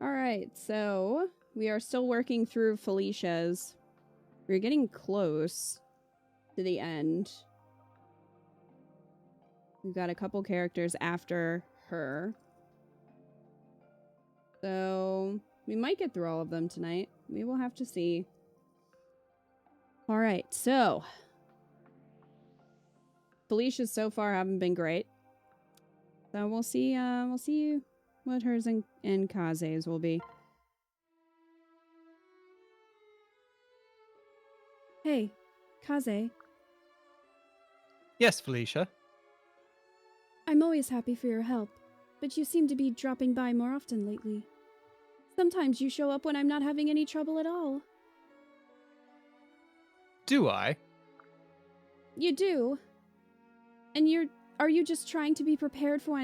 Alright, so we are still working through Felicia's. We're getting close to the end. We've got a couple characters after her. So we might get through all of them tonight. We will have to see. Alright, so Felicia's so far haven't been great. So we'll see what hers and Kaze's will be. Hey, Kaze. Yes, Felicia. I'm always happy for your help, but you seem to be dropping by more often lately. Sometimes you show up when I'm not having any trouble at all. Do I? You do. And are you just trying to be prepared for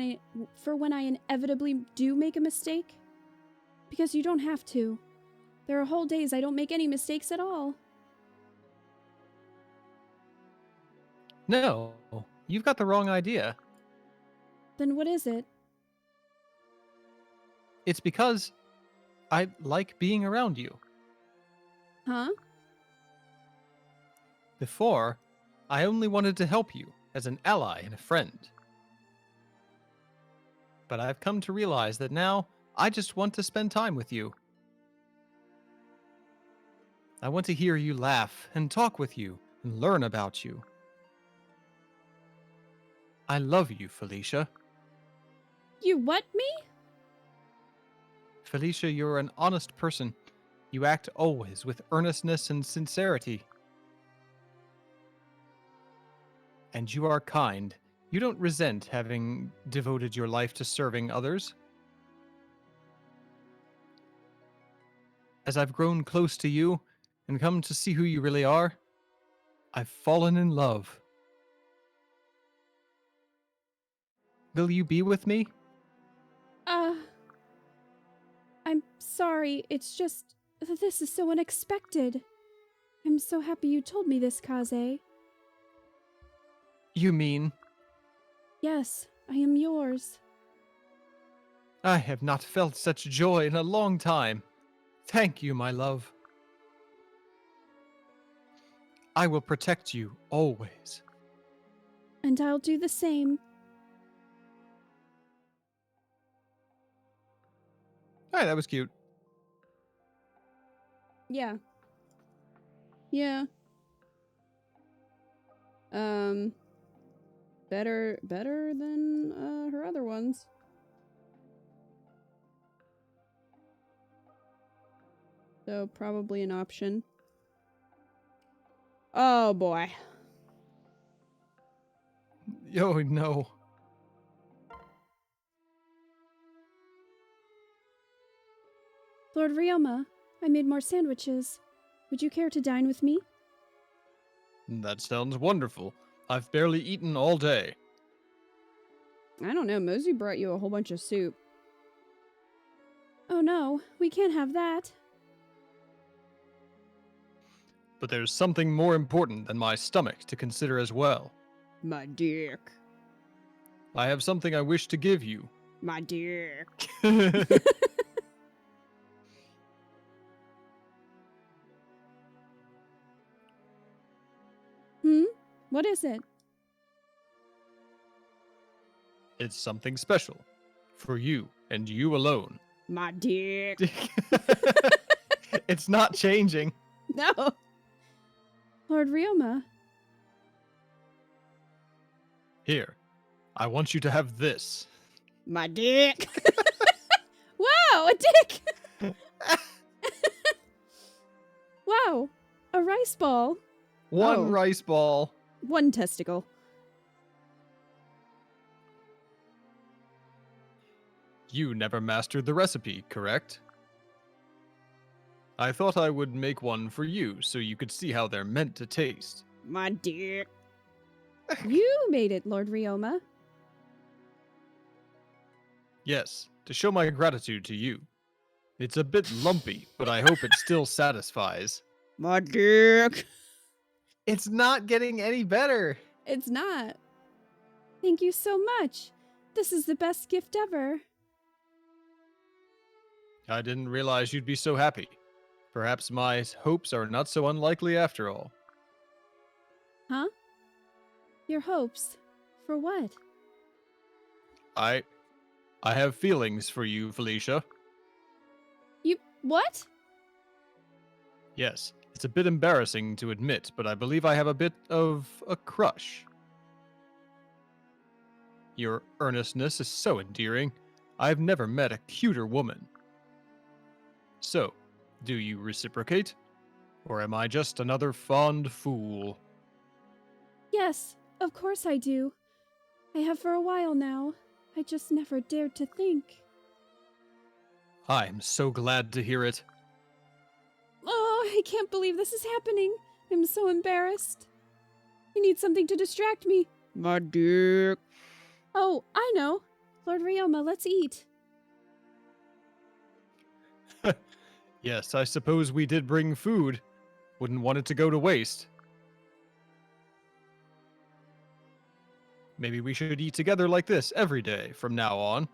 when I inevitably do make a mistake? Because you don't have to. There are whole days I don't make any mistakes at all. No, you've got the wrong idea. Then what is it? It's because I like being around you. Huh? Before, I only wanted to help you as an ally and a friend. But I've come to realize that now I just want to spend time with you. I want to hear you laugh and talk with you and learn about you. I love you, Felicia. You what, me? Felicia, you're an honest person. You act always with earnestness and sincerity. And you are kind. You don't resent having devoted your life to serving others. As I've grown close to you and come to see who you really are, I've fallen in love. Will you be with me? I'm sorry, it's just... This is so unexpected. I'm so happy you told me this, Kaze. You mean? Yes, I am yours. I have not felt such joy in a long time. Thank you, my love. I will protect you always. And I'll do the same. All right, that was cute. Yeah. Yeah. Better than her other ones. So probably an option. Oh boy. Oh no. Lord Ryoma, I made more sandwiches. Would you care to dine with me? That sounds wonderful. I've barely eaten all day. I don't know, Mosey brought you a whole bunch of soup. Oh no, we can't have that. But there's something more important than my stomach to consider as well. My dick. I have something I wish to give you. My dick. What is it? It's something special. For you, and you alone. My dick. It's not changing. No. Lord Ryoma. Here, I want you to have this. My dick. Wow, a dick. Wow, a rice ball. One rice ball. One testicle. You never mastered the recipe, correct? I thought I would make one for you so you could see how they're meant to taste. My dick. You made it, Lord Ryoma. Yes, to show my gratitude to you. It's a bit lumpy, but I hope it still satisfies. My dick. It's not getting any better. It's not. Thank you so much. This is the best gift ever. I didn't realize you'd be so happy. Perhaps my hopes are not so unlikely after all. Huh? Your hopes? For what? I have feelings for you, Felicia. You... what? Yes, it's a bit embarrassing to admit, but I believe I have a bit of a crush. Your earnestness is so endearing. I've never met a cuter woman. So, do you reciprocate? Or am I just another fond fool? Yes, of course I do. I have for a while now. I just never dared to think. I'm so glad to hear it. Oh, I can't believe this is happening. I'm so embarrassed. I need something to distract me. My dick. Oh, I know. Lord Ryoma, let's eat. Yes, I suppose we did bring food. Wouldn't want it to go to waste. Maybe we should eat together like this every day from now on.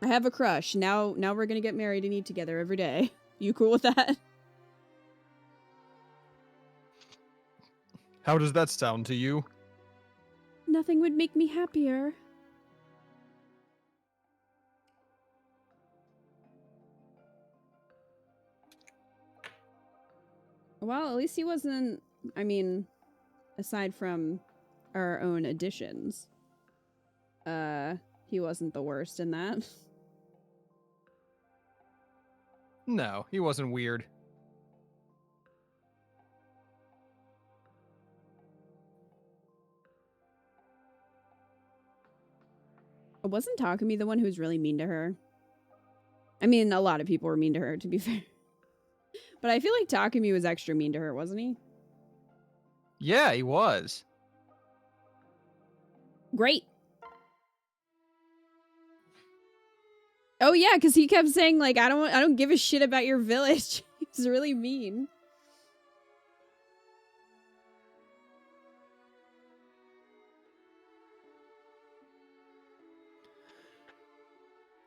I have a crush. Now we're gonna get married and eat together every day. You cool with that? How does that sound to you? Nothing would make me happier. Well, at least he wasn't, I mean, aside from our own additions, he wasn't the worst in that. No, he wasn't weird. Wasn't Takumi the one who was really mean to her? I mean, a lot of people were mean to her, to be fair. But I feel like Takumi was extra mean to her, wasn't he? Yeah, he was. Great. Oh yeah, because he kept saying like, I don't give a shit about your village. He's really mean.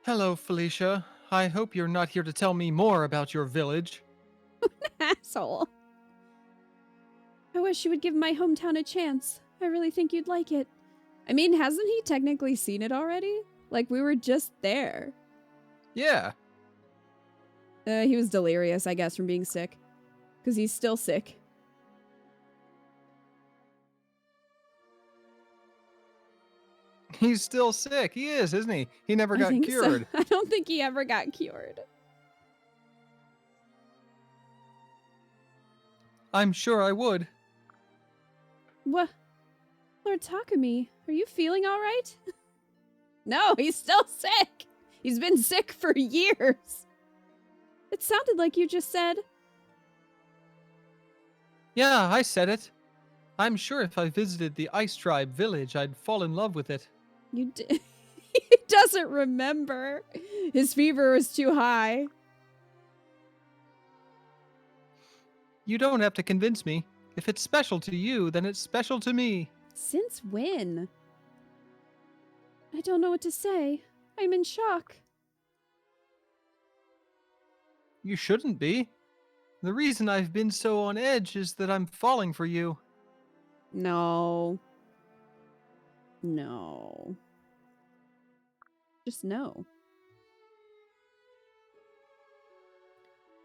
Hello, Felicia. I hope you're not here to tell me more about your village. Asshole. I wish you would give my hometown a chance. I really think you'd like it. I mean, hasn't he technically seen it already? Like, we were just there. Yeah. He was delirious, I guess, from being sick. Because he's still sick. He's still sick. He is, isn't he? He never I got think cured. so. I don't think he ever got cured. I'm sure I would. What? Lord Takumi, are you feeling all right? No, he's still sick. He's been sick for years. It sounded like you just said. Yeah, I said it. I'm sure if I visited the Ice Tribe village, I'd fall in love with it. You did. He doesn't remember. His fever was too high. You don't have to convince me. If it's special to you, then it's special to me. Since when? I don't know what to say. I'm in shock. You shouldn't be. The reason I've been so on edge is that I'm falling for you. No. No. Just no.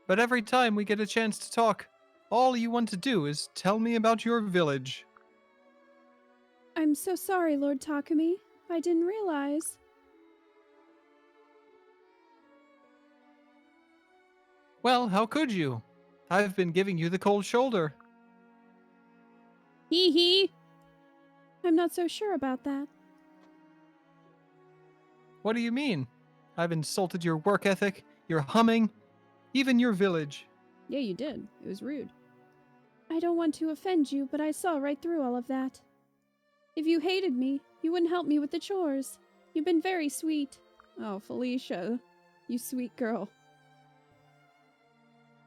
But every time we get a chance to talk, all you want to do is tell me about your village. I'm so sorry, Lord Takumi. I didn't realize. Well, how could you? I've been giving you the cold shoulder. Hee hee. I'm not so sure about that. What do you mean? I've insulted your work ethic, your humming, even your village. Yeah, you did. It was rude. I don't want to offend you, but I saw right through all of that. If you hated me, you wouldn't help me with the chores. You've been very sweet. Oh, Felicia. You sweet girl.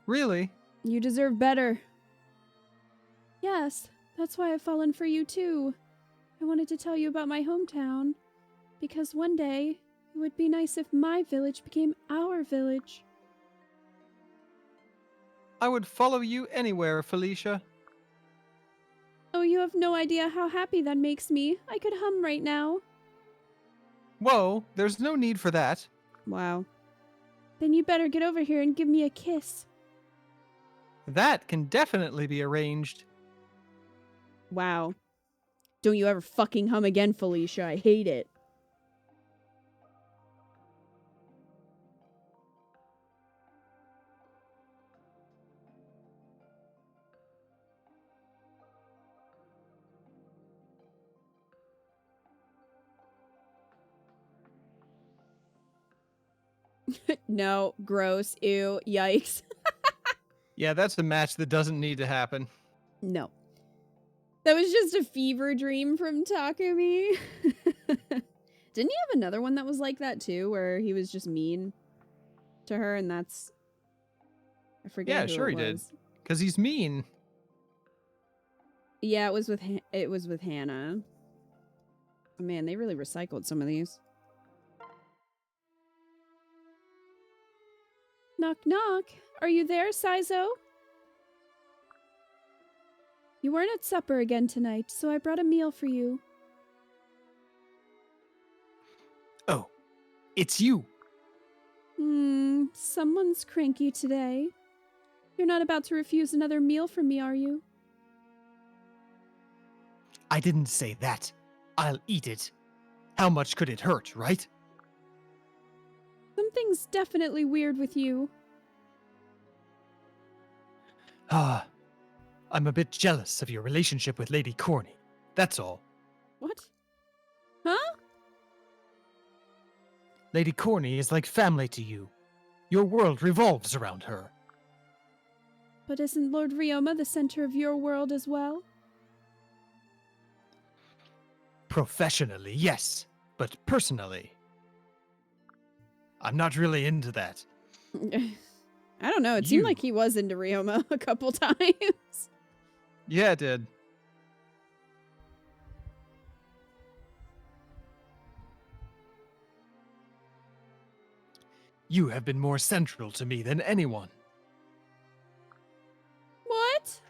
Really? You deserve better. Yes, that's why I've fallen for you too. I wanted to tell you about my hometown. Because one day, it would be nice if my village became our village. I would follow you anywhere, Felicia. Oh, you have no idea how happy that makes me. I could hum right now. Whoa, there's no need for that. Wow. Then you better get over here and give me a kiss. That can definitely be arranged. Wow. Don't you ever fucking hum again, Felicia. I hate it. No, gross, ew, yikes. Yeah, that's a match that doesn't need to happen. No. That was just a fever dream from Takumi. Didn't he have another one that was like that too, where he was just mean to her and that's... I forget Yeah, who sure it he did. was. Because he's mean. Yeah, it was with Hannah. Man, they really recycled some of these. Knock, knock. Are you there, Saizo? You weren't at supper again tonight, so I brought a meal for you. Oh, it's you. Someone's cranky today. You're not about to refuse another meal from me, are you? I didn't say that. I'll eat it. How much could it hurt, right? Something's definitely weird with you. Ah, I'm a bit jealous of your relationship with Lady Corny. That's all. What? Huh? Lady Corny is like family to you. Your world revolves around her. But isn't Lord Ryoma the center of your world as well? Professionally, yes. But personally, I'm not really into that. I don't know. It seemed You- like he was into Ryoma a couple times. Yeah, it did. You have been more central to me than anyone. What?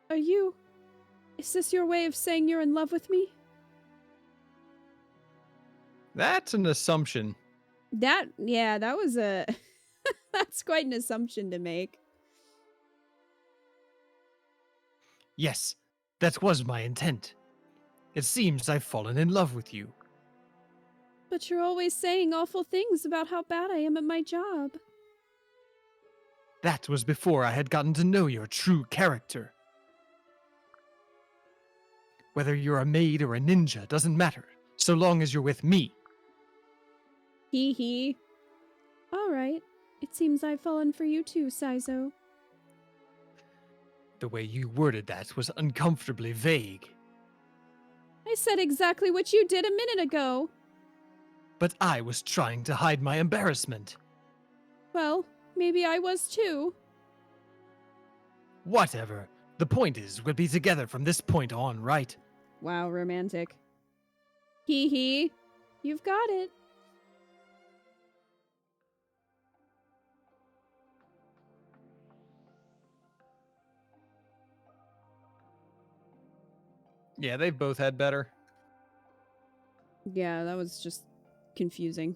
Are you... Is this your way of saying you're in love with me? That's an assumption. That was a... That's quite an assumption to make. Yes, that was my intent. It seems I've fallen in love with you. But you're always saying awful things about how bad I am at my job. That was before I had gotten to know your true character. Whether you're a maid or a ninja doesn't matter, so long as you're with me. Hee hee. Alright. It seems I've fallen for you too, Saizo. The way you worded that was uncomfortably vague. I said exactly what you did a minute ago. But I was trying to hide my embarrassment. Well, maybe I was too. Whatever. The point is, we'll be together from this point on, right? Wow, romantic. Hee hee. You've got it. Yeah, they've both had better. Yeah, that was just confusing.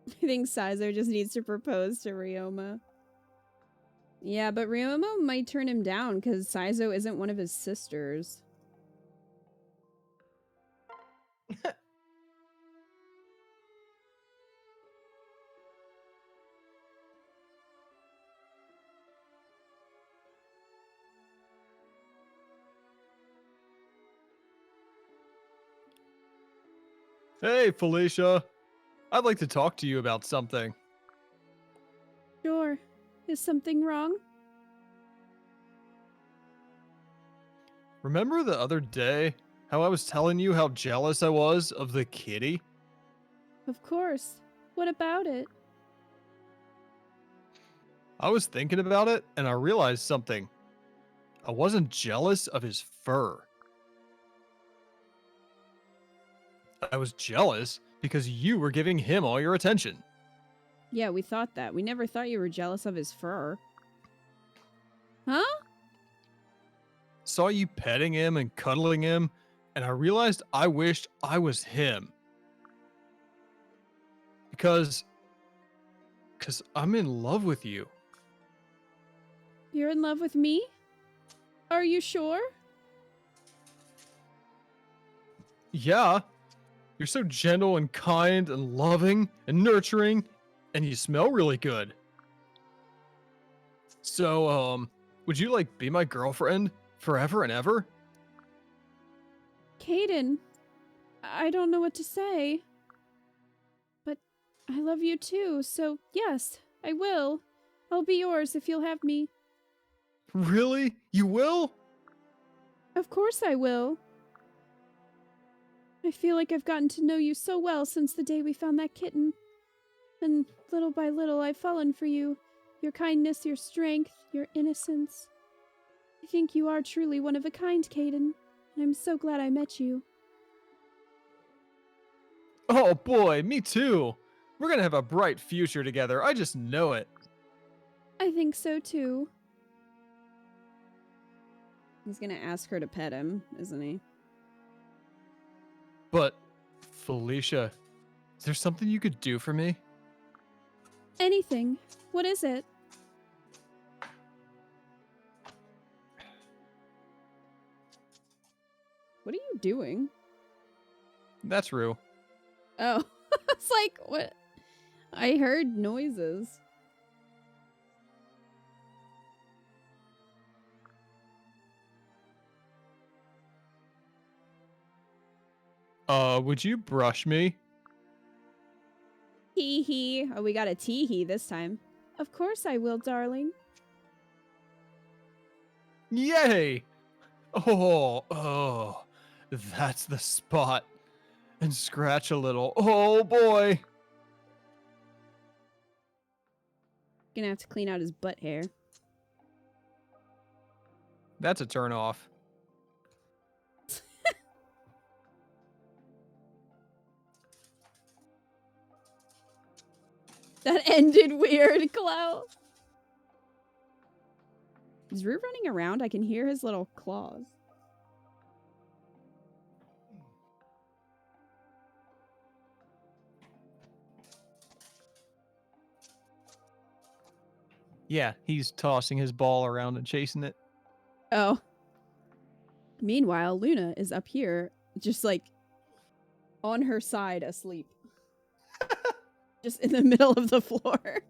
I think Saizo just needs to propose to Ryoma. Yeah, but Ryoma might turn him down because Saizo isn't one of his sisters. Hey, Felicia. I'd like to talk to you about something. Sure. Is something wrong? Remember the other day how I was telling you how jealous I was of the kitty? Of course. What about it? I was thinking about it and I realized something. I wasn't jealous of his fur. I was jealous because you were giving him all your attention. Yeah, we thought that. We never thought you were jealous of his fur. Huh? Saw you petting him and cuddling him, and I realized I wished I was him. Because I'm in love with you. You're in love with me? Are you sure? Yeah, you're so gentle and kind and loving and nurturing, and you smell really good. So, would you like be my girlfriend forever and ever? Caden, I don't know what to say. But I love you too, so yes, I will. I'll be yours if you'll have me. Really? You will? Of course I will. I feel like I've gotten to know you so well since the day we found that kitten. And little by little I've fallen for you. Your kindness, your strength, your innocence. I think you are truly one of a kind, Caden, and I'm so glad I met you. Oh boy, me too. We're gonna have a bright future together. I just know it. I think so too. He's gonna ask her to pet him, isn't he? But, Felicia, is there something you could do for me? Anything. What is it? What are you doing? That's Rue. Oh, it's like, what? I heard noises. Would you brush me? Hee hee. Oh, we got a tee hee this time. Of course I will, darling. Yay! Oh, that's the spot. And scratch a little. Oh boy! Gonna have to clean out his butt hair. That's a turn off. That ended weird, Clout. Is Rue running around? I can hear his little claws. Yeah, he's tossing his ball around and chasing it. Oh. Meanwhile, Luna is up here, just like on her side asleep. Just in the middle of the floor.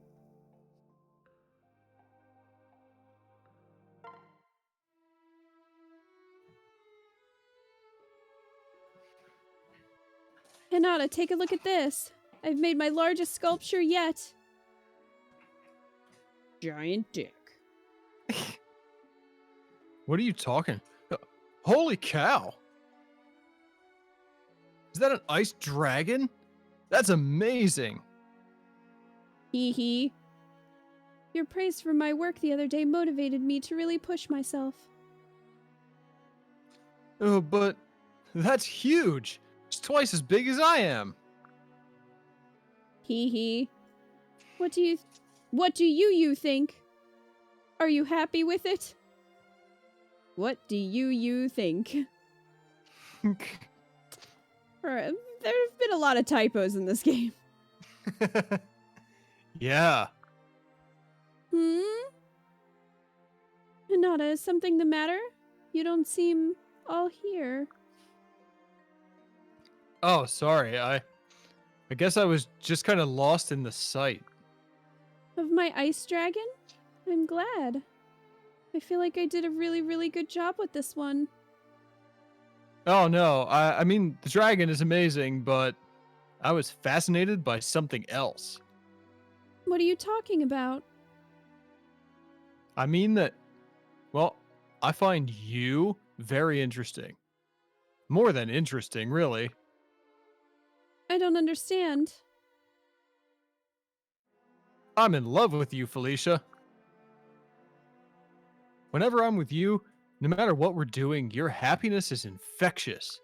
Hinata, take a look at this. I've made my largest sculpture yet. Giant dick. What are you talking? Holy cow! Is that an ice dragon? That's amazing! Hee hee. Your praise for my work the other day motivated me to really push myself. Oh, but that's huge! It's twice as big as I am! Hee hee. What do you think? Are you happy with it? What do you think? There have been a lot of typos in this game. Yeah. Hinata, is something the matter? You don't seem all here. Oh, sorry. I guess I was just kind of lost in the sight. Of my ice dragon? I'm glad. I feel like I did a really, really good job with this one. Oh no, I mean the dragon is amazing, but I was fascinated by something else. What are you talking about? I mean that, well, I find you very interesting. More than interesting, really. I don't understand. I'm in love with you, Felicia. Whenever I'm with you, No matter what we're doing, your happiness is infectious.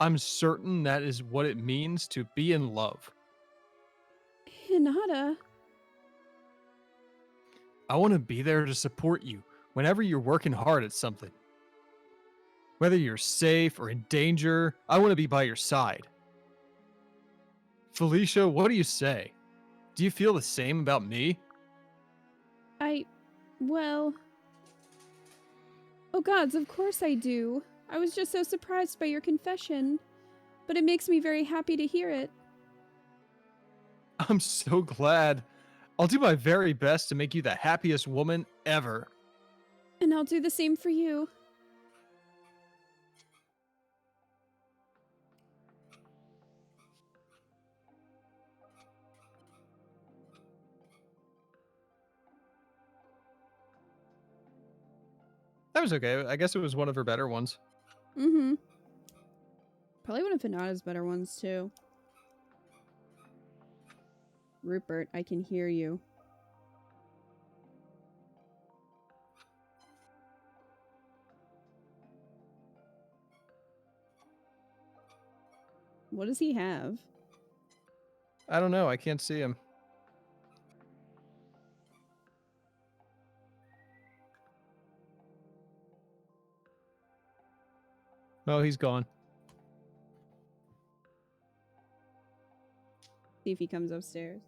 I'm certain that is what it means to be in love. Hinata. I want to be there to support you whenever you're working hard at something. Whether you're safe or in danger, I want to be by your side. Felicia, what do you say? Do you feel the same about me? Well... Oh gods, of course I do. I was just so surprised by your confession. But it makes me very happy to hear it. I'm so glad. I'll do my very best to make you the happiest woman ever. And I'll do the same for you. That was okay. I guess it was one of her better ones. Mm-hmm. Probably one of Hinata's better ones, too. Rupert, I can hear you. What does he have? I don't know. I can't see him. Oh, he's gone. See if he comes upstairs.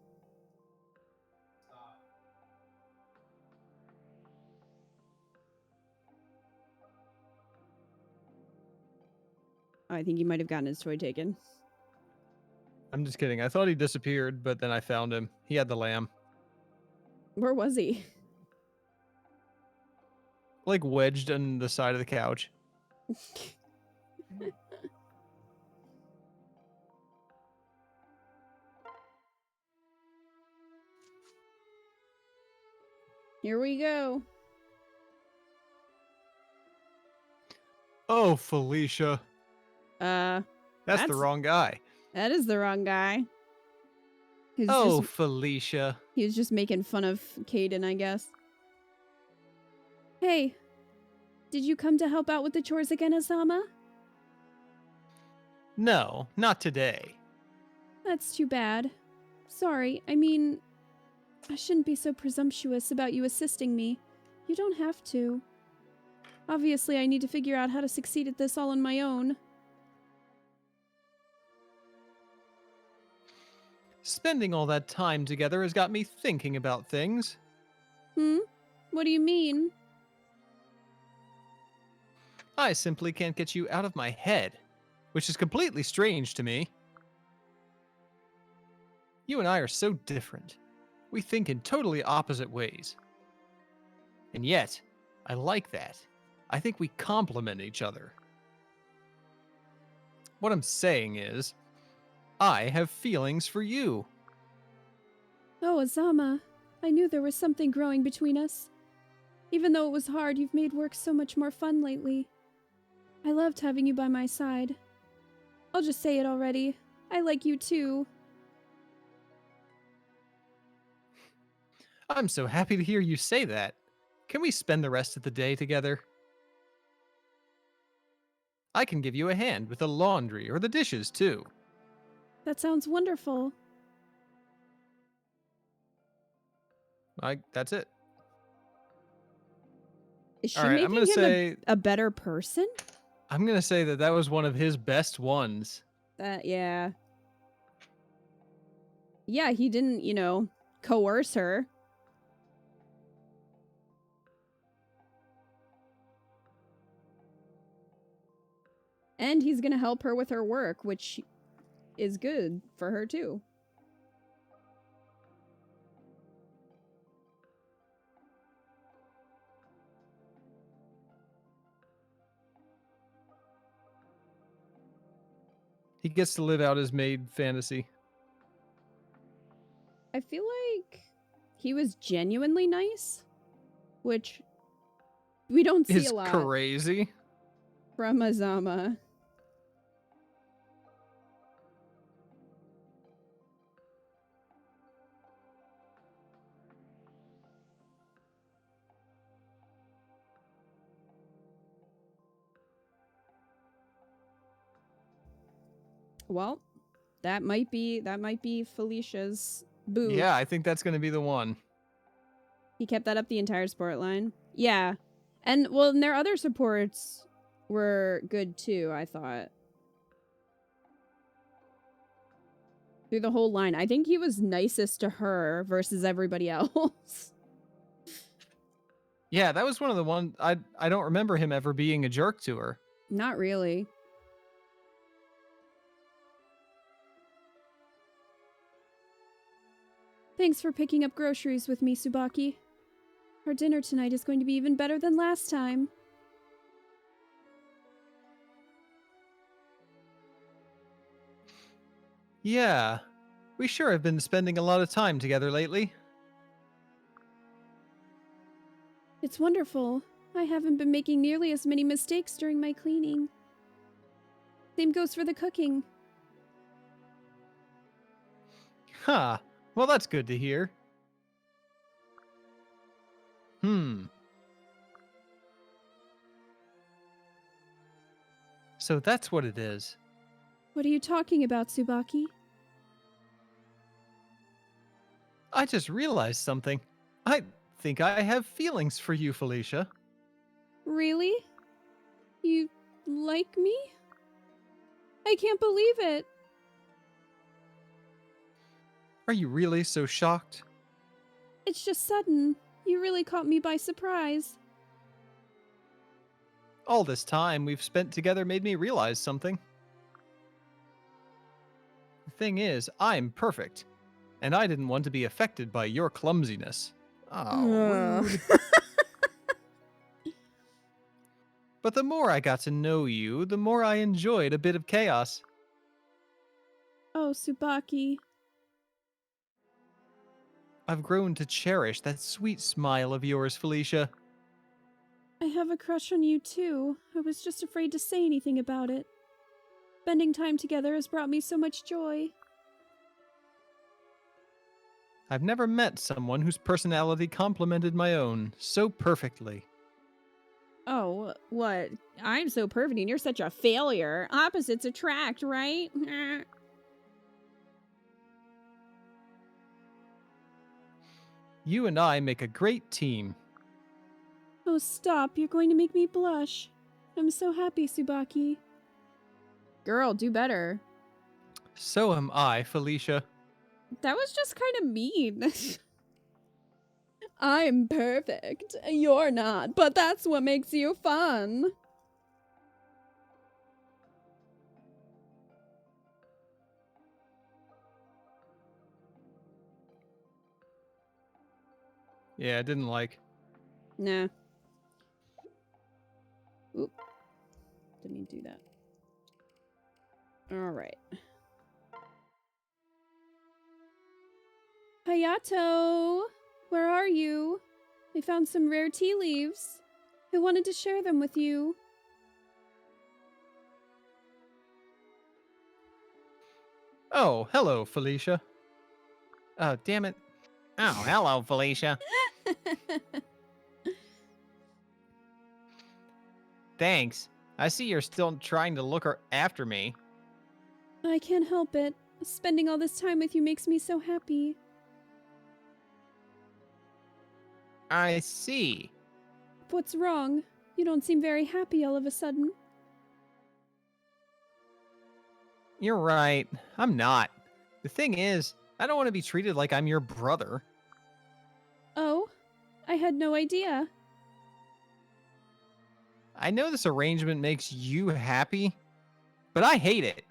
Oh, I think he might have gotten his toy taken. I'm just kidding. I thought he disappeared, but then I found him. He had the lamb. Where was he? Like wedged on the side of the couch. Here we go. Oh, Felicia. That's That's the wrong guy. That is the wrong guy. Oh, Felicia. He was just making fun of Caden, I guess. Hey, did you come to help out with the chores again, Azama? No, not today. That's too bad. Sorry, I mean, I shouldn't be so presumptuous about you assisting me. You don't have to. Obviously, I need to figure out how to succeed at this all on my own. Spending all that time together has got me thinking about things. What do you mean? I simply can't get you out of my head, which is completely strange to me. You and I are so different. We think in totally opposite ways. And yet, I like that. I think we complement each other. What I'm saying is, I have feelings for you. Oh, Azama, I knew there was something growing between us. Even though it was hard, you've made work so much more fun lately. I loved having you by my side. I'll just say it already. I like you too. I'm so happy to hear you say that. Can we spend the rest of the day together? I can give you a hand with the laundry or the dishes too. That sounds wonderful. That's it. Is she All right, I'm making gonna him say a better person? I'm gonna say that was one of his best ones. Yeah. Yeah, he didn't, coerce her. And he's gonna help her with her work, which is good for her too. He gets to live out his maid fantasy. I feel like he was genuinely nice, which we don't see It's a lot crazy. from Azama. Well, that might be Felicia's boo. Yeah, I think that's going to be the one. He kept that up the entire support line. Yeah. And, well, and their other supports were good, too, I thought. Through the whole line. I think he was nicest to her versus everybody else. Yeah, that was one of the ones... I don't remember him ever being a jerk to her. Not really. Thanks for picking up groceries with me, Tsubaki. Our dinner tonight is going to be even better than last time. Yeah, we sure have been spending a lot of time together lately. It's wonderful. I haven't been making nearly as many mistakes during my cleaning. Same goes for the cooking. Huh. Well, that's good to hear. So that's what it is. What are you talking about, Tsubaki? I just realized something. I think I have feelings for you, Felicia. Really? You like me? I can't believe it. Are you really so shocked? It's just sudden. You really caught me by surprise. All this time we've spent together made me realize something. The thing is, I'm perfect, and I didn't want to be affected by your clumsiness. Oh, rude. But the more I got to know you, the more I enjoyed a bit of chaos. Oh, Tsubaki. I've grown to cherish that sweet smile of yours, Felicia. I have a crush on you too. I was just afraid to say anything about it. Spending time together has brought me so much joy. I've never met someone whose personality complemented my own so perfectly. Oh, what? I'm so perfect and you're such a failure. Opposites attract, right? You and I make a great team. Oh, stop. You're going to make me blush. I'm so happy, Tsubaki. Girl, do better. So am I, Felicia. That was just kind of mean. I'm perfect. You're not, but that's what makes you fun. Yeah, I didn't like. Nah. Oop. Didn't mean to do that. Alright. Hayato! Where are you? I found some rare tea leaves. I wanted to share them with you. Oh, hello, Felicia. Oh, damn it. Oh, hello, Felicia. Thanks. I see you're still trying to look after me. I can't help it. Spending all this time with you makes me so happy. I see. What's wrong? You don't seem very happy all of a sudden. You're right. I'm not. The thing is, I don't want to be treated like I'm your brother. Oh? I had no idea. I know this arrangement makes you happy, but I hate it.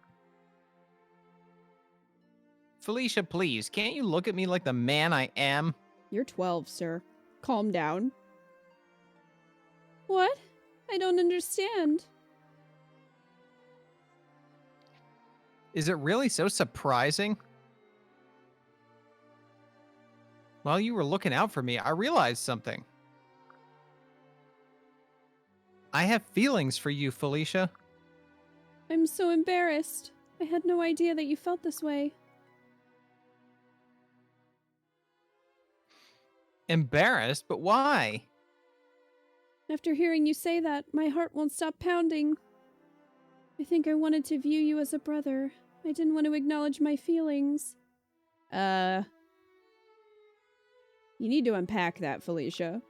Felicia, please, can't you look at me like the man I am? You're 12, sir. Calm down. What? I don't understand. Is it really so surprising? While you were looking out for me, I realized something. I have feelings for you, Felicia. I'm so embarrassed. I had no idea that you felt this way. Embarrassed? But why? After hearing you say that, my heart won't stop pounding. I think I wanted to view you as a brother, I didn't want to acknowledge my feelings. You need to unpack that, Felicia.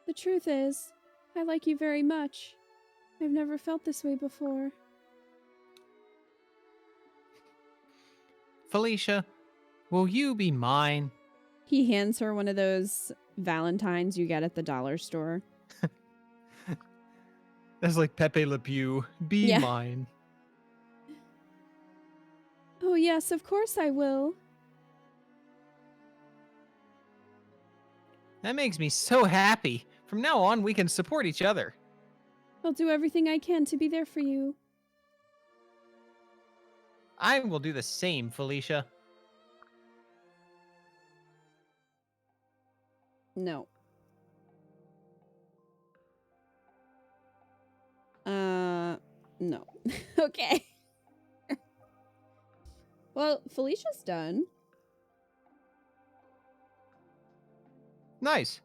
The truth is, I like you very much. I've never felt this way before. Felicia, will you be mine? He hands her one of those Valentines you get at the dollar store. That's like Pepe Le Pew. Be Yeah. mine. Oh yes, of course I will. That makes me so happy. From now on, we can support each other. I'll do everything I can to be there for you. I will do the same, Felicia. No. No. Okay. Well, Felicia's done. Nice.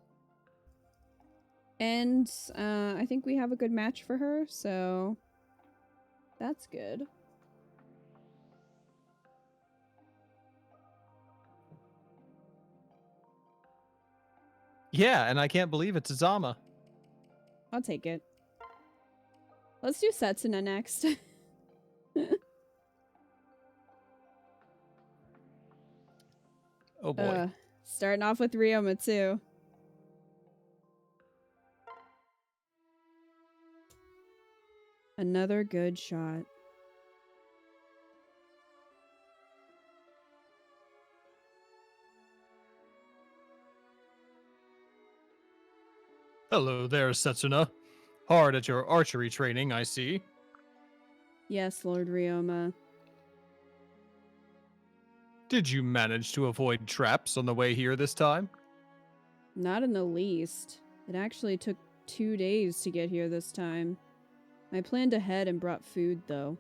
And I think we have a good match for her, so that's good. Yeah, and I can't believe it's Azama. I'll take it. Let's do Setsuna next. Oh boy. Starting off with Ryoma too. Another good shot. Hello there, Setsuna. Hard at your archery training, I see. Yes, Lord Ryoma. Did you manage to avoid traps on the way here this time? Not in the least. It actually took 2 days to get here this time. I planned ahead and brought food, though.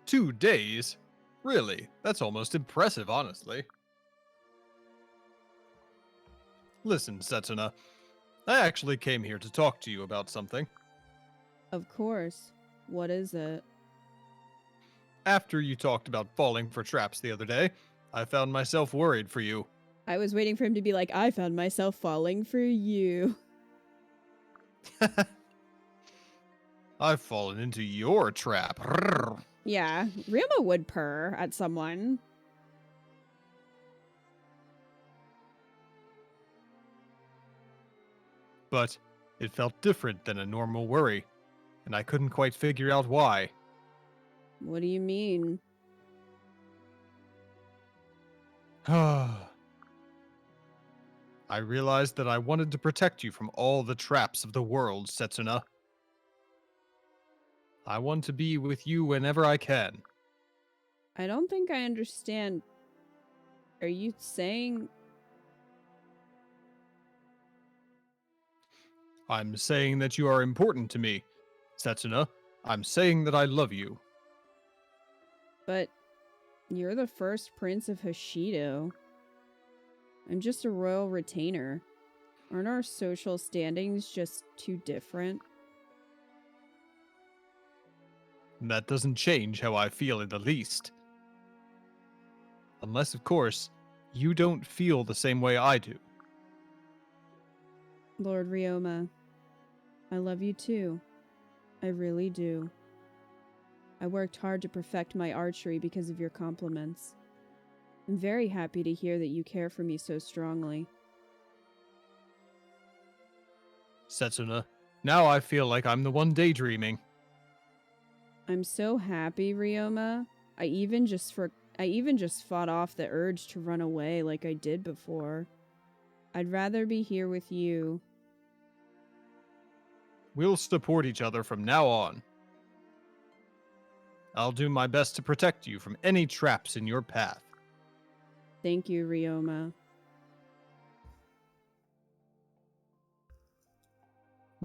2 days? Really? That's almost impressive, honestly. Listen, Setsuna. I actually came here to talk to you about something. Of course. What is it? After you talked about falling for traps the other day, I found myself worried for you. I was waiting for him to be like, I found myself falling for you. I've fallen into your trap. Rrrr. Yeah, Ryoma would purr at someone. But it felt different than a normal worry, and I couldn't quite figure out why. What do you mean? I realized that I wanted to protect you from all the traps of the world, Setsuna. I want to be with you whenever I can. I don't think I understand. Are you saying... I'm saying that you are important to me, Setsuna. I'm saying that I love you. But you're the first prince of Hoshido. I'm just a royal retainer. Aren't our social standings just too different? That doesn't change how I feel in the least. Unless, of course, you don't feel the same way I do. Lord Ryoma, I love you too. I really do. I worked hard to perfect my archery because of your compliments. I'm very happy to hear that you care for me so strongly. Setsuna, now I feel like I'm the one daydreaming. I'm so happy, Ryoma. I even just fought off the urge to run away like I did before. I'd rather be here with you. We'll support each other from now on. I'll do my best to protect you from any traps in your path. Thank you, Ryoma.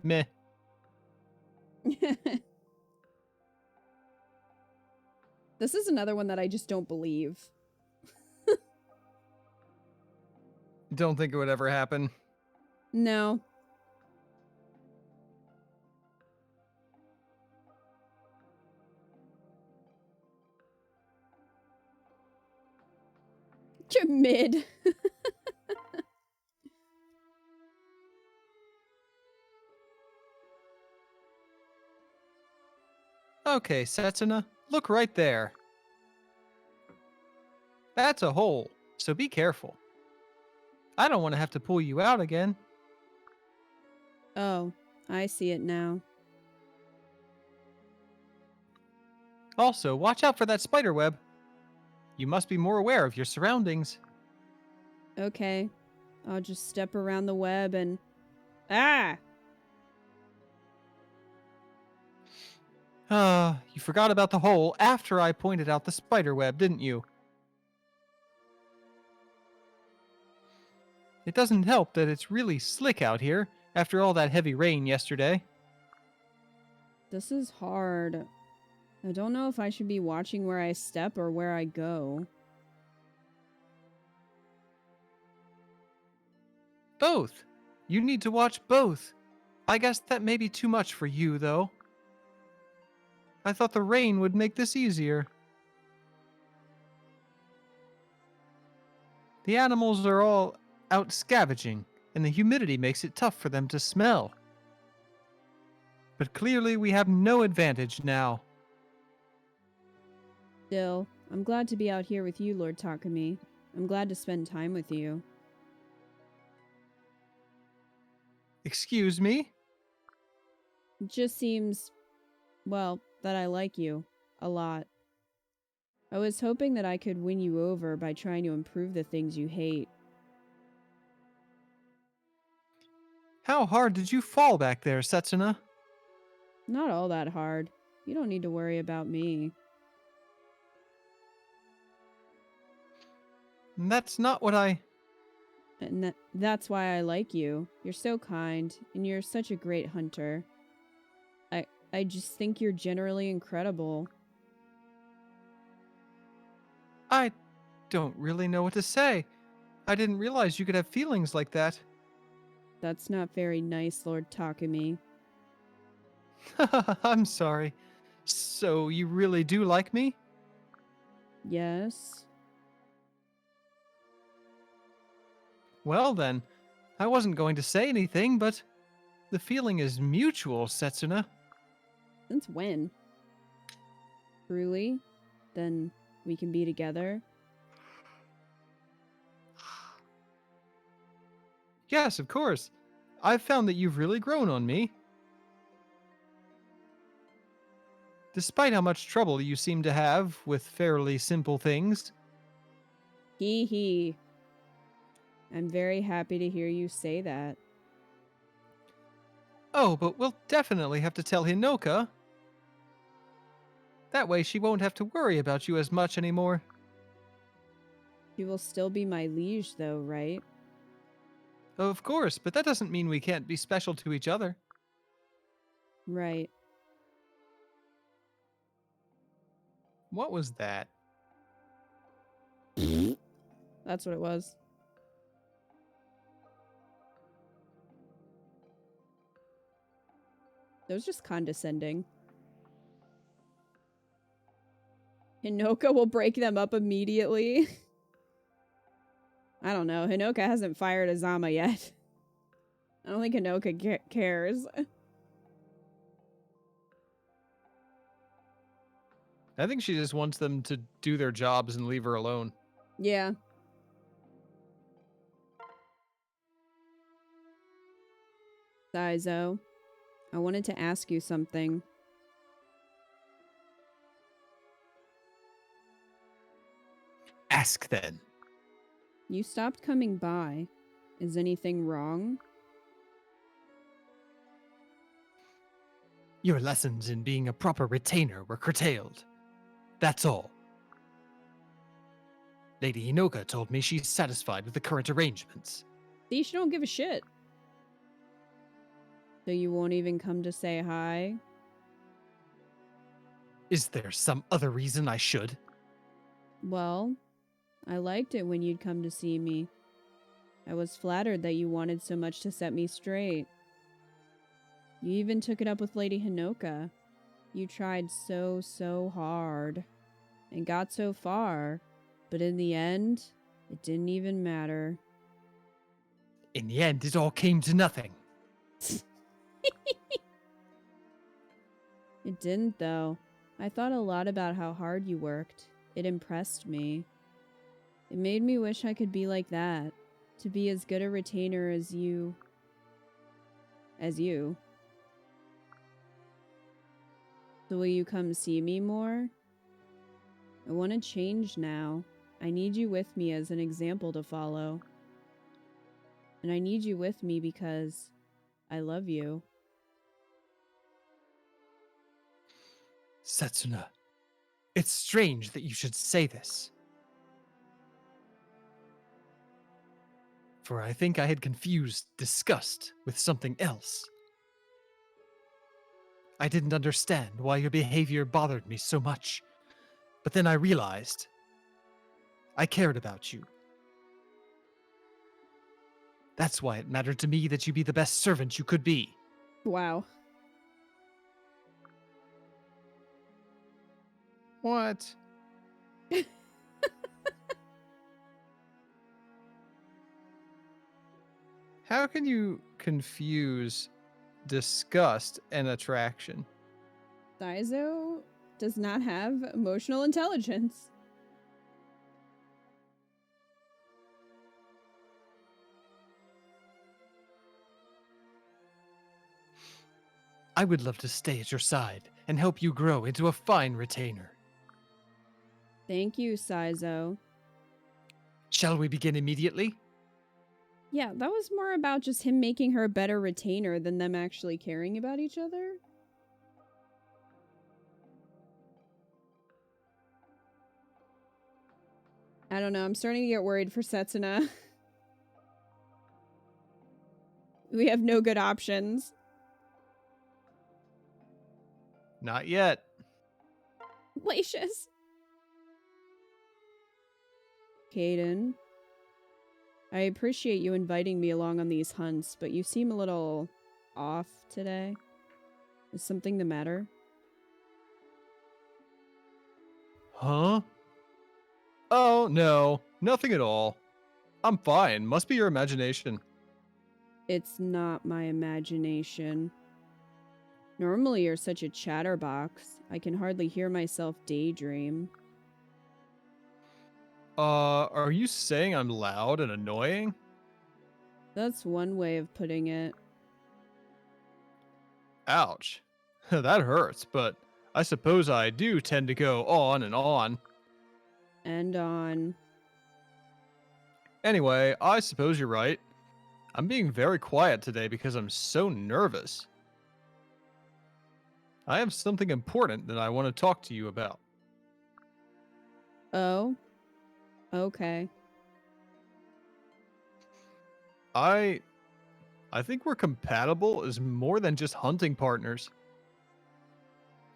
Meh. This is another one that I just don't believe. Don't think it would ever happen. No. Mid. Okay, Setsuna, look right there. That's a hole, so be careful. I don't want to have to pull you out again. Oh, I see it now. Also, watch out for that spider web. You must be more aware of your surroundings. Okay. I'll just step around the web and... Ah! You forgot about the hole after I pointed out the spider web, didn't you? It doesn't help that it's really slick out here after all that heavy rain yesterday. This is hard. I don't know if I should be watching where I step or where I go. Both. You need to watch both. I guess that may be too much for you, though. I thought the rain would make this easier. The animals are all out scavenging, and the humidity makes it tough for them to smell. But clearly we have no advantage now. Still, I'm glad to be out here with you, Lord Takumi. I'm glad to spend time with you. Excuse me? It just seems, well, that I like you. A lot. I was hoping that I could win you over by trying to improve the things you hate. How hard did you fall back there, Setsuna? Not all that hard. You don't need to worry about me. That's not what I... And that's why I like you. You're so kind, and you're such a great hunter. I just think you're generally incredible. I don't really know what to say. I didn't realize you could have feelings like that. That's not very nice, Lord Takumi. I'm sorry. So you really do like me? Yes? Well then, I wasn't going to say anything, but the feeling is mutual, Setsuna. Since when? Truly? Then we can be together? Yes, of course. I've found that you've really grown on me. Despite how much trouble you seem to have with fairly simple things. Hee hee. I'm very happy to hear you say that. Oh, but we'll definitely have to tell Hinoka. That way she won't have to worry about you as much anymore. You will still be my liege, though, right? Of course, but that doesn't mean we can't be special to each other. Right. What was that? That's what it was. That was just condescending. Hinoka will break them up immediately. I don't know. Hinoka hasn't fired Azama yet. I don't think Hinoka cares. I think she just wants them to do their jobs and leave her alone. Yeah. Saizo, I wanted to ask you something. Ask then. You stopped coming by. Is anything wrong? Your lessons in being a proper retainer were curtailed. That's all. Lady Hinoka told me she's satisfied with the current arrangements. See, she don't give a shit. So you won't even come to say hi? Is there some other reason I should? Well, I liked it when you'd come to see me. I was flattered that you wanted so much to set me straight. You even took it up with Lady Hinoka. You tried so hard. And got so far. But in the end, It didn't even matter. In the end, it all came to nothing. It didn't, though. I thought a lot about how hard you worked. It impressed me. It made me wish I could be like that. To be as good a retainer as you. So will you come see me more? I want to change now. I need you with me as an example to follow. And I need you with me because I love you. Setsuna, it's strange that you should say this. For I think I had confused disgust with something else. I didn't understand why your behavior bothered me so much. But then I realized I cared about you. That's why it mattered to me that you be the best servant you could be. Wow. What? How can you confuse disgust and attraction? Daizo does not have emotional intelligence. I would love to stay at your side and help you grow into a fine retainer. Thank you, Saizo. Shall we begin immediately? Yeah, that was more about just him making her a better retainer than them actually caring about each other. I don't know, I'm starting to get worried for Setsuna. We have no good options. Not yet. Lacious. Caden, I appreciate you inviting me along on these hunts, but you seem a little off today. Is something the matter? Huh? Oh, no. Nothing at all. I'm fine. Must be your imagination. It's not my imagination. Normally you're such a chatterbox. I can hardly hear myself daydream. Are you saying I'm loud and annoying? That's one way of putting it. Ouch. That hurts, but I suppose I do tend to go on and on. And on. Anyway, I suppose you're right. I'm being very quiet today because I'm so nervous. I have something important that I want to talk to you about. Oh? Okay. I think we're compatible as more than just hunting partners.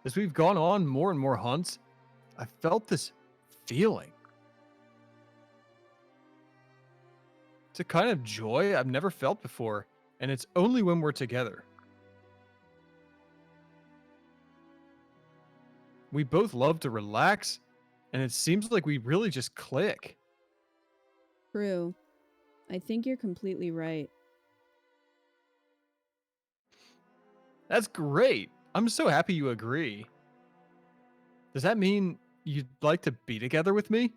As we've gone on more and more hunts, I felt this feeling. It's a kind of joy I've never felt before, and it's only when we're together. We both love to relax, and it seems like we really just click. True. I think you're completely right. That's great. I'm so happy you agree. Does that mean you'd like to be together with me?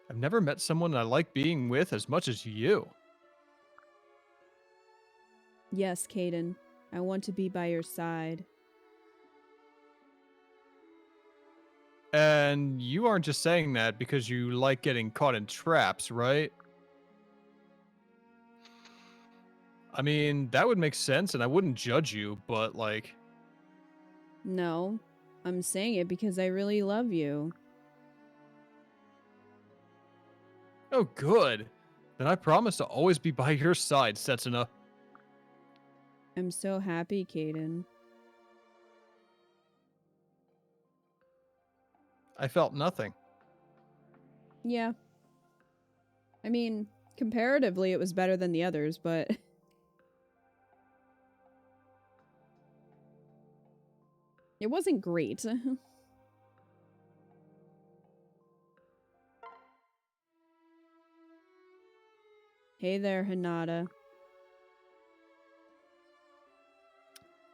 I've never met someone I like being with as much as you. Yes, Caden. I want to be by your side. And you aren't just saying that because you like getting caught in traps, right? I mean, that would make sense and I wouldn't judge you, but like... No. I'm saying it because I really love you. Oh, good. Then I promise to always be by your side, Setsuna. I'm so happy, Caden. I felt nothing. Yeah. I mean, comparatively it was better than the others, but... It wasn't great. Hey there, Hinata.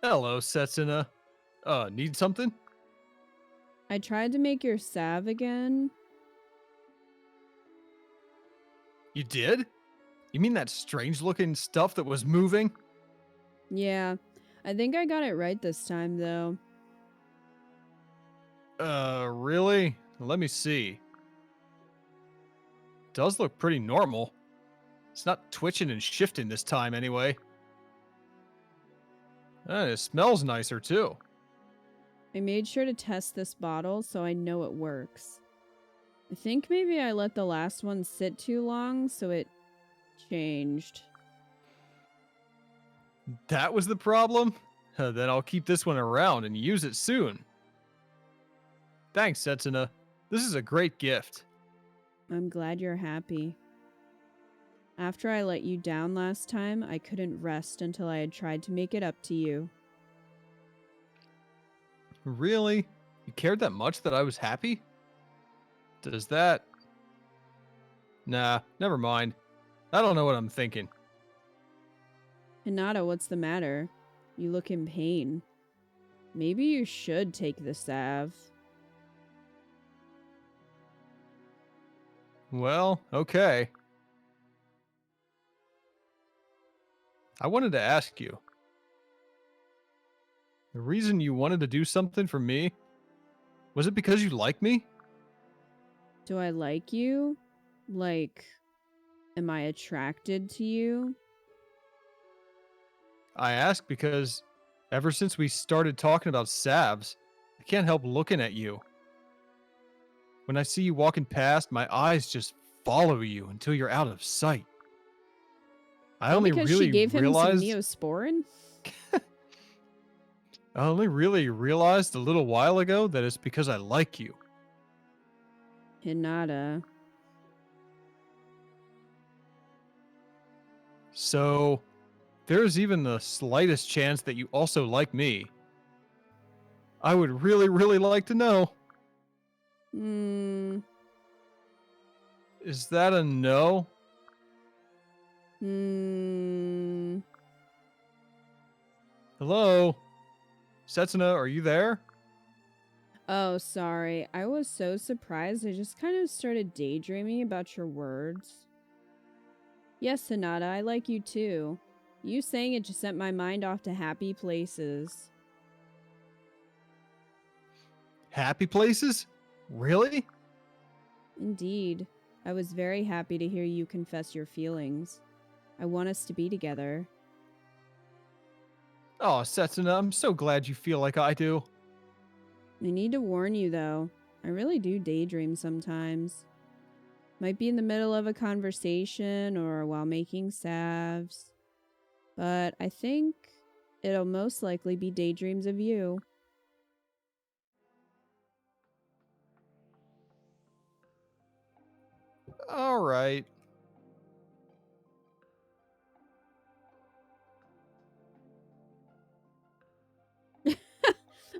Hello, Setsuna. Need something? I tried to make your salve again. You did? You mean that strange-looking stuff that was moving? Yeah, I think I got it right this time, though. Really? Let me see. Does look pretty normal. It's not twitching and shifting this time, anyway. And it smells nicer, too. I made sure to test this bottle so I know it works. I think maybe I let the last one sit too long, so it changed. That was the problem? Then I'll keep this one around and use it soon. Thanks, Setsuna. This is a great gift. I'm glad you're happy. After I let you down last time, I couldn't rest until I had tried to make it up to you. Really? You cared that much that I was happy? Does that... Nah, never mind. I don't know what I'm thinking. Hinata, what's the matter? You look in pain. Maybe you should take the salve. Well, okay. I wanted to ask you. The reason you wanted to do something for me? Was it because you like me? Do I like you? Like, am I attracted to you? I ask because ever since we started talking about salves, I can't help looking at you. When I see you walking past, my eyes just follow you until you're out of sight. I only because really she gave him realized some Neosporin? I only really realized a little while ago that it's because I like you. Hinata. So, there's even the slightest chance that you also like me. I would really, really like to know. Hmm. Is that a no? Hmm. Hello? Setsuna, are you there? Oh, sorry. I was so surprised I just kind of started daydreaming about your words. Yes, Hinata, I like you too. You saying it just sent my mind off to happy places. Happy places? Really? Indeed. I was very happy to hear you confess your feelings. I want us to be together. Oh, Setsuna, I'm so glad you feel like I do. I need to warn you, though. I really do daydream sometimes. Might be in the middle of a conversation or while making salves. But I think it'll most likely be daydreams of you. All right.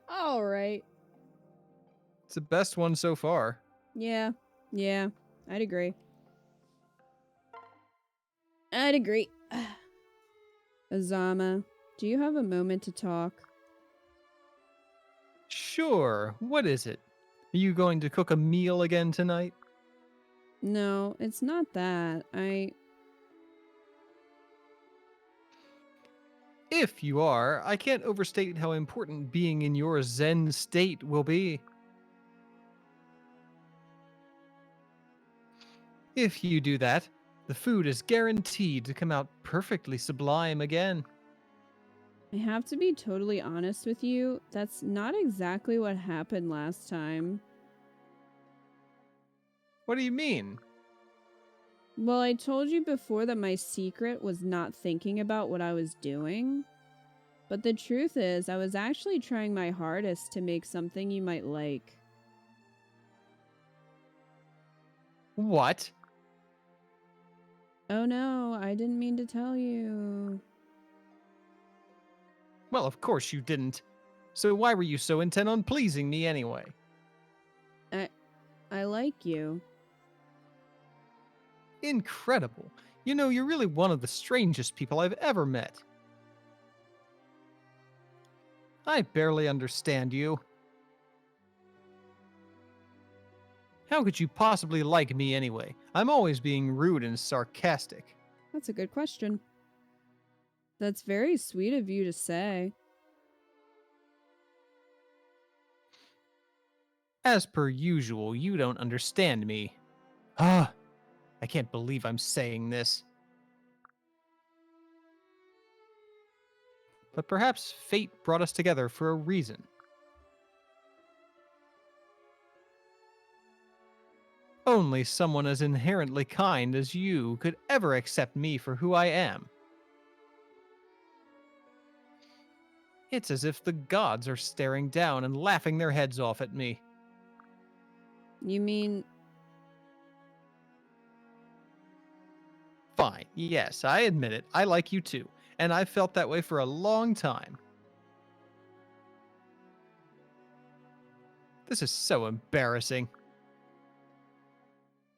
All right. It's the best one so far. Yeah, I'd agree. I'd agree. Azama, do you have a moment to talk? Sure. What is it? Are you going to cook a meal again tonight? No, it's not that. If you are, I can't overstate how important being in your Zen state will be. If you do that, the food is guaranteed to come out perfectly sublime again. I have to be totally honest with you. That's not exactly what happened last time. What do you mean? Well, I told you before that my secret was not thinking about what I was doing. But the truth is, I was actually trying my hardest to make something you might like. What? Oh no, I didn't mean to tell you. Well, of course you didn't. So why were you so intent on pleasing me anyway? I like you. Incredible. You know, you're really one of the strangest people I've ever met. I barely understand you. How could you possibly like me anyway? I'm always being rude and sarcastic. That's a good question. That's very sweet of you to say. As per usual, you don't understand me. Ah, I can't believe I'm saying this. But perhaps fate brought us together for a reason. Only someone as inherently kind as you could ever accept me for who I am. It's as if the gods are staring down and laughing their heads off at me. You mean... Fine, yes, I admit it, I like you too, and I've felt that way for a long time. This is so embarrassing.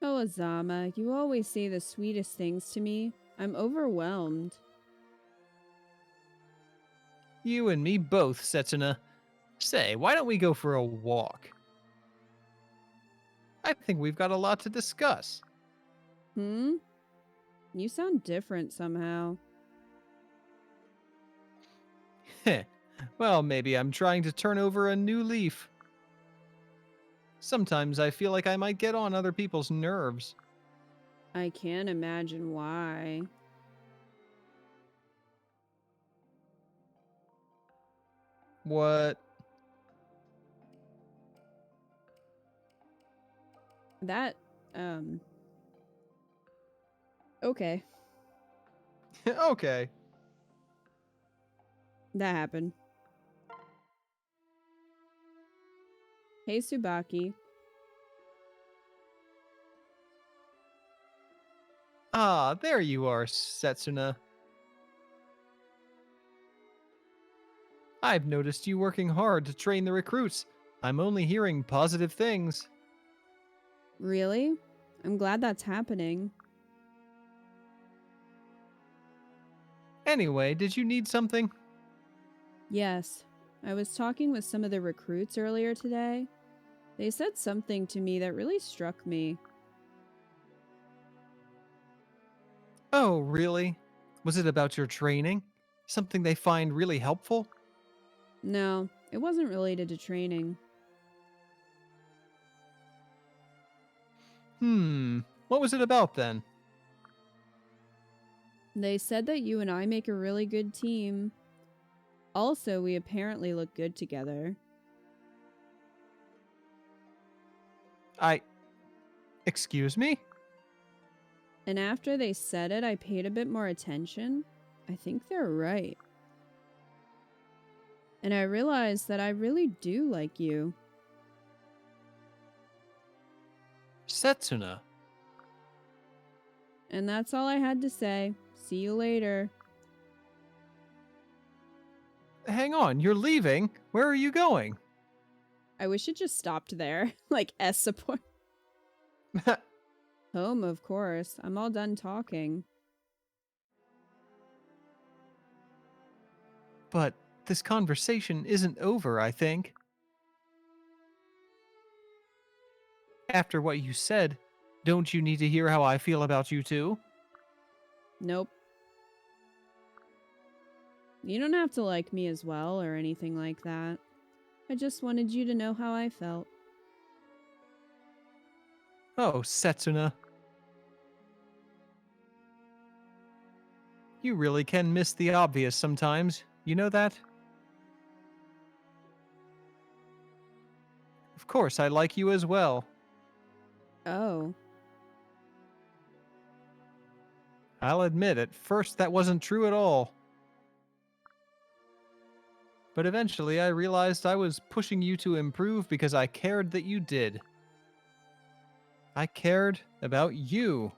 Oh, Azama, you always say the sweetest things to me. I'm overwhelmed. You and me both, Setsuna. Say, why don't we go for a walk? I think we've got a lot to discuss. Hmm? You sound different somehow. Heh. Well, maybe I'm trying to turn over a new leaf. Sometimes I feel like I might get on other people's nerves. I can't imagine why. What? That, okay. Okay. That happened. Hey, Tsubaki. Ah, there you are, Setsuna. I've noticed you working hard to train the recruits. I'm only hearing positive things. Really? I'm glad that's happening. Anyway, did you need something? Yes. I was talking with some of the recruits earlier today. They said something to me that really struck me. Oh, really? Was it about your training? Something they find really helpful? No, it wasn't related to training. What was it about then? They said that you and I make a really good team. Also, we apparently look good together. Excuse me? And after they said it, I paid a bit more attention. I think they're right. And I realized that I really do like you. Setsuna. And that's all I had to say. See you later. Hang on, you're leaving? Where are you going? I wish it just stopped there. Like S support. Home, of course. I'm all done talking. But this conversation isn't over, I think. After what you said, don't you need to hear how I feel about you too? Nope. You don't have to like me as well or anything like that. I just wanted you to know how I felt. Oh, Setsuna. You really can miss the obvious sometimes. You know that? Of course, I like you as well. Oh. I'll admit, at first that wasn't true at all. But eventually I realized I was pushing you to improve because I cared that you did. I cared about you.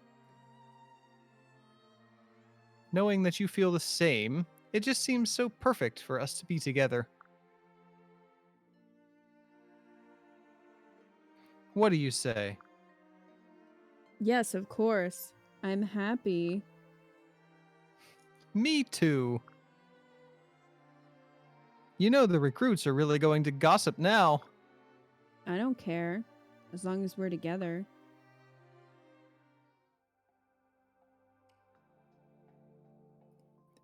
Knowing that you feel the same, it just seems so perfect for us to be together. What do you say? Yes, of course. I'm happy. Me too. You know the recruits are really going to gossip now. I don't care. As long as we're together.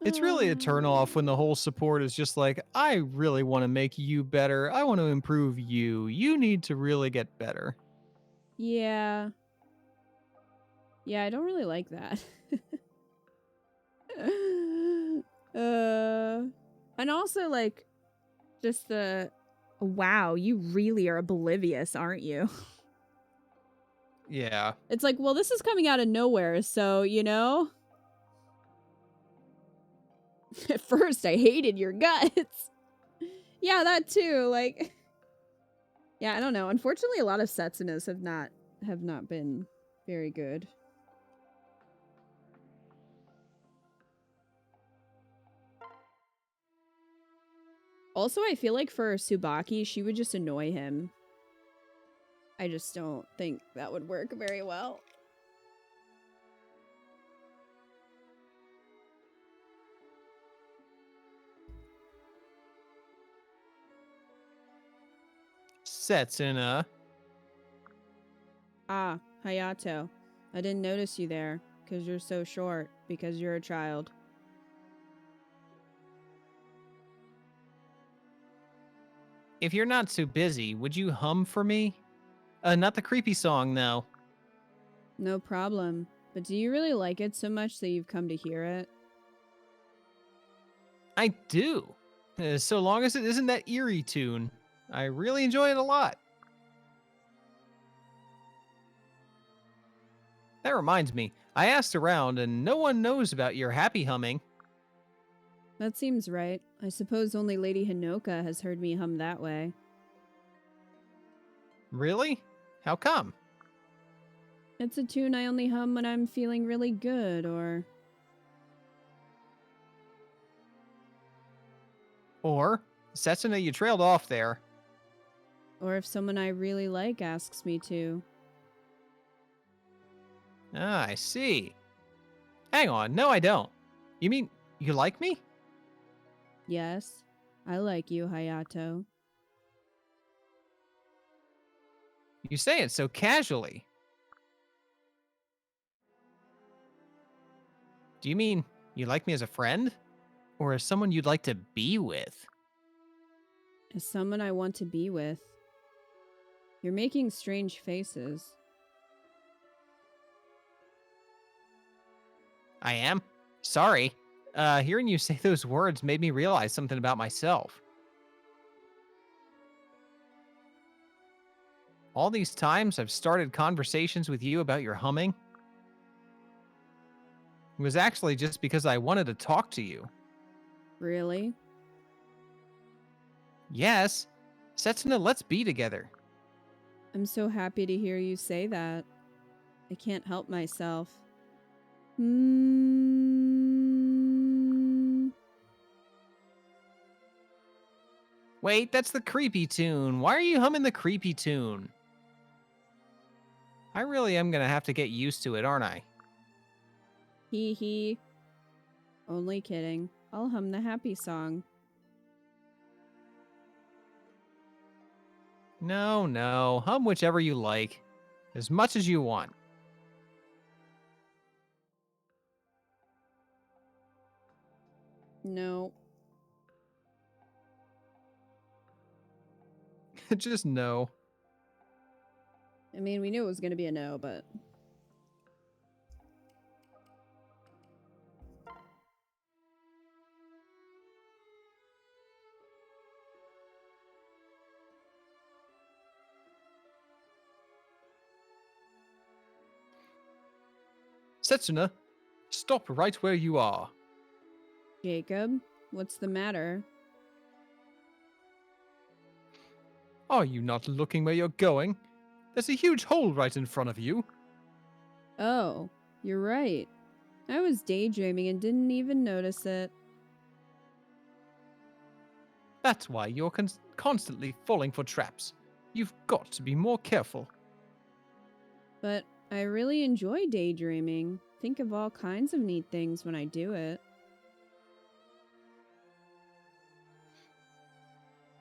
It's really a turnoff when the whole support is just like, I really want to make you better. I want to improve you. You need to really get better. Yeah. Yeah, I don't really like that. And also, like, just the, wow, you really are oblivious, aren't you? Yeah. It's like, well, this is coming out of nowhere, so, you know? At first, I hated your guts. Yeah, that too, like... Yeah, I don't know. Unfortunately, a lot of Setsunas have not been very good. Also, I feel like for Tsubaki, she would just annoy him. I just don't think that would work very well. Setsuna. Ah, Hayato. I didn't notice you there, because you're so short, because you're a child. If you're not too busy, would you hum for me? Not the creepy song, though. No problem. But do you really like it so much that you've come to hear it? I do. So long as it isn't that eerie tune. I really enjoy it a lot. That reminds me, I asked around and no one knows about your happy humming. That seems right. I suppose only Lady Hinoka has heard me hum that way. Really? How come? It's a tune I only hum when I'm feeling really good, or... Or, Setsuna, you trailed off there. Or if someone I really like asks me to. Ah, I see. Hang on, no I don't. You mean, you like me? Yes, I like you, Hayato. You say it so casually. Do you mean, you like me as a friend? Or as someone you'd like to be with? As someone I want to be with. You're making strange faces. I am? Sorry. Hearing you say those words made me realize something about myself. All these times I've started conversations with you about your humming. It was actually just because I wanted to talk to you. Really? Yes. Setsuna, let's be together. I'm so happy to hear you say that. I can't help myself. Hmm. Wait, that's the creepy tune. Why are you humming the creepy tune? I really am gonna have to get used to it, aren't I? Hee hee. Only kidding. I'll hum the happy song. No. Hum whichever you like. As much as you want. No. Just no. I mean, we knew it was going to be a no, but... Setsuna, stop right where you are. Jacob, what's the matter? Are you not looking where you're going? There's a huge hole right in front of you. Oh, you're right. I was daydreaming and didn't even notice it. That's why you're constantly falling for traps. You've got to be more careful. But I really enjoy daydreaming. think of all kinds of neat things when I do it.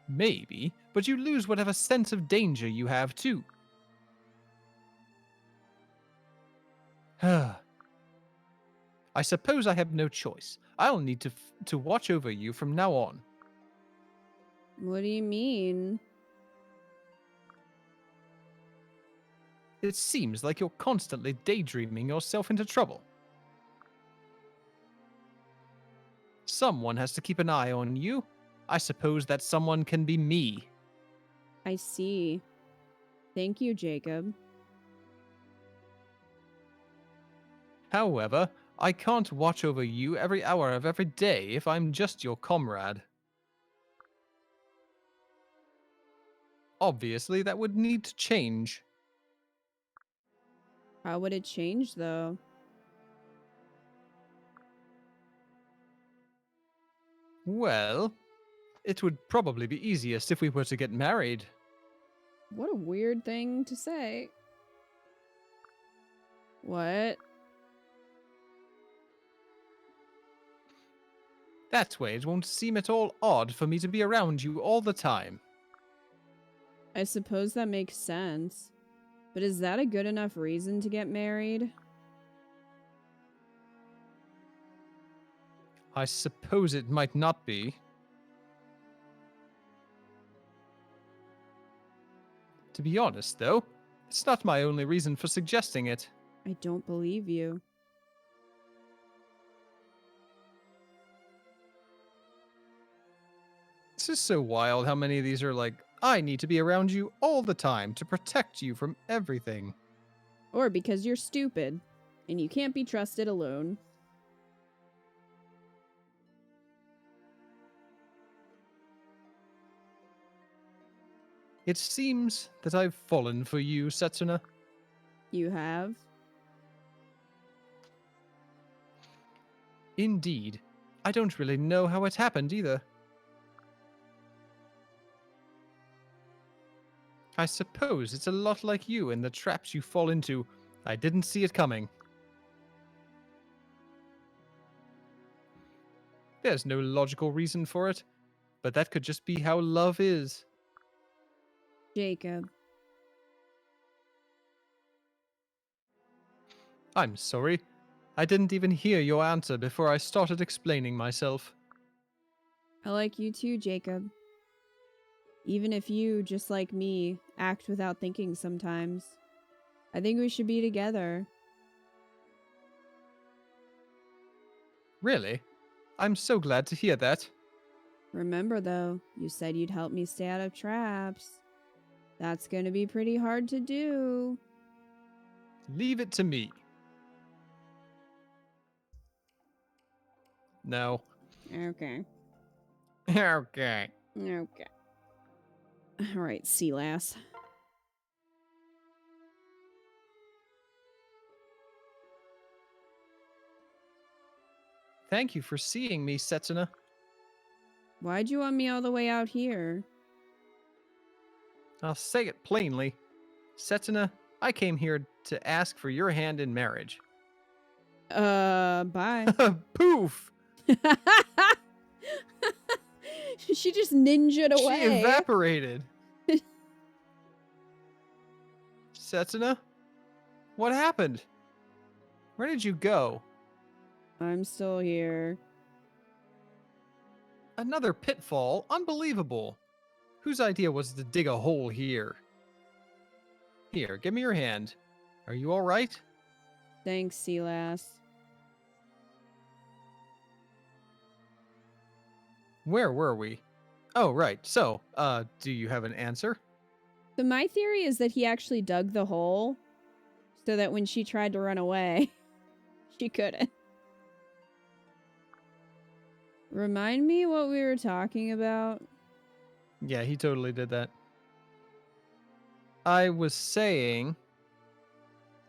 Maybe, but you lose whatever sense of danger you have too. I suppose I have no choice. I'll need to watch over you from now on. What do you mean? It seems like you're constantly daydreaming yourself into trouble. Someone has to keep an eye on you. I suppose that someone can be me. I see. Thank you, Jacob. However, I can't watch over you every hour of every day if I'm just your comrade. Obviously, that would need to change. How would it change, though? Well, it would probably be easiest if we were to get married. What a weird thing to say. What? That way it won't seem at all odd for me to be around you all the time. I suppose that makes sense. But is that a good enough reason to get married? I suppose it might not be. To be honest, though, it's not my only reason for suggesting it. I don't believe you. This is so wild how many of these are like, I need to be around you all the time to protect you from everything. Or because you're stupid, and you can't be trusted alone. It seems that I've fallen for you, Setsuna. You have? Indeed. I don't really know how it happened either. I suppose it's a lot like you and the traps you fall into. I didn't see it coming. There's no logical reason for it, but that could just be how love is. Jacob. I'm sorry. I didn't even hear your answer before I started explaining myself. I like you too, Jacob. Even if you, just like me, act without thinking sometimes. I think we should be together. Really? I'm so glad to hear that. Remember, though, you said you'd help me stay out of traps. That's gonna be pretty hard to do. Leave it to me. No. Okay. Okay. Okay. Alright, sea lass. Thank you for seeing me, Setsuna. Why'd you want me all the way out here? I'll say it plainly. Setsuna, I came here to ask for your hand in marriage. Bye. Poof! She just ninja'd away. She evaporated. Setsuna? What happened? Where did you go? I'm still here. Another pitfall? Unbelievable. Whose idea was to dig a hole here? Here, give me your hand. Are you alright? Thanks, sea lass. Where were we? Oh, right. So, do you have an answer? So my theory is that he actually dug the hole so that when she tried to run away, she couldn't. Remind me what we were talking about? Yeah, he totally did that. I was saying,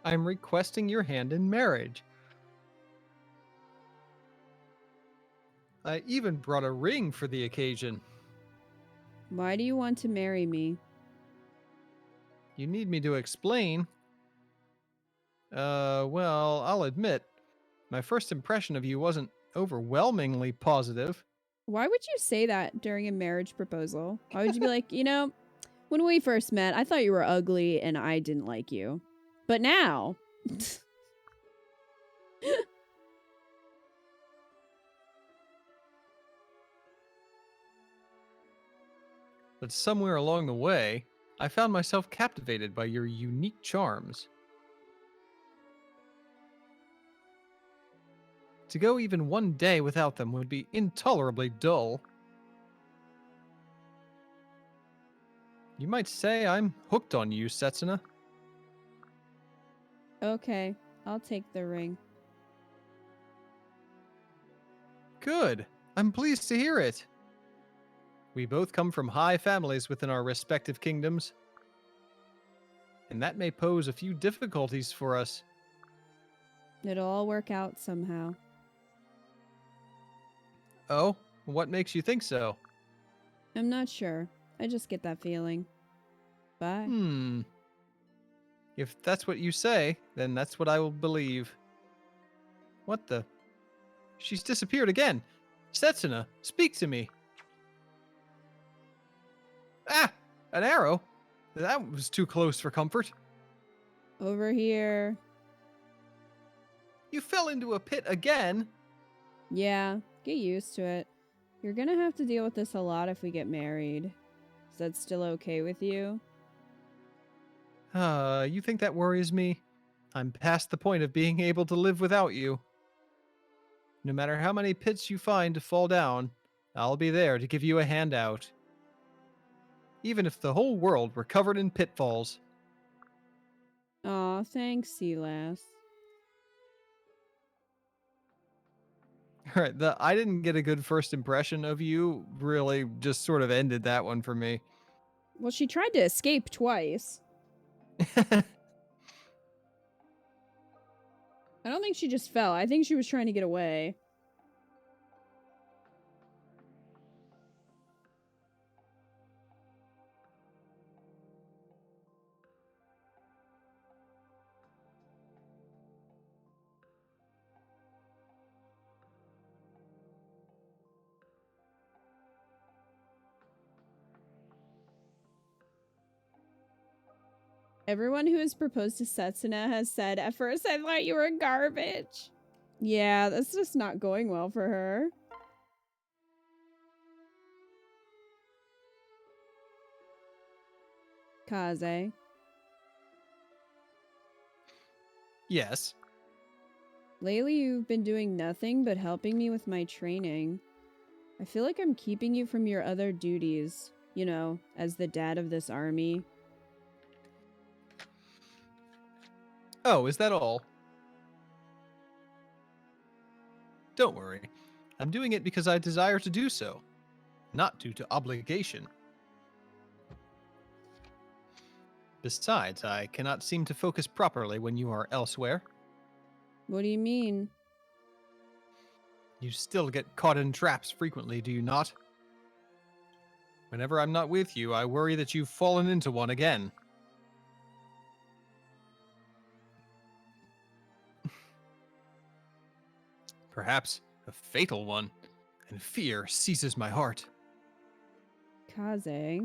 I'm requesting your hand in marriage. I even brought a ring for the occasion. Why do you want to marry me? You need me to explain? Well, I'll admit, My first impression of you wasn't overwhelmingly positive. Why would you say that during a marriage proposal? Why would you be like, when we first met, I thought you were ugly and I didn't like you. But now... But somewhere along the way, I found myself captivated by your unique charms. To go even one day without them would be intolerably dull. You might say I'm hooked on you, Setsuna. Okay, I'll take the ring. Good. I'm pleased to hear it. We both come from high families within our respective kingdoms, and that may pose a few difficulties for us. It'll all work out somehow. Oh, what makes you think so? I'm not sure. I just get that feeling. Bye. If that's what you say, then that's what I will believe. What the? She's disappeared again. Setsuna, speak to me. Ah! An arrow? That was too close for comfort. Over here. You fell into a pit again? Yeah, get used to it. You're gonna have to deal with this a lot if we get married. Is that still okay with you? You think that worries me? I'm past the point of being able to live without you. No matter how many pits you find to fall down, I'll be there to give you a hand out. Even if the whole world were covered in pitfalls. Aw, thanks, Sealass. Alright, I didn't get a good first impression of you. Really just sort of ended that one for me. Well, she tried to escape twice. I don't think she just fell. I think she was trying to get away. Everyone who has proposed to Setsuna has said, at first I thought you were garbage. Yeah, that's just not going well for her. Kaze. Yes. Lately you've been doing nothing but helping me with my training. I feel like I'm keeping you from your other duties, as the dad of this army. Oh, is that all? Don't worry. I'm doing it because I desire to do so, not due to obligation. Besides, I cannot seem to focus properly when you are elsewhere. What do you mean? You still get caught in traps frequently, do you not? Whenever I'm not with you, I worry that you've fallen into one again. Perhaps a fatal one, and fear seizes my heart. Kaze.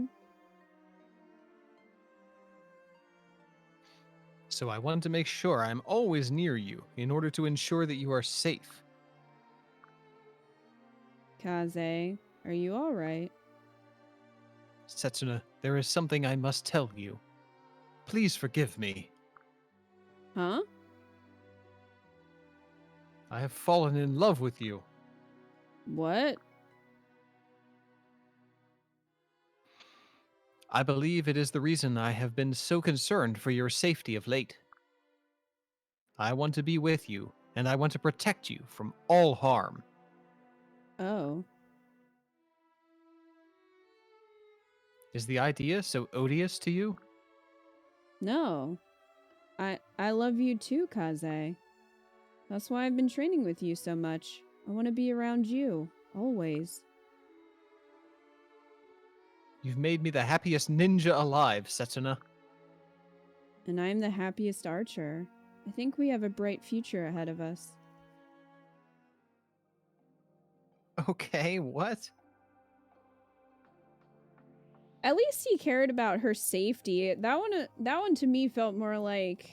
So I want to make sure I'm always near you in order to ensure that you are safe. Kaze, are you alright? Setsuna, there is something I must tell you. Please forgive me. Huh? I have fallen in love with you. What? I believe it is the reason I have been so concerned for your safety of late. I want to be with you, and I want to protect you from all harm. Oh. Is the idea so odious to you? No. I love you too, Kaze. That's why I've been training with you so much. I want to be around you, always. You've made me the happiest ninja alive, Setsuna. And I'm the happiest archer. I think we have a bright future ahead of us. Okay, what? At least he cared about her safety. That one to me felt more like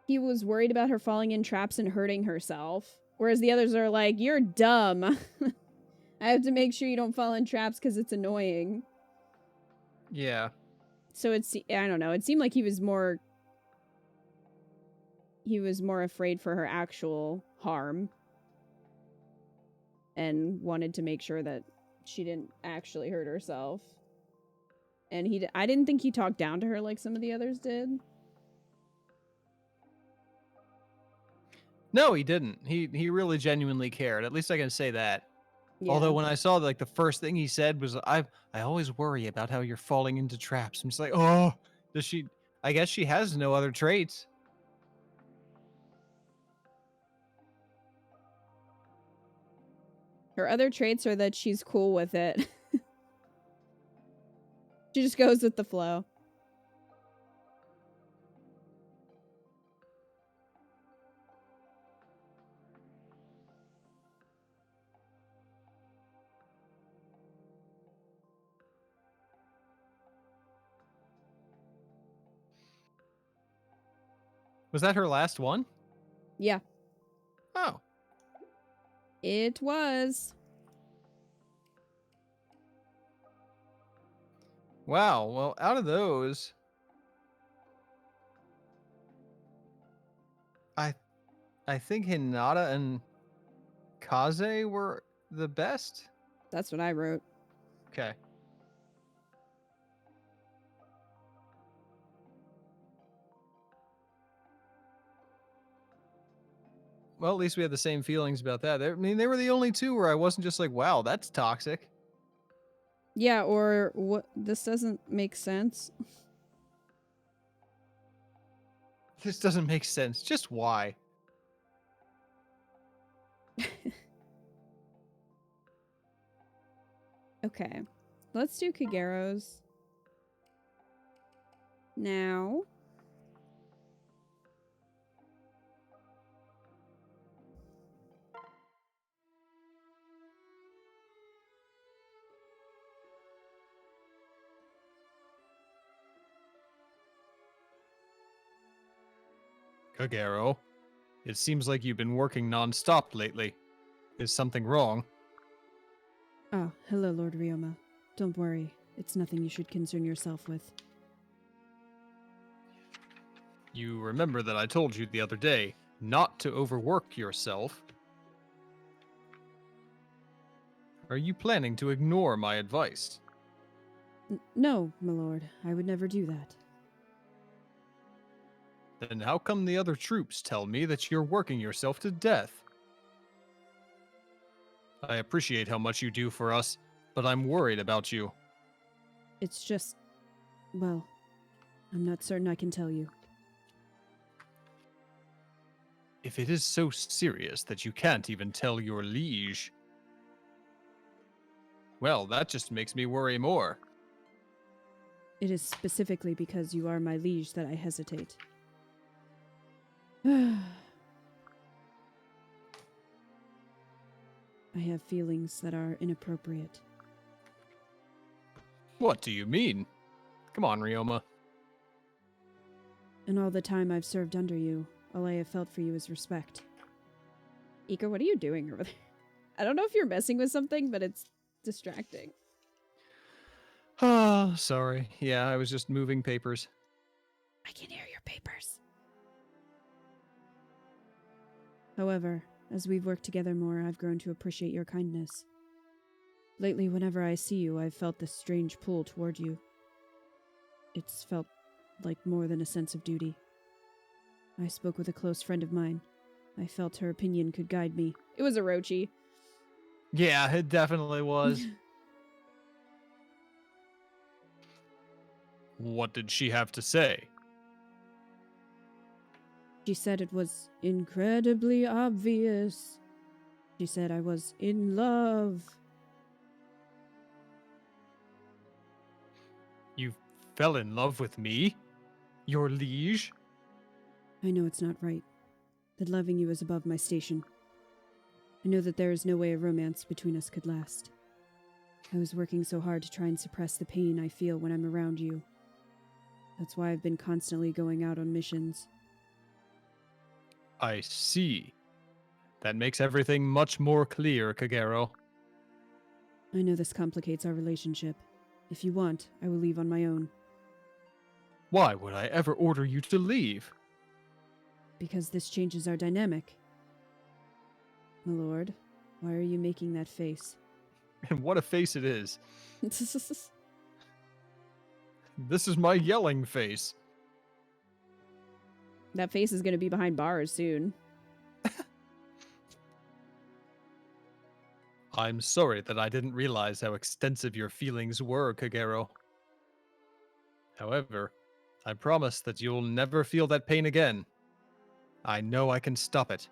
he was worried about her falling in traps and hurting herself. Whereas the others are like, you're dumb. I have to make sure you don't fall in traps because it's annoying. Yeah. So I don't know. It seemed like he was more afraid for her actual harm and wanted to make sure that she didn't actually hurt herself. And I didn't think he talked down to her like some of the others did. No, he didn't. He really genuinely cared. At least I can say that. Yeah. Although when I saw like the first thing he said was, I always worry about how you're falling into traps. I'm just like, oh, does she? I guess she has no other traits. Her other traits are that she's cool with it. She just goes with the flow. Was that her last one? Yeah, Oh, it was. wow. Well, out of those, I think Hinata and Kaze were the best. That's what I wrote. Okay. Well, at least we had the same feelings about that. I mean, they were the only two where I wasn't just like, wow, that's toxic. Yeah, or what? This doesn't make sense. This doesn't make sense. Just why? Okay, let's do Kagero's now. Kagero, it seems like you've been working non-stop lately. Is something wrong? Ah, hello, Lord Ryoma. Don't worry. It's nothing you should concern yourself with. You remember that I told you the other day not to overwork yourself. Are you planning to ignore my advice? No, my lord. I would never do that. Then how come the other troops tell me that you're working yourself to death? I appreciate how much you do for us, but I'm worried about you. It's just... well, I'm not certain I can tell you. If it is so serious that you can't even tell your liege, well, that just makes me worry more. It is specifically because you are my liege that I hesitate. I have feelings that are inappropriate. What do you mean? Come on, Ryoma. In all the time I've served under you, all I have felt for you is respect. Ika, what are you doing over there? I don't know if you're messing with something, but it's distracting. Oh, sorry. Yeah, I was just moving papers. I can hear your papers. However, as we've worked together more, I've grown to appreciate your kindness. Lately, whenever I see you, I've felt this strange pull toward you. It's felt like more than a sense of duty. I spoke with a close friend of mine. I felt her opinion could guide me. It was Orochi. Yeah, it definitely was. What did she have to say? She said it was incredibly obvious. She said I was in love. You fell in love with me? Your liege? I know it's not right, that loving you is above my station. I know that there is no way a romance between us could last. I was working so hard to try and suppress the pain I feel when I'm around you. That's why I've been constantly going out on missions. I see. That makes everything much more clear, Kagero. I know this complicates our relationship. If you want, I will leave on my own. Why would I ever order you to leave? Because this changes our dynamic. My lord, why are you making that face? And what a face it is. This is my yelling face. That face is going to be behind bars soon. I'm sorry that I didn't realize how extensive your feelings were, Kagero. However, I promise that you'll never feel that pain again. I know I can stop it.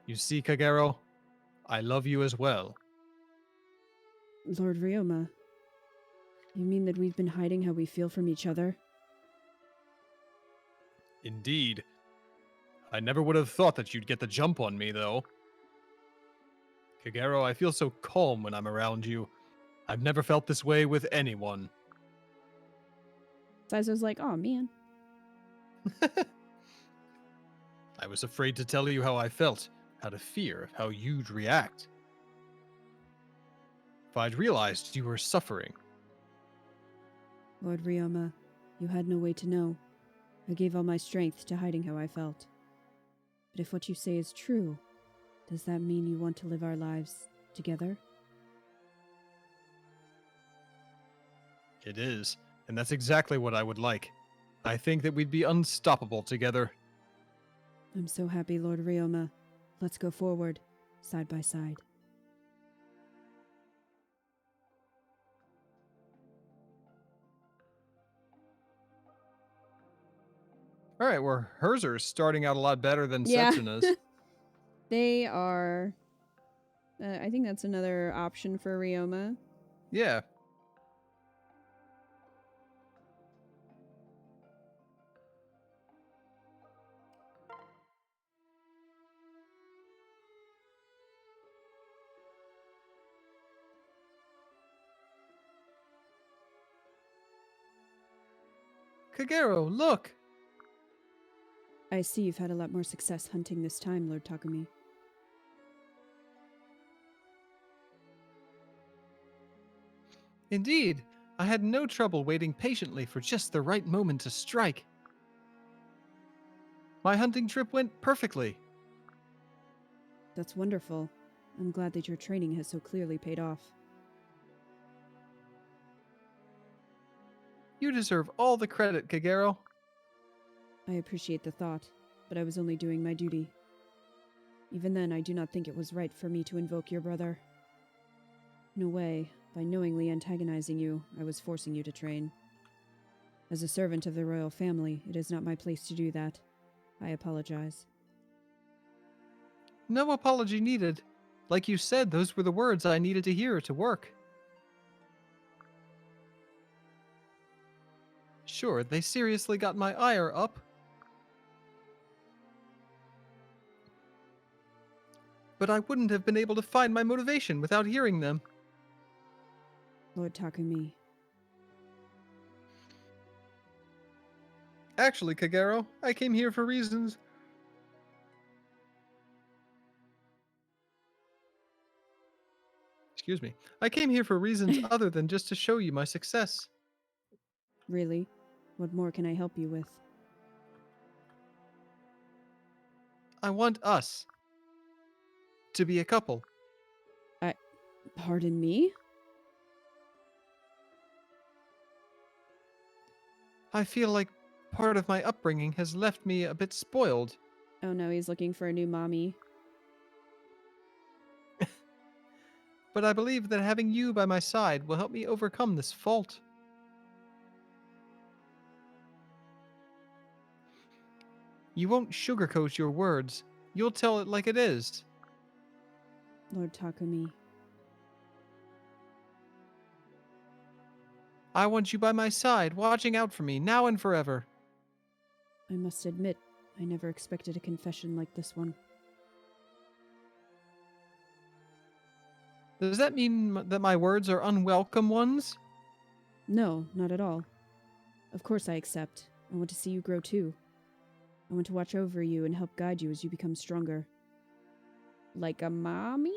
You see, Kagero, I love you as well. Lord Ryoma, you mean that we've been hiding how we feel from each other? Indeed. I never would have thought that you'd get the jump on me, though. Kagero, I feel so calm when I'm around you. I've never felt this way with anyone. Saizo's like, oh man. I was afraid to tell you how I felt, out of fear of how you'd react. If I'd realized you were suffering. Lord Ryoma, you had no way to know. I gave all my strength to hiding how I felt. But if what you say is true, does that mean you want to live our lives together? It is, and that's exactly what I would like. I think that we'd be unstoppable together. I'm so happy, Lord Ryoma. Let's go forward, side by side. All right, well, hers are starting out a lot better than Yeah. Setsuna's. They are... I think that's another option for Ryoma. Yeah. Kagero, look! I see you've had a lot more success hunting this time, Lord Takumi. Indeed, I had no trouble waiting patiently for just the right moment to strike. My hunting trip went perfectly. That's wonderful. I'm glad that your training has so clearly paid off. You deserve all the credit, Kagero. I appreciate the thought, but I was only doing my duty. Even then, I do not think it was right for me to invoke your brother. In a way, by knowingly antagonizing you, I was forcing you to train. As a servant of the royal family, it is not my place to do that. I apologize. No apology needed. Like you said, those were the words I needed to hear to work. Sure, they seriously got my ire up. But I wouldn't have been able to find my motivation without hearing them. Lord Takumi, Actually, Kagero, I came here for reasons. Excuse me. I came here for reasons other than just to show you my success. really? What more can I help you with? I want us to be a couple. Pardon me? I feel like part of my upbringing has left me a bit spoiled. Oh no, he's looking for a new mommy. But I believe that having you by my side will help me overcome this fault. You won't sugarcoat your words. You'll tell it like it is. Lord Takumi, I want you by my side, watching out for me, now and forever. I must admit, I never expected a confession like this one. Does that mean that my words are unwelcome ones? No, not at all. Of course I accept. I want to see you grow too. I want to watch over you and help guide you as you become stronger. Like a mommy?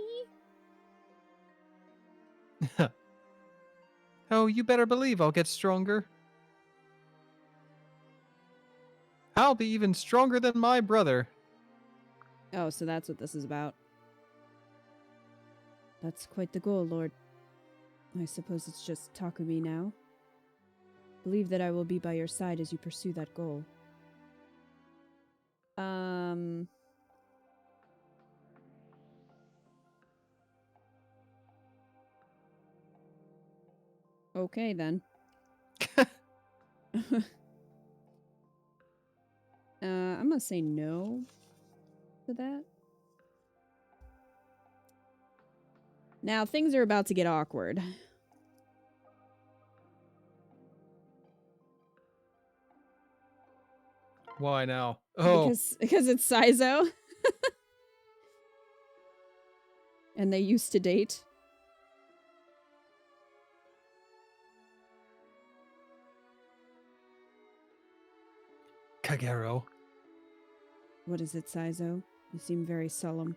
Oh, you better believe I'll get stronger. I'll be even stronger than my brother. Oh, so that's what this is about. That's quite the goal, Lord. I suppose it's just Takumi now. Believe that I will be by your side as you pursue that goal. Okay then. I'm gonna say no to that. Now things are about to get awkward. Why now? Oh, Because it's Saizo. And they used to date. Kagero. What is it, Saizo? You seem very solemn.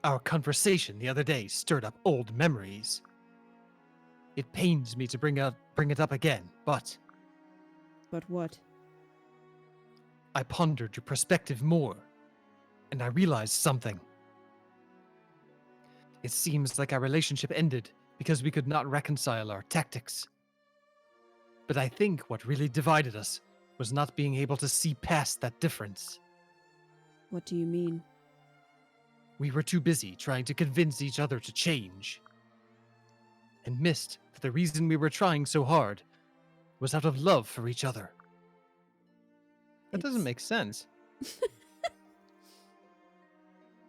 Our conversation the other day stirred up old memories. It pains me to bring it up again, but But what? I pondered your perspective more, and I realized something. It seems like our relationship ended because we could not reconcile our tactics. But I think what really divided us was not being able to see past that difference. What do you mean? We were too busy trying to convince each other to change, and missed that the reason we were trying so hard was out of love for each other. That doesn't It's- make sense.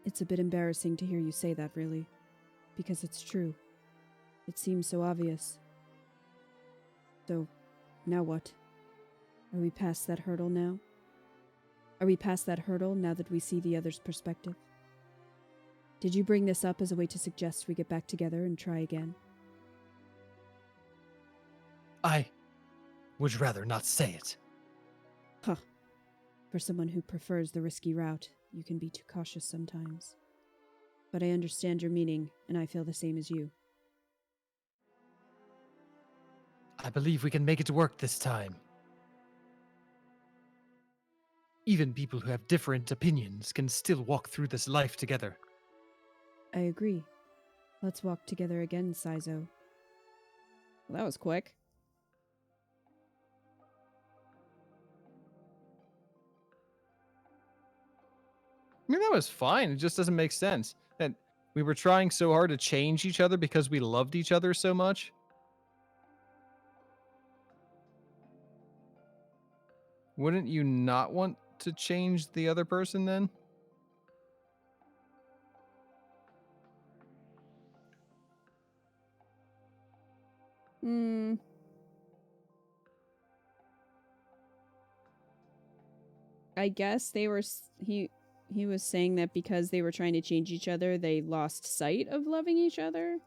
It's a bit embarrassing to hear you say that, really. Because it's true. It seems so obvious. So, now what? Are we past that hurdle now? Are we past that hurdle now that we see the other's perspective? Did you bring this up as a way to suggest we get back together and try again? I would rather not say it. Huh. For someone who prefers the risky route, you can be too cautious sometimes. But I understand your meaning, and I feel the same as you. I believe we can make it work this time. Even people who have different opinions can still walk through this life together. I agree. Let's walk together again, Saizo. Well, that was quick. I mean, that was fine. It just doesn't make sense. That we were trying so hard to change each other because we loved each other so much. Wouldn't you not want to change the other person then? Hmm. I guess they were he was saying that because they were trying to change each other, they lost sight of loving each other.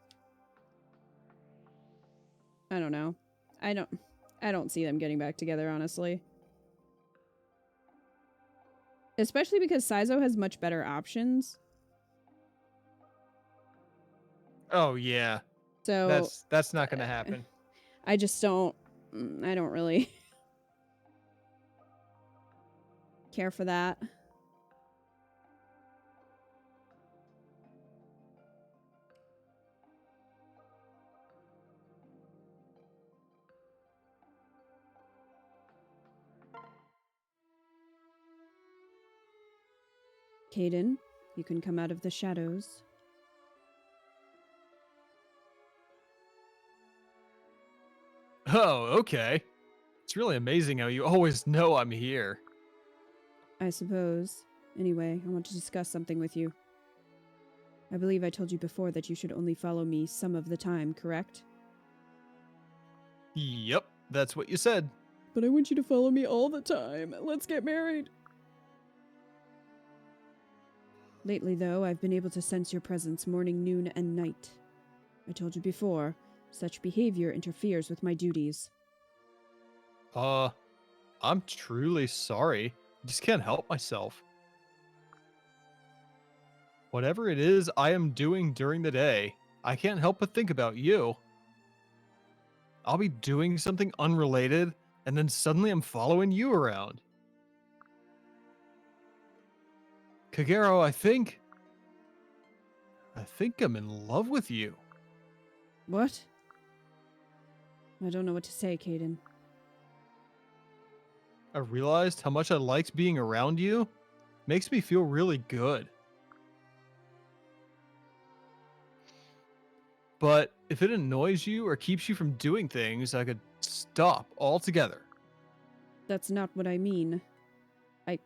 I don't know. I don't see them getting back together, honestly. Especially because Saizo has much better options. Oh yeah, So that's not gonna happen. I just don't I don't really care for that. Caden, you can come out of the shadows. Oh, okay. It's really amazing how you always know I'm here. I suppose. Anyway, I want to discuss something with you. I believe I told you before that you should only follow me some of the time, correct? Yep, that's what you said. But I want you to follow me all the time. Let's get married. Lately, though, I've been able to sense your presence morning, noon, and night. I told you before, such behavior interferes with my duties. I'm truly sorry. I just can't help myself. Whatever it is I am doing during the day, I can't help but think about you. I'll be doing something unrelated, and then suddenly I'm following you around. Kagero, I think I'm in love with you. What? I don't know what to say, Caden. I realized how much I liked being around you. Makes me feel really good. But if it annoys you or keeps you from doing things, I could stop altogether. That's not what I mean. I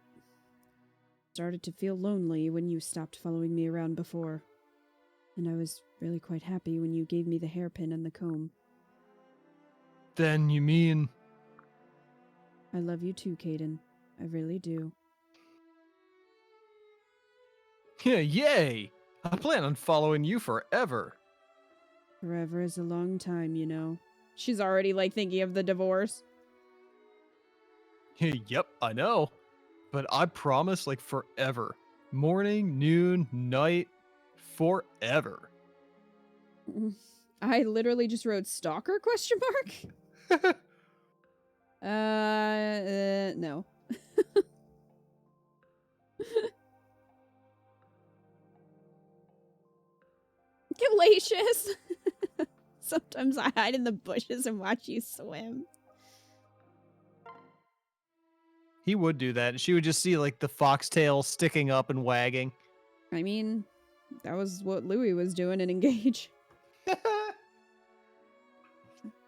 started to feel lonely when you stopped following me around before. And I was really quite happy when you gave me the hairpin and the comb. Then you mean... I love you too, Caden. I really do. Yeah, yay! I plan on following you forever. Forever is a long time, you know. She's already, like, thinking of the divorce. Yep, I know. But I promise, like, forever. Morning, noon, night, forever. I literally just wrote stalker question mark? No. Galatius! Sometimes I hide in the bushes and watch you swim. He would do that. She would just see, like, the foxtail sticking up and wagging. I mean, that was what Louis was doing in Engage.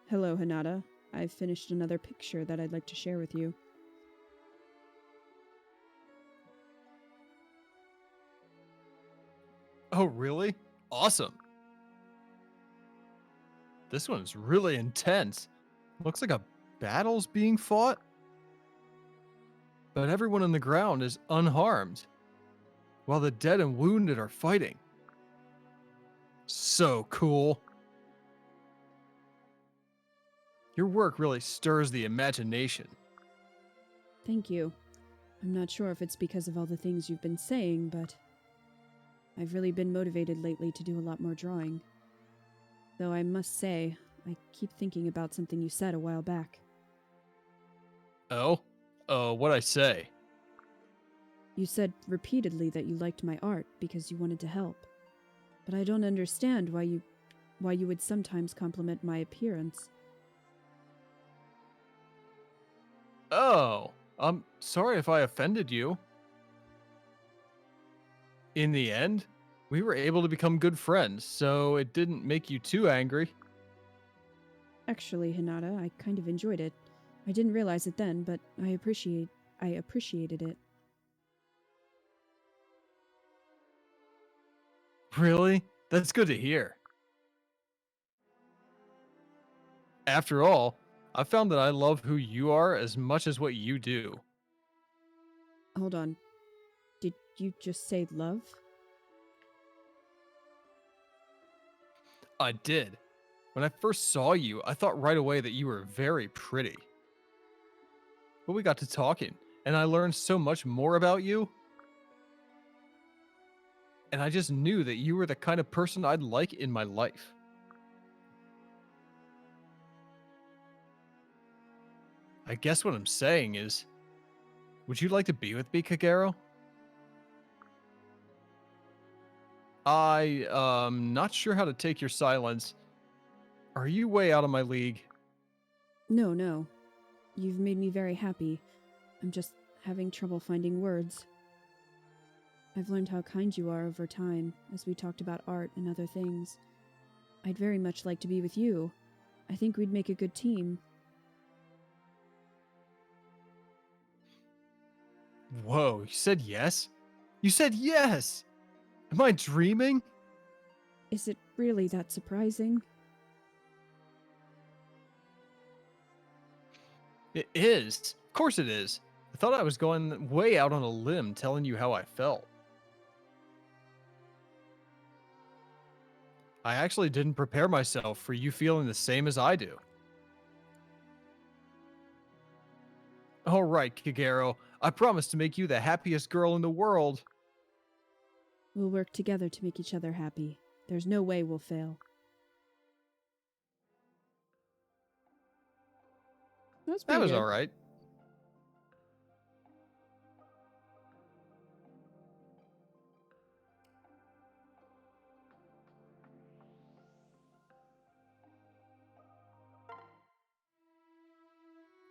Hello, Hinata. I've finished another picture that I'd like to share with you. Oh, really? Awesome. This one's really intense. Looks like a battle's being fought. But everyone on the ground is unharmed, while the dead and wounded are fighting. So cool. Your work really stirs the imagination. Thank you. I'm not sure if it's because of all the things you've been saying, but I've really been motivated lately to do a lot more drawing. Though I must say, I keep thinking about something you said a while back. Oh? What'd I say? You said repeatedly that you liked my art because you wanted to help. But I don't understand why you would sometimes compliment my appearance. Oh, I'm sorry if I offended you. In the end, we were able to become good friends, so it didn't make you too angry. Actually, Hinata, I kind of enjoyed it. I didn't realize it then, but I appreciated it. Really? That's good to hear. After all, I found that I love who you are as much as what you do. Hold on. Did you just say love? I did. When I first saw you, I thought right away that you were very pretty. But we got to talking, and I learned so much more about you. And I just knew that you were the kind of person I'd like in my life. I guess what I'm saying is, would you like to be with me, Kagero? Not sure how to take your silence. Are you way out of my league? No. You've made me very happy. I'm just having trouble finding words. I've learned how kind you are over time, as we talked about art and other things. I'd very much like to be with you. I think we'd make a good team. Whoa, you said yes? You said yes! Am I dreaming? Is it really that surprising? It is. Of course it is. I thought I was going way out on a limb telling you how I felt. I actually didn't prepare myself for you feeling the same as I do. All right, Kagero. I promise to make you the happiest girl in the world. We'll work together to make each other happy. There's no way we'll fail. That's That pretty was good. all right.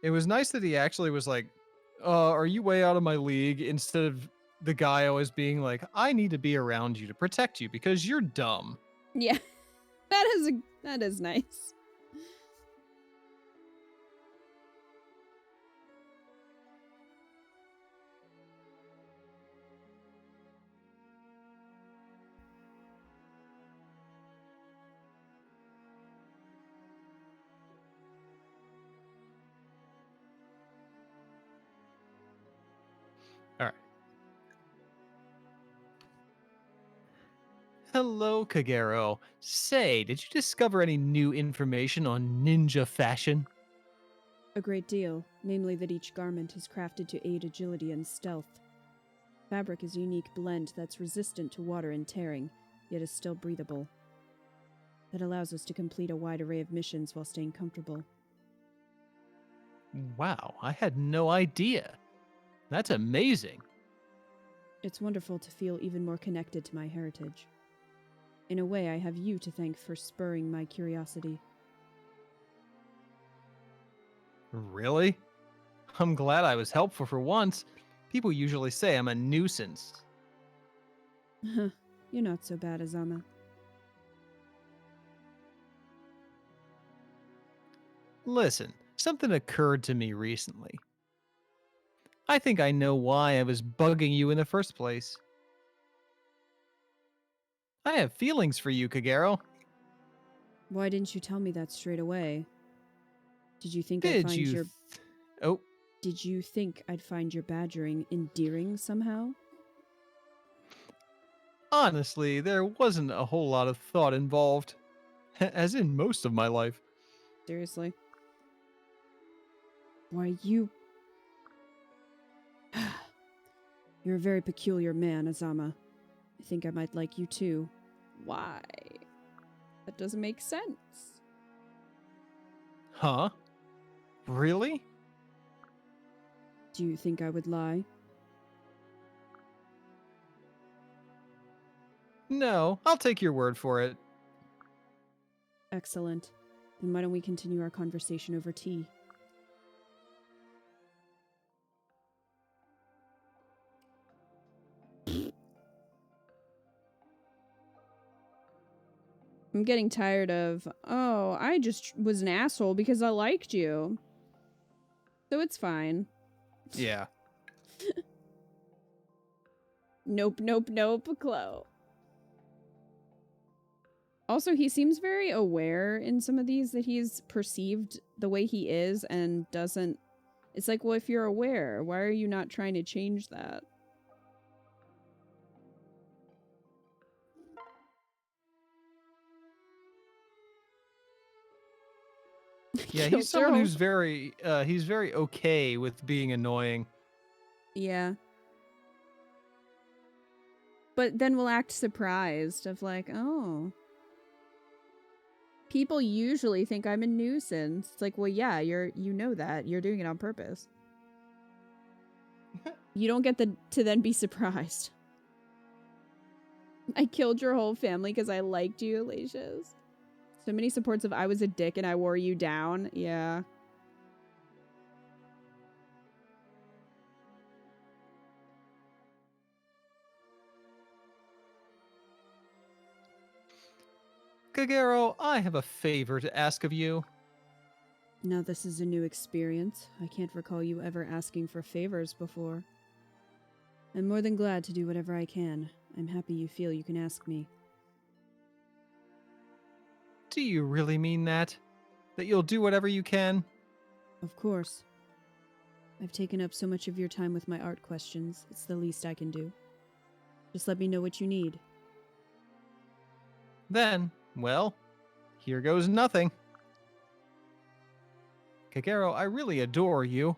It was nice that he actually was like, are you way out of my league? Instead of the guy always being like, I need to be around you to protect you because you're dumb. Yeah. That is nice. All right. Hello, Kagero. Say, did you discover any new information on ninja fashion? A great deal, namely that each garment is crafted to aid agility and stealth. Fabric is a unique blend that's resistant to water and tearing, yet is still breathable. That allows us to complete a wide array of missions while staying comfortable. Wow, I had no idea. That's amazing. It's wonderful to feel even more connected to my heritage. In a way, I have you to thank for spurring my curiosity. Really? I'm glad I was helpful for once. People usually say I'm a nuisance. You're not so bad, Azama. Listen, something occurred to me recently. I think I know why I was bugging you in the first place. I have feelings for you, Kagero. Why didn't you tell me that straight away? Did you think Did you? Oh, Did you think I'd find your badgering endearing somehow? honestly, there wasn't a whole lot of thought involved. As in most of my life. Seriously? Why, you... You're a very peculiar man, Azama. I think I might like you too. Why? That doesn't make sense. Huh? Really? Do you think I would lie? No, I'll take your word for it. Excellent. Then why don't we continue our conversation over tea? I'm getting tired of, oh, I just was an asshole because I liked you. So it's fine. Yeah. Nope, nope, nope, Chloe. Also, he seems very aware in some of these that he's perceived the way he is and doesn't... It's like, well, if you're aware, why are you not trying to change that? Yeah, Killed he's someone her who's he's very okay with being annoying. Yeah. But then we'll act surprised of like, oh. People usually think I'm a nuisance. It's like, well, yeah, you know that. You're doing it on purpose. You don't get to then be surprised. I killed your whole family because I liked you, Alicia's. So many supports of I was a dick and I wore you down. Yeah. Kagero, I have a favor to ask of you. Now this is a new experience. I can't recall you ever asking for favors before. I'm more than glad to do whatever I can. I'm happy you feel you can ask me. Do you really mean that? That you'll do whatever you can? Of course. I've taken up so much of your time with my art questions. It's the least I can do. Just let me know what you need. Then, Well, here goes nothing. Kagero, I really adore you.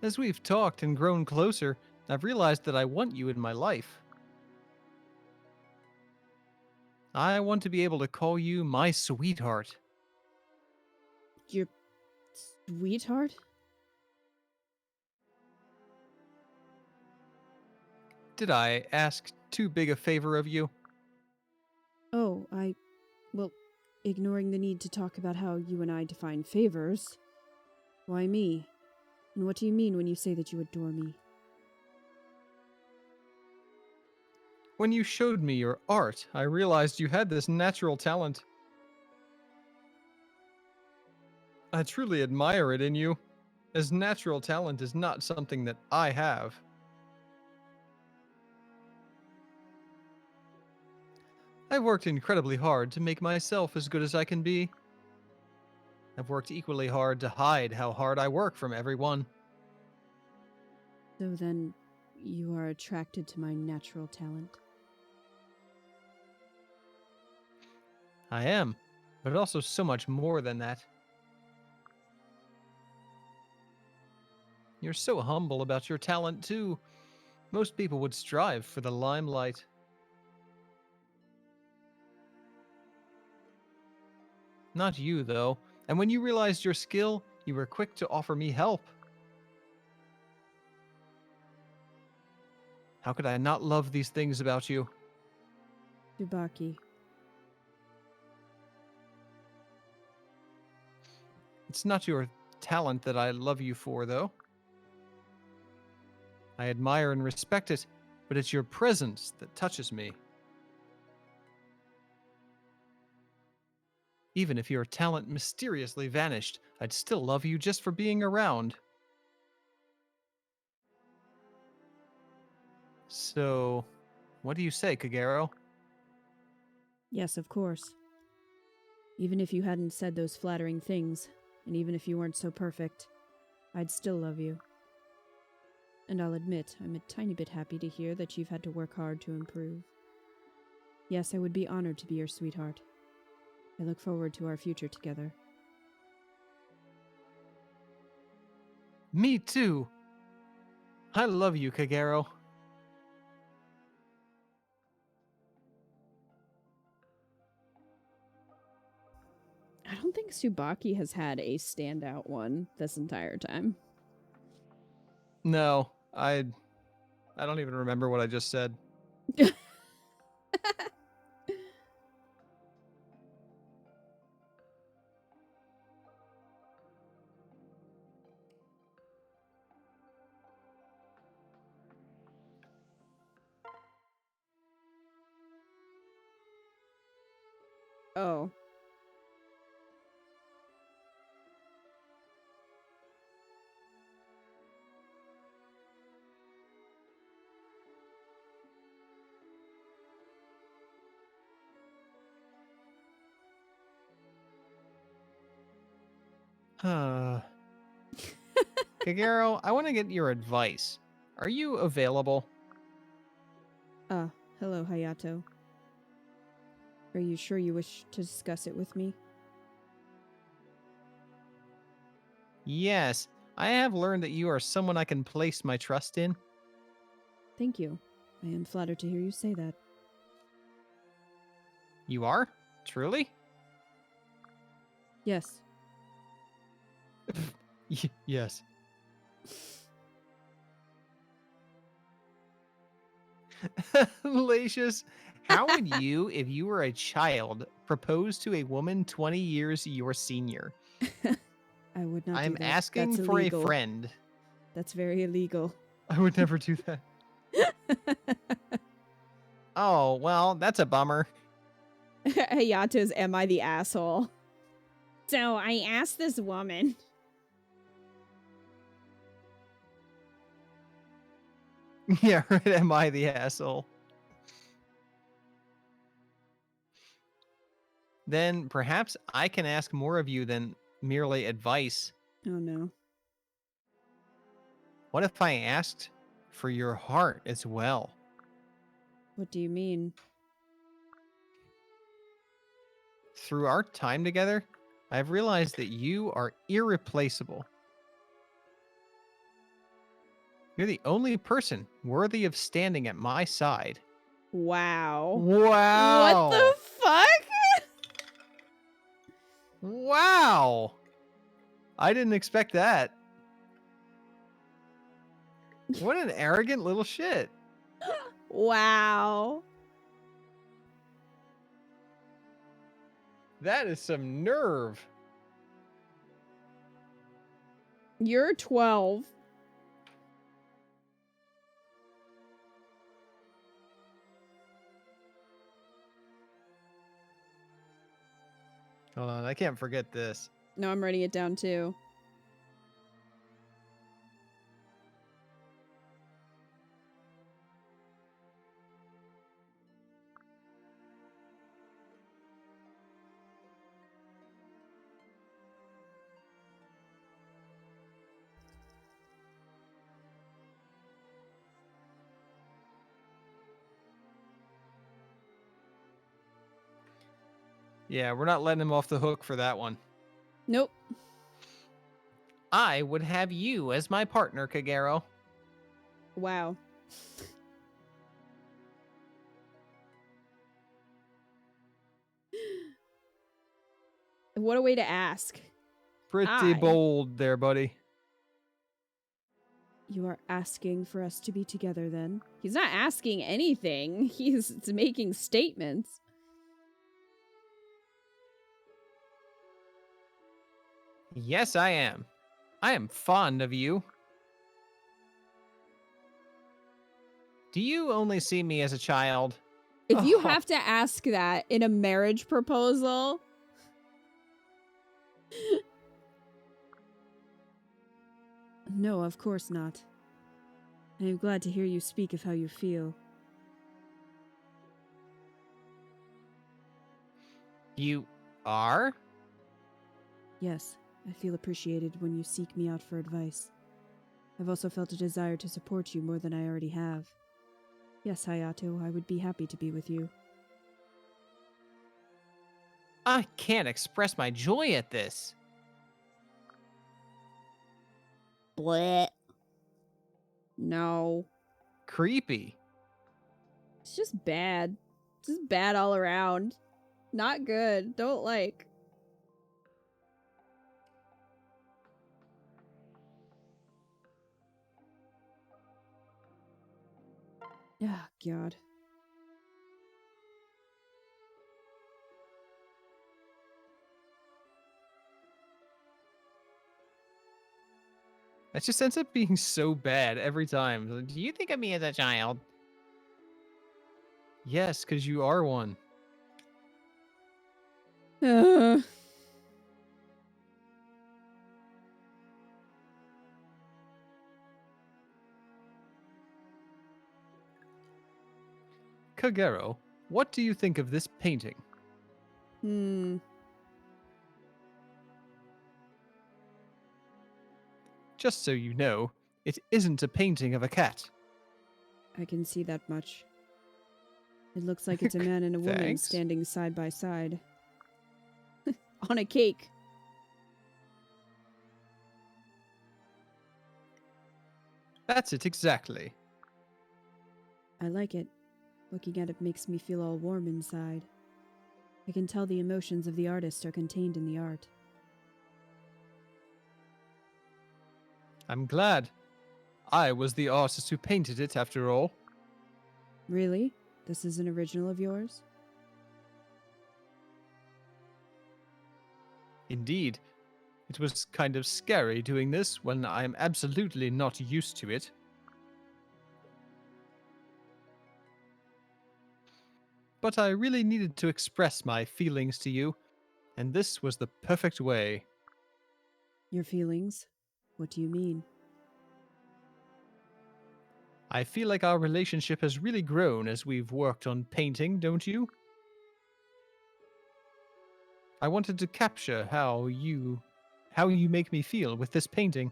As we've talked and grown closer, I've realized that I want you in my life. I want to be able to call you my sweetheart. Your sweetheart? Did I ask too big a favor of you? Oh, well, ignoring the need to talk about how you and I define favors. Why me? And what do you mean when you say that you adore me? When you showed me your art, I realized you had this natural talent. I truly admire it in you, as natural talent is not something that I have. I've worked incredibly hard to make myself as good as I can be. I've worked equally hard to hide how hard I work from everyone. So then, you are attracted to my natural talent. I am, but also so much more than that. You're so humble about your talent, too. Most people would strive for the limelight. Not you, though. And when you realized your skill, you were quick to offer me help. How could I not love these things about you? Tsubaki. It's not your talent that I love you for, though. I admire and respect it, but it's your presence that touches me. Even if your talent mysteriously vanished, I'd still love you just for being around. So, what do you say, Kagero? Yes, of course. Even if you hadn't said those flattering things, and even if you weren't so perfect, I'd still love you. And I'll admit, I'm a tiny bit happy to hear that you've had to work hard to improve. Yes, I would be honored to be your sweetheart. I look forward to our future together. Me too. I love you, Kagero. I don't think Tsubaki has had a standout one this entire time. No, I don't even remember what I just said. Oh. Kagero, I want to get your advice. Are you available? Hello, Hayato. Are you sure you wish to discuss it with me? Yes, I have learned that you are someone I can place my trust in. Thank you. I am flattered to hear you say that. You are? Truly? Yes. Yes. Lacious, how would you, if you were a child, propose to a woman 20 years your senior? I would not I'm do that. asking That's for illegal. a friend. That's very illegal. I would never do that. Oh, well, that's a bummer. Hayato's Am I the Asshole? So I asked this woman. Yeah, right. Am I the asshole? Then perhaps I can ask more of you than merely advice. Oh no. What if I asked for your heart as well? What do you mean? through our time together, I've realized that you are irreplaceable. You're the only person worthy of standing at my side. Wow. Wow! What the fuck? Wow! I didn't expect that. What an arrogant little shit. Wow. That is some nerve. You're 12. Hold on, I can't forget this. No, I'm writing it down too. Yeah, we're not letting him off the hook for that one. Nope. I would have you as my partner, Kagero. Wow. What a way to ask. Pretty I- bold there, buddy. You are asking for us to be together then? He's not asking anything. He's making statements. Yes, I am. I am fond of you. Do you only see me as a child? If you Oh. have to ask that in a marriage proposal, No, of course not. I am glad to hear you speak of how you feel. You are? Yes, I feel appreciated when you seek me out for advice. I've also felt a desire to support you more than I already have. Yes, Hayato, I would be happy to be with you. I can't express my joy at this. bleh. No. Creepy. It's just bad. Just bad all around. Not good. Don't like. Ah, God. It just ends up being so bad every time. Do you think of me as a child? Yes, because you are one. Kagero, what do you think of this painting? Hmm. Just so you know, it isn't a painting of a cat. I can see that much. It looks like it's a man and a woman Thanks. standing side by side. On a cake. That's it exactly. I like it. Looking at it makes me feel all warm inside. I can tell the emotions of the artist are contained in the art. I'm glad. I was the artist who painted it after all. Really? This is an original of yours? Indeed. It was kind of scary doing this when I'm absolutely not used to it. But I really needed to express my feelings to you, and this was the perfect way. Your feelings? What do you mean? I feel like our relationship has really grown as we've worked on painting, don't you? I wanted to capture how you make me feel with this painting.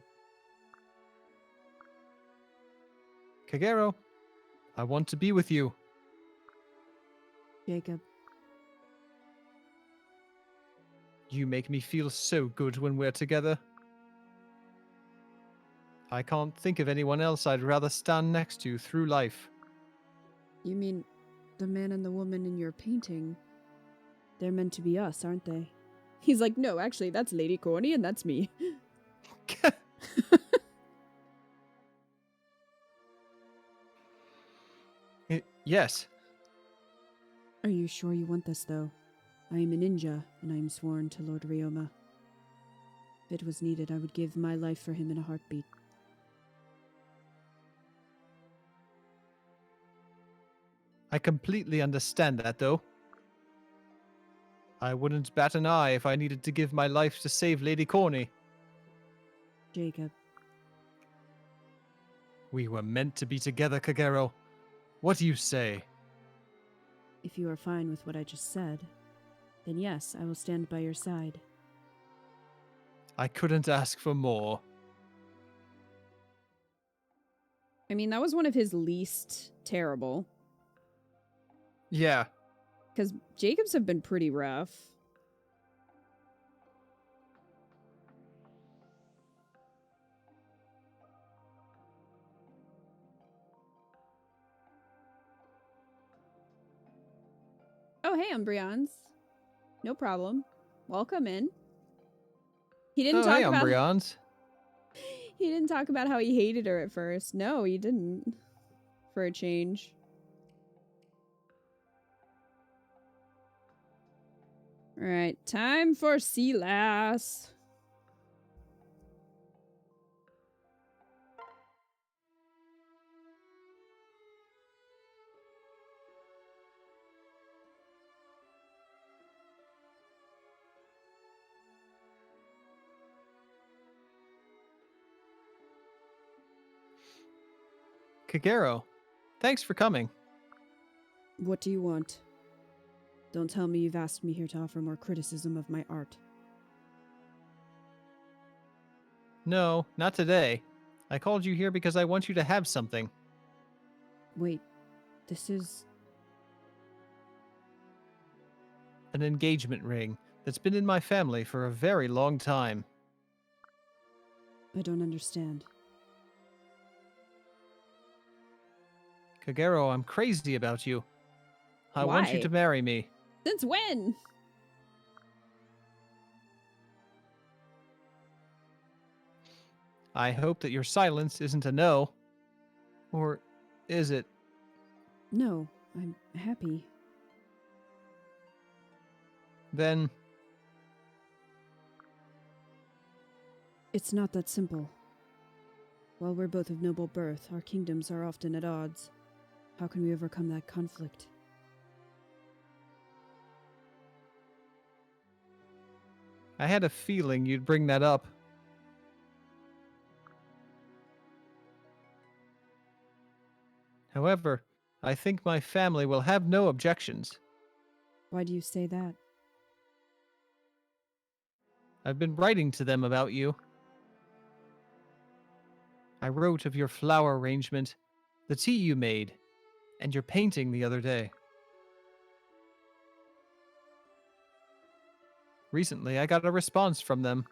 Kagero, I want to be with you. Jacob. You make me feel so good when we're together. I can't think of anyone else I'd rather stand next to through life. You mean the man and the woman in your painting? They're meant to be us, aren't they? He's like, no, actually, that's Lady Corny and that's me. Yes. Are you sure you want this, though? I am a ninja, and I am sworn to Lord Ryoma. If it was needed, I would give my life for him in a heartbeat. I completely understand that, though. I wouldn't bat an eye if I needed to give my life to save Lady Corny. Jacob, We were meant to be together, Kagero. What do you say? if you are fine with what I just said, then yes, I will stand by your side. I couldn't ask for more. I mean, that was one of his least terrible. Yeah. Because Jacobs have been pretty rough. Oh, hey, Umbreons. No problem. Welcome in. He didn't talk hey, about Umbreons. He didn't talk about how he hated her at first. No, he didn't. For a change. Alright, time for Silas. Kagero, thanks for coming. What do you want? Don't tell me you've asked me here to offer more criticism of my art. No, not today. I called you here because I want you to have something. Wait, this is... An engagement ring that's been in my family for a very long time. I don't understand. Kagero, I'm crazy about you. I want you Why? to marry me. Since when? I hope that your silence isn't a no. Or is it? No, I'm happy. Then It's not that simple. While we're both of noble birth, our kingdoms are often at odds. How can we overcome that conflict? I had a feeling you'd bring that up. However, I think my family will have no objections. Why do you say that? I've been writing to them about you. I wrote of your flower arrangement, the tea you made, and your painting the other day. Recently, I got a response from them.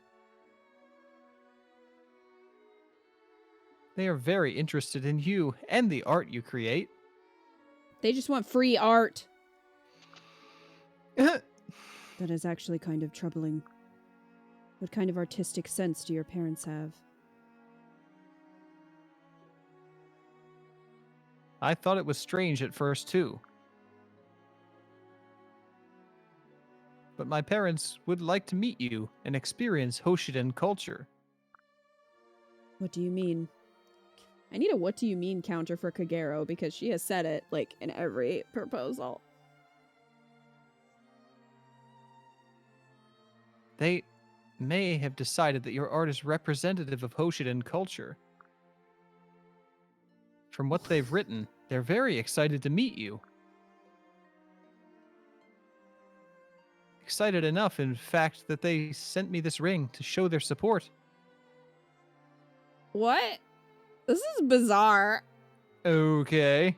They are very interested in you and the art you create. They just want free art. That is actually kind of troubling. What kind of artistic sense do your parents have? I thought it was strange at first, too. But my parents would like to meet you and experience Hoshiden culture. What do you mean? I need a what do you mean counter for Kagero because she has said it, like, in every proposal. They may have decided that your art is representative of Hoshiden culture. From what they've written, they're very excited to meet you. Excited enough, in fact, that they sent me this ring to show their support. What? This is bizarre. Okay.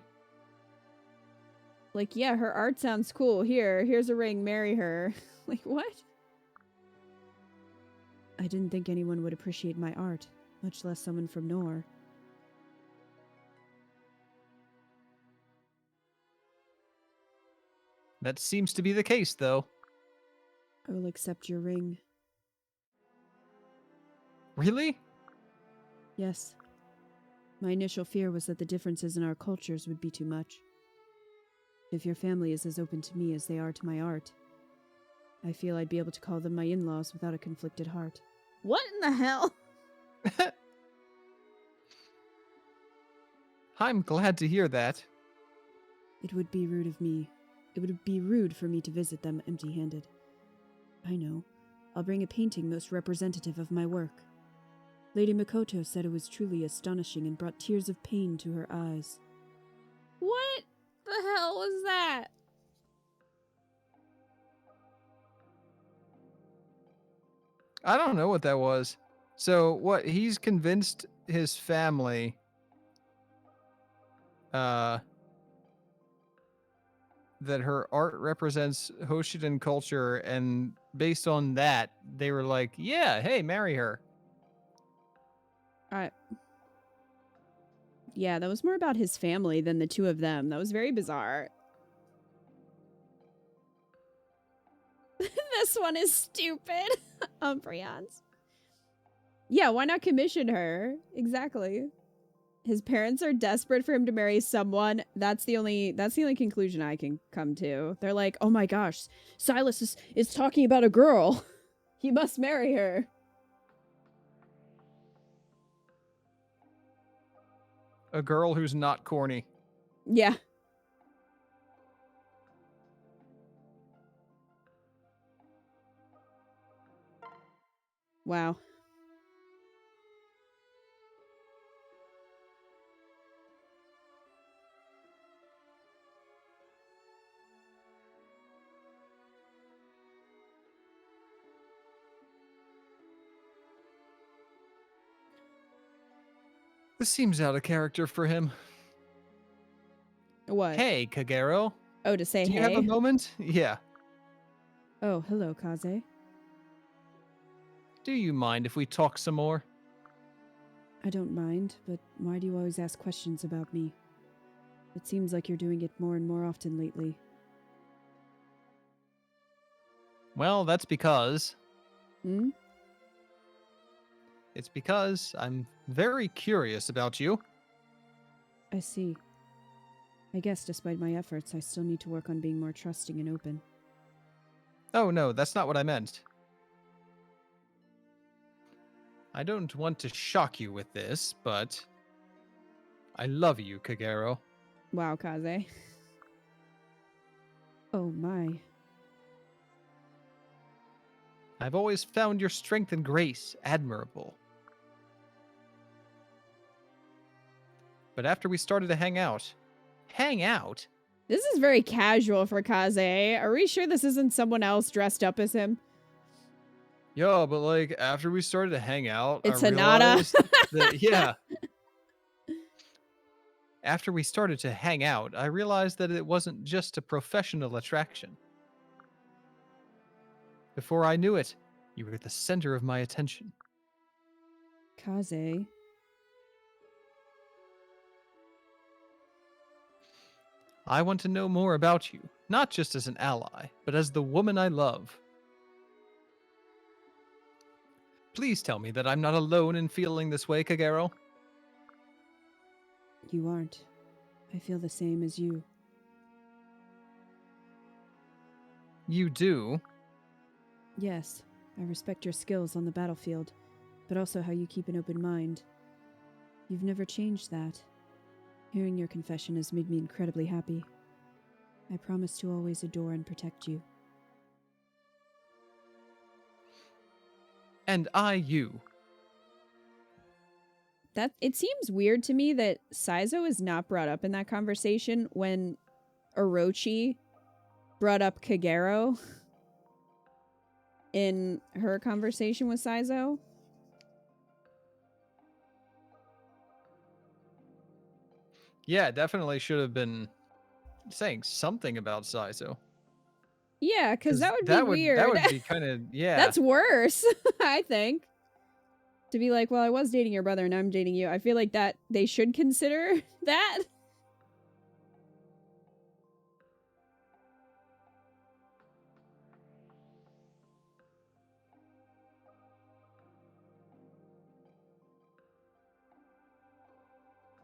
Like, yeah, her art sounds cool. Here's a ring, marry her. Like, what? I didn't think anyone would appreciate my art, much less someone from Nor. That seems to be the case, though. I will accept your ring. Really? Yes. My initial fear was that the differences in our cultures would be too much. If your family is as open to me as they are to my art, I feel I'd be able to call them my in-laws without a conflicted heart. What in the hell? I'm glad to hear that. It would be rude of me. It would be rude for me to visit them empty-handed. I know. I'll bring a painting most representative of my work. Lady Makoto said it was truly astonishing and brought tears of pain to her eyes. What the hell was that? I don't know what that was. So what? He's convinced his family that her art represents Hoshiden culture, and based on that, they were like, "Yeah, hey, marry her." Yeah, that was more about his family than the two of them. That was very bizarre. This one is stupid. Umbreon's. Yeah, why not commission her? Exactly. His parents are desperate for him to marry someone. That's the only conclusion I can come to. They're like, "Oh my gosh, Silas is talking about a girl. He must marry her." A girl who's not corny. Yeah. Wow. This seems out of character for him. What? Hey, Kagero. Oh, to say Do hey? you have a moment? Yeah. Oh, hello, Kaze. Do you mind if we talk some more? I don't mind, but why do you always ask questions about me? It seems like you're doing it more and more often lately. Well, that's because... Hmm? It's because I'm very curious about you. I see. I guess despite my efforts, I still need to work on being more trusting and open. Oh, no, that's not what I meant. I don't want to shock you with this, but... I love you, Kagero. Wow, Kaze. Oh my. I've always found your strength and grace admirable. But after we started to hang out... Hang out? This is very casual for Kaze. Are we sure this isn't someone else dressed up as him? Yeah, but like after we started to hang out, It's I Hinata. realized that, yeah. After we started to hang out, I realized that it wasn't just a professional attraction. Before I knew it, you were the center of my attention. Kaze. I want to know more about you, not just as an ally, but as the woman I love. Please tell me that I'm not alone in feeling this way, Kagero. You aren't. I feel the same as you. You do? Yes, I respect your skills on the battlefield, but also how you keep an open mind. You've never changed that. Hearing your confession has made me incredibly happy. I promise to always adore and protect you. And I you. That it seems weird to me that Saizo is not brought up in that conversation when Orochi brought up Kagero in her conversation with Saizo. Yeah, definitely should have been saying something about Saizo. Yeah, because that would be weird. That would be kind of, yeah. That's worse, I think. To be like, well, I was dating your brother and now I'm dating you. I feel like that they should consider that.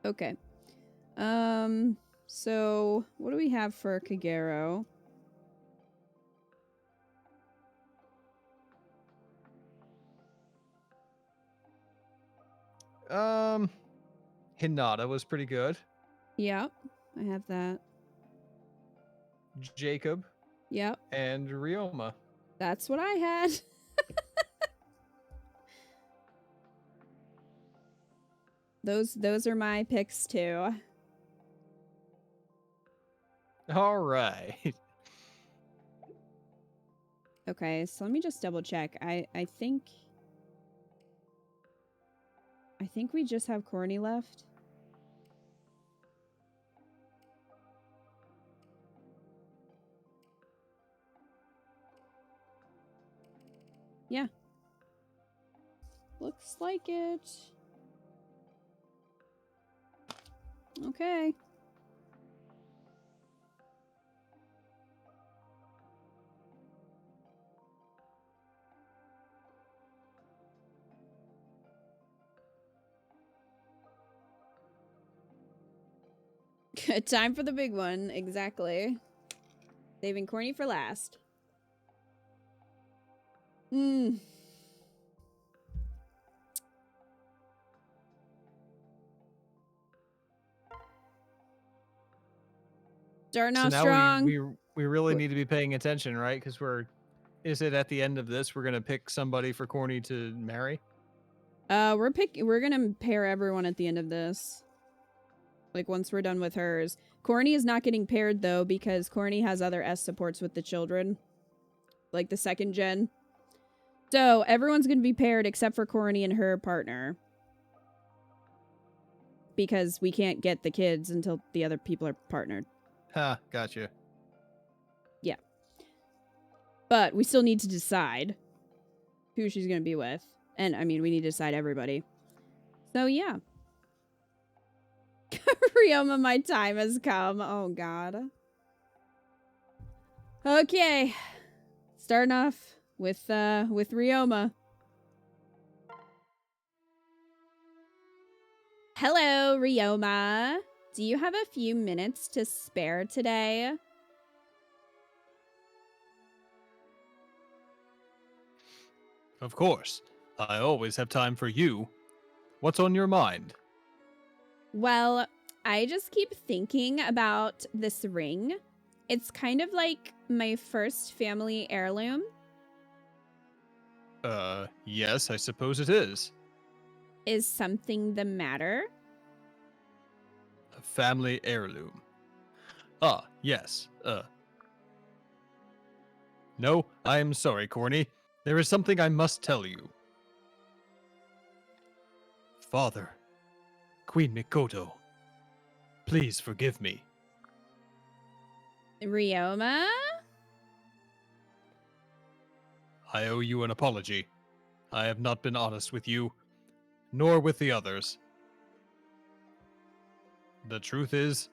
Okay. So what do we have for Kagero? Hinata was pretty good. Yep, I have that. Jacob Yep, and Ryoma. that's what I had. Those are my picks too. All right. Okay, so let me just double check. I think we just have Corny left. Yeah. Looks like it. Okay. Time for the big one. Exactly. Saving Corny for last. Hmm. Starting So off now strong. we really need to be paying attention, right? Because is it at the end of this we're gonna pick somebody for Corny to marry? We're gonna pair everyone at the end of this. Like, once we're done with hers. Corny is not getting paired, though, because Corny has other S supports with the children. Like, the second gen. So, everyone's gonna be paired except for Corny and her partner. Because we can't get the kids until the other people are partnered. Ha, gotcha. Yeah. But we still need to decide who she's gonna be with. And, I mean, we need to decide everybody. So, yeah. Ryoma, my time has come. Oh, God. Okay. Starting off with Ryoma. Hello, Ryoma. Do you have a few minutes to spare today? Of course. I always have time for you. What's on your mind? Well, I just keep thinking about this ring. It's kind of like my first family heirloom. Yes, I suppose it is. Is something the matter? A family heirloom. Ah, yes, No, I am sorry, Corny. There is something I must tell you. Father, Queen Mikoto, please forgive me. Ryoma? I owe you an apology. I have not been honest with you, nor with the others. The truth is,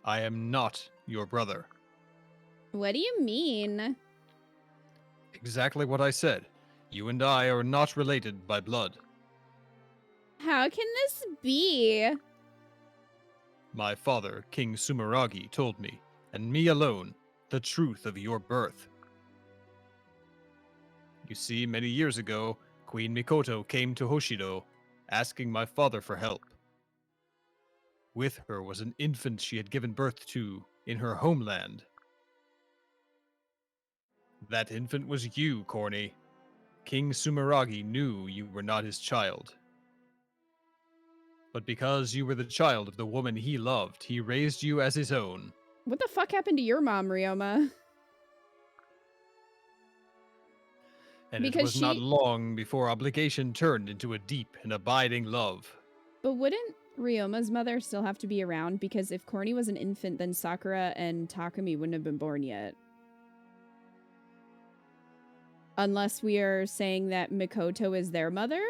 I am not your brother. What do you mean? Exactly what I said. You and I are not related by blood. How can this be? My father, King Sumeragi, told me, and me alone, the truth of your birth. You see, many years ago, Queen Mikoto came to Hoshido, asking my father for help. With her was an infant she had given birth to in her homeland. That infant was you, Corny. King Sumeragi knew you were not his child. But because you were the child of the woman he loved, he raised you as his own. What the fuck happened to your mom, Ryoma? And Because it was not long before obligation turned into a deep and abiding love. But wouldn't Ryoma's mother still have to be around? Because if Corny was an infant, then Sakura and Takumi wouldn't have been born yet. Unless we are saying that Mikoto is their mother?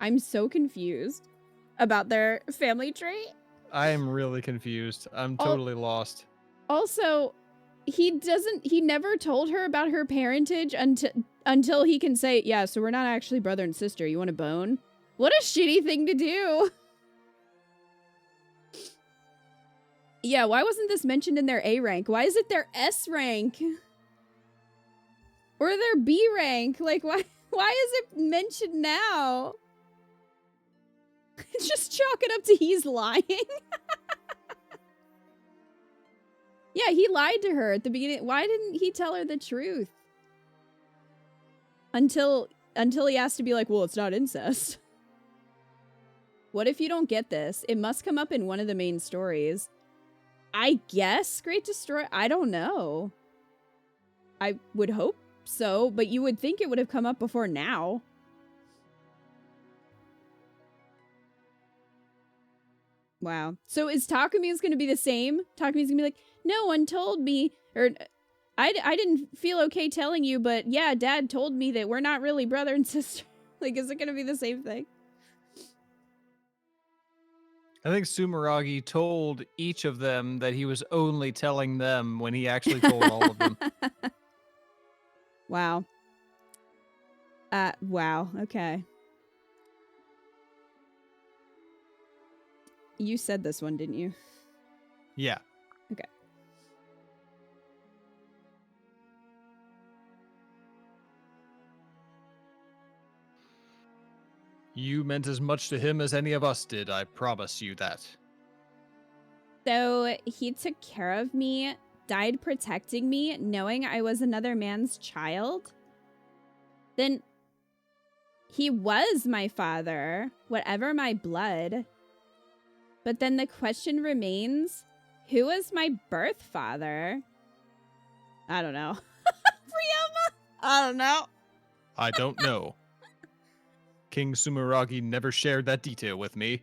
I'm so confused about their family tree. I am really confused. I'm Al- totally lost. Also, he never told her about her parentage until he can say, yeah, so we're not actually brother and sister. You want a bone? What a shitty thing to do. Yeah, why wasn't this mentioned in their A rank? Why is it their S rank? Or their B rank? Like, why is it mentioned now? Just chalk it up to he's lying. Yeah, he lied to her at the beginning. Why didn't he tell her the truth? Until he has to be like, well, it's not incest. What if you don't get this? It must come up in one of the main stories. I guess Great Destroyer? I don't know. I would hope so, but you would think it would have come up before now. Wow. So is Takumi's going to be the same? Takumi's going to be like, no one told me, or I didn't feel okay telling you, but yeah, Dad told me that we're not really brother and sister. Like, is it going to be the same thing? I think Sumeragi told each of them that he was only telling them when he actually told all of them. Wow. Wow. Okay. You said this one, didn't you? Yeah. Okay. You meant as much to him as any of us did, I promise you that. So he took care of me, died protecting me, knowing I was another man's child? Then he was my father, whatever my blood. But then the question remains, who was my birth father? I don't know. Ryoma? I don't know. I don't know. King Sumeragi never shared that detail with me.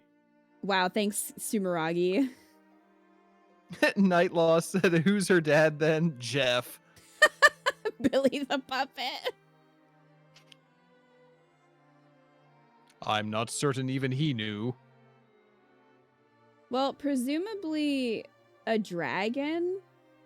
Wow, thanks, Sumeragi. Nightlaw said, who's her dad then? Jeff. Billy the puppet. I'm not certain even he knew. Well, presumably a dragon,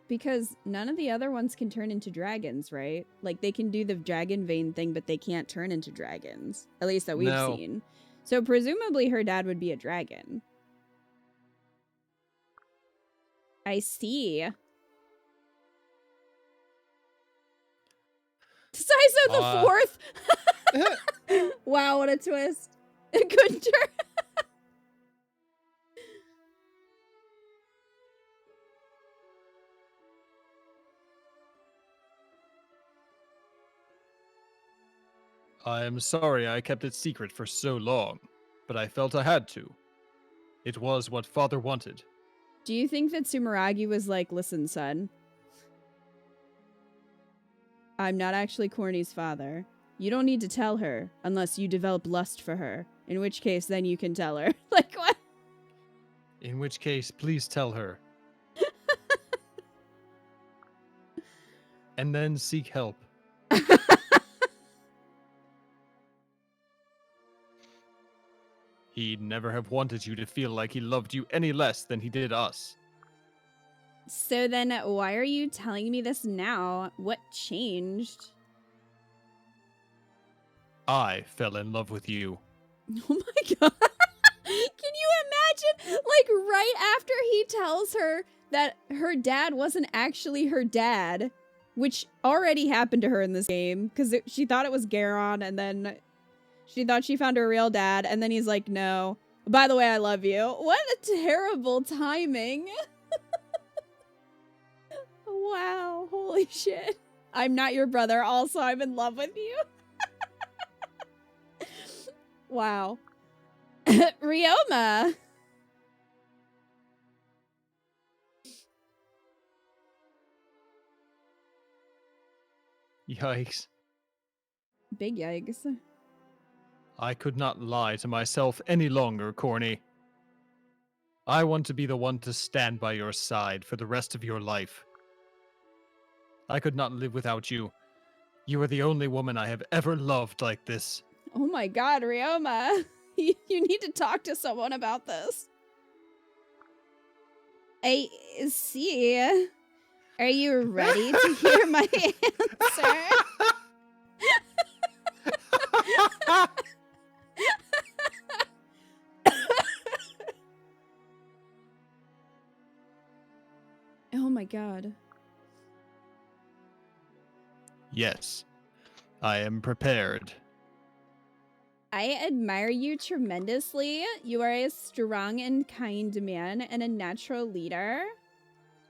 because none of the other ones can turn into dragons, right? Like, they can do the dragon vein thing, but they can't turn into dragons. At least that we've seen. So presumably her dad would be a dragon. I see. Saizo the fourth? Wow, what a twist. Good turn. I am sorry I kept it secret for so long, but I felt I had to. It was what father wanted. Do you think that Sumeragi was like, listen, son, I'm not actually Corny's father. You don't need to tell her unless you develop lust for her, in which case then you can tell her. Like, what? In which case, please tell her. And then seek help. He'd never have wanted you to feel like he loved you any less than he did us. So then why are you telling me this now? What changed? I fell in love with you. Oh my god. Can you imagine? Like, right after he tells her that her dad wasn't actually her dad, which already happened to her in this game, because she thought it was Garon, and then she thought she found her real dad, and then he's like, no. By the way, I love you. What a terrible timing. Wow, holy shit. I'm not your brother, also I'm in love with you. Wow. Ryoma. Yikes. Big yikes. I could not lie to myself any longer, Corny. I want to be the one to stand by your side for the rest of your life. I could not live without you. You are the only woman I have ever loved like this. Oh my god, Ryoma. You need to talk to someone about this. I see. Are you ready to hear my answer? Oh my god. Yes, I am prepared. I admire you tremendously. You are a strong and kind man and a natural leader.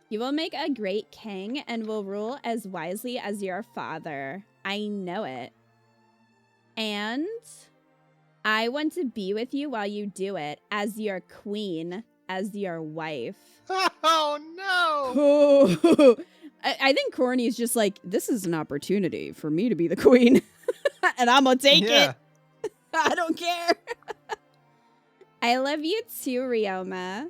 You will make a great king and will rule as wisely as your father. I know it. And I want to be with you while you do it, as your queen, as your wife. Oh no! Oh, I think Corny's just like, this is an opportunity for me to be the queen. And I'm gonna take it. I don't care. I love you too, Ryoma.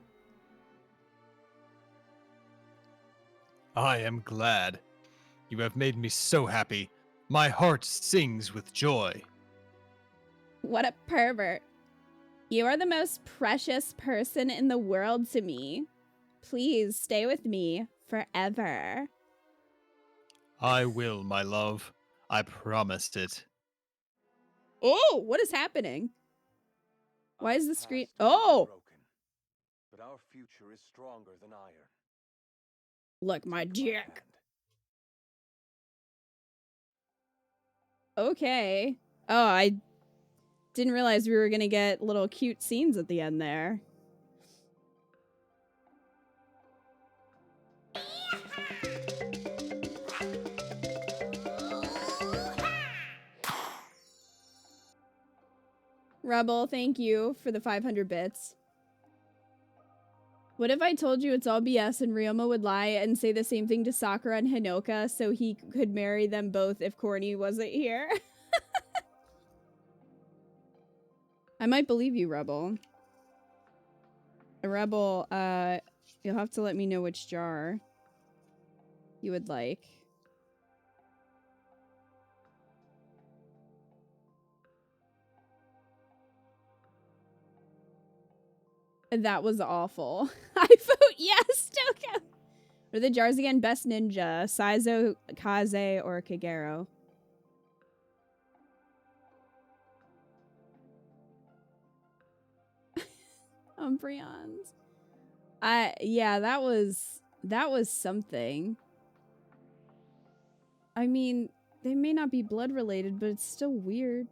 I am glad. You have made me so happy. My heart sings with joy. What a pervert. You are the most precious person in the world to me. Please stay with me forever. I will, my love. I promised it. Oh, what is happening? Why is the Our screen- past may be Oh! broken, but our future is stronger than iron. Look, my Take dick. hand. Okay. Oh, I didn't realize we were gonna get little cute scenes at the end there. Rebel, thank you for the 500 bits. What if I told you it's all BS and Ryoma would lie and say the same thing to Sakura and Hinoka so he could marry them both if Corny wasn't here? I might believe you, Rebel. Rebel, you'll have to let me know which jar you would like. That was awful. I vote yes, Toko. What are the jars again? Best Ninja, Saizo, Kaze, or Kagero? Umbreons. Yeah, that was something. I mean, they may not be blood related, but it's still weird.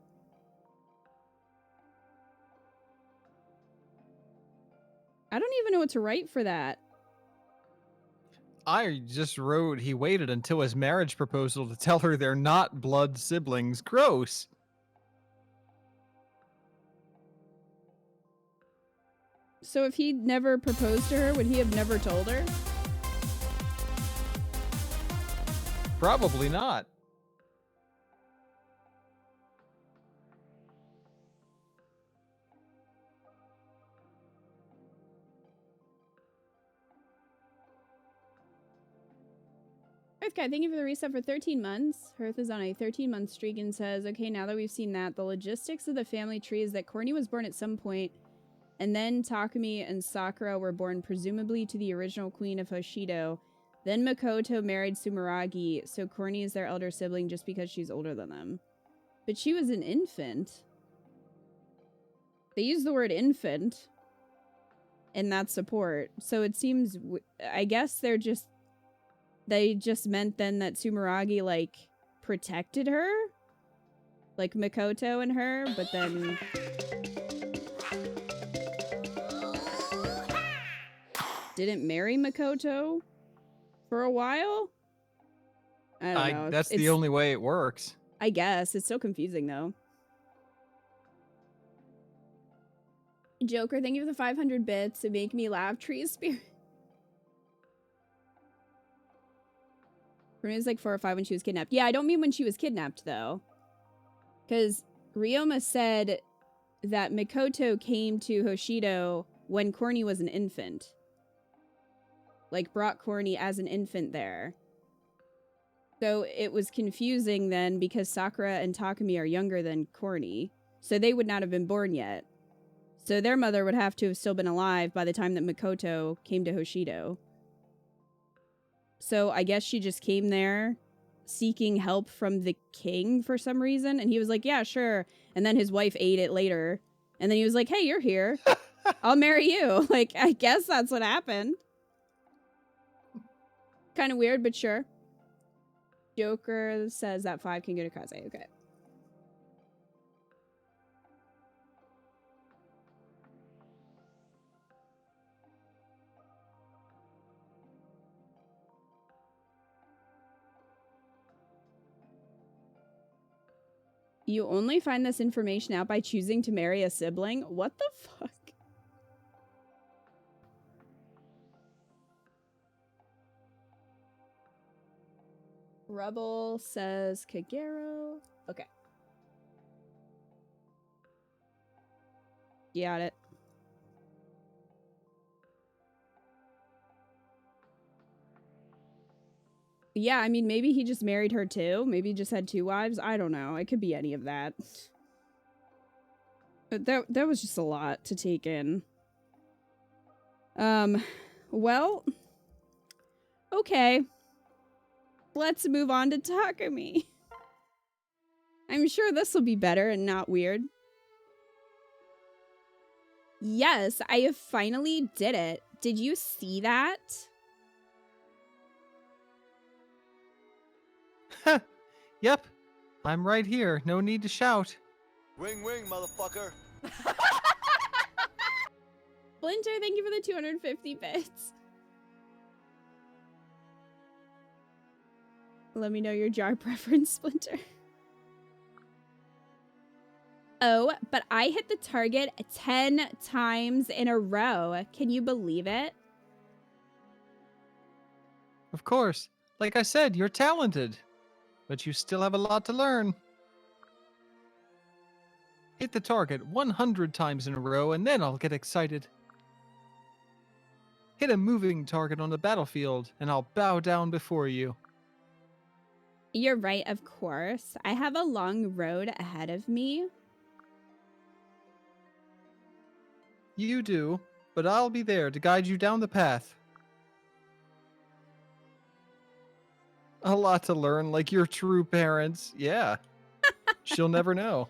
I don't even know what to write for that. I just wrote he waited until his marriage proposal to tell her they're not blood siblings. Gross. So if he never proposed to her, would he have never told her? Probably not. Earthguy, thank you for the reset for 13 months. Hearth is on a 13-month streak and says, okay, now that we've seen that, the logistics of the family tree is that Corny was born at some point, and then Takumi and Sakura were born presumably to the original queen of Hoshido. Then Makoto married Sumeragi, so Corny is their elder sibling just because she's older than them. But she was an infant. They use the word infant in that support, so it seems, I guess they just meant then that Sumeragi, like, protected her? Like Makoto and her, but then... didn't marry Makoto for a while? I don't know. That's the only way it works. I guess. It's so confusing, though. Joker, thank you for the 500 bits to make me laugh. Tree Spirit. For me, it was like 4 or 5 when she was kidnapped. Yeah, I don't mean when she was kidnapped, though. Because Ryoma said that Makoto came to Hoshido when Corny was an infant. Like, brought Corny as an infant there. So it was confusing then because Sakura and Takumi are younger than Corny. So they would not have been born yet. So their mother would have to have still been alive by the time that Mikoto came to Hoshido. So I guess she just came there seeking help from the king for some reason. And he was like, yeah, sure. And then his wife ate it later. And then he was like, hey, you're here. I'll marry you. Like, I guess that's what happened. Kind of weird, but sure. Joker says that 5 can go to Kaze. Okay. You only find this information out by choosing to marry a sibling? What the fuck? Rebel says Kagero. Okay. Got it. Yeah, I mean, maybe he just married her too. Maybe he just had 2 wives. I don't know. It could be any of that. But that was just a lot to take in. Well, okay. Let's move on to Takumi. I'm sure this will be better and not weird. Yes, I finally did it. Did you see that? Yep. I'm right here. No need to shout. Wing wing, motherfucker. Splinter, thank you for the 250 bits. Let me know your jar preference, Splinter. Oh, but I hit the target 10 times in a row. Can you believe it? Of course. Like I said, you're talented. But you still have a lot to learn. Hit the target 100 times in a row and then I'll get excited. Hit a moving target on the battlefield and I'll bow down before you. You're right, of course. I have a long road ahead of me. You do, but I'll be there to guide you down the path. A lot to learn, like your true parents. Yeah. She'll never know.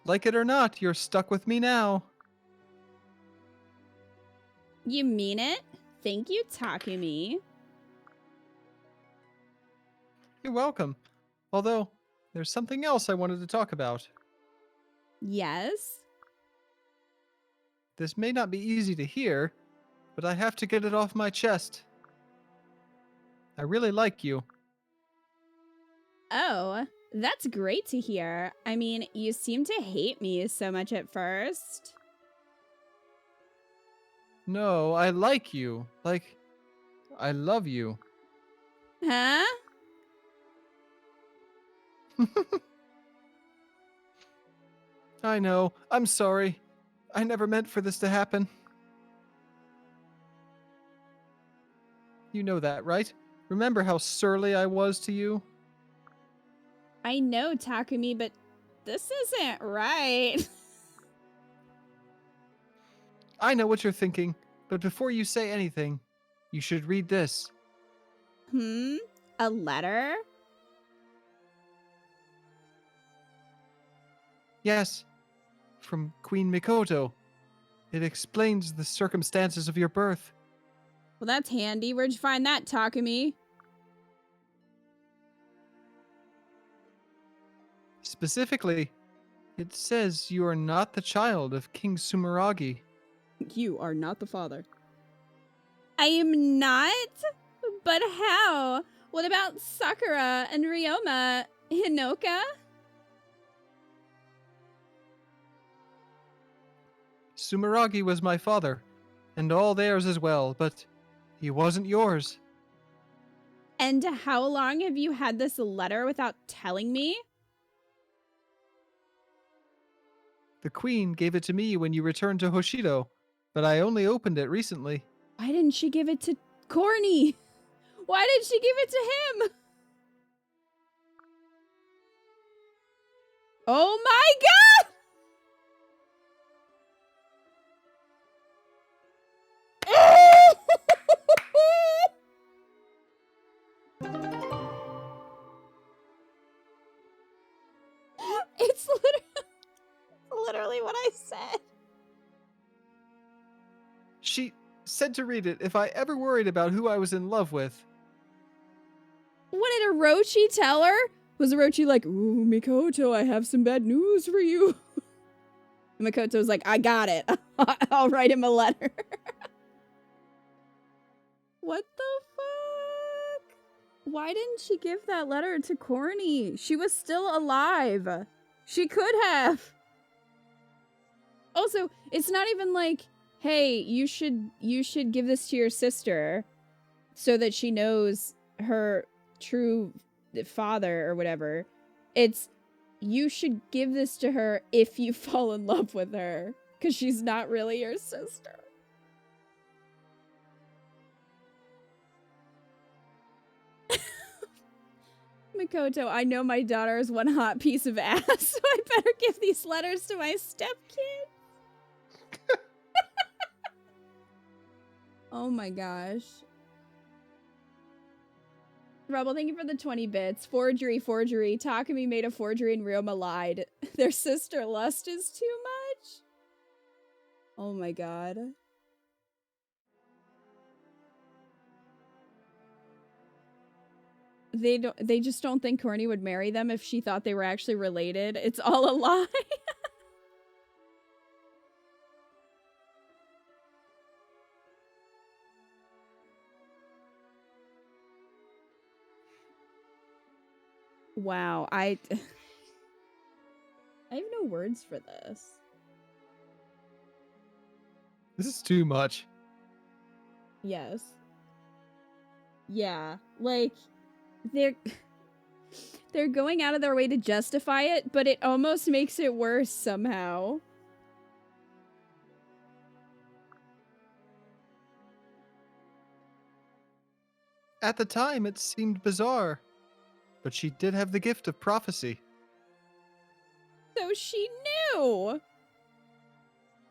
Like it or not, you're stuck with me now. You mean it? Thank you, Takumi. You're welcome. Although, there's something else I wanted to talk about. Yes? This may not be easy to hear, but I have to get it off my chest. I really like you. Oh, that's great to hear. I mean, you seem to hate me so much at first. No, I like you. Like, I love you. Huh? I know. I'm sorry. I never meant for this to happen. You know that, right? Remember how surly I was to you? I know, Takumi, but this isn't right. I know what you're thinking, but before you say anything, you should read this. A letter? Yes, from Queen Mikoto. It explains the circumstances of your birth. Well, that's handy. Where'd you find that, Takumi? Specifically, it says you are not the child of King Sumeragi. You are not the father. I am not? But how? What about Sakura and Ryoma? Hinoka? Sumeragi was my father, and all theirs as well, but he wasn't yours. And how long have you had this letter without telling me? The queen gave it to me when you returned to Hoshido, but I only opened it recently. Why didn't she give it to Corny? Why did she give it to him? Oh my god! It's literally what I said. She said to read it if I ever worried about who I was in love with. What did Orochi tell her? Was Orochi like, ooh, Mikoto, I have some bad news for you? And Mikoto's like, I got it. I'll write him a letter. What the fuck? Why didn't she give that letter to Corny? She was still alive. She could have. Also, it's not even like, hey, you should give this to your sister so that she knows her true father or whatever. It's, you should give this to her if you fall in love with her, because she's not really your sister. Mikoto, I know my daughter is one hot piece of ass, so I better give these letters to my stepkid. Oh my gosh. Rebel, thank you for the 20 bits. Forgery. Takumi made a forgery and Ryoma lied. Their sister lust is too much? Oh my god. They just don't think Corny would marry them if she thought they were actually related. It's all a lie. Wow, I have no words for this. This is too much. Yes. Yeah, like they're going out of their way to justify it, but it almost makes it worse somehow. At the time, it seemed bizarre, but she did have the gift of prophecy. So she knew!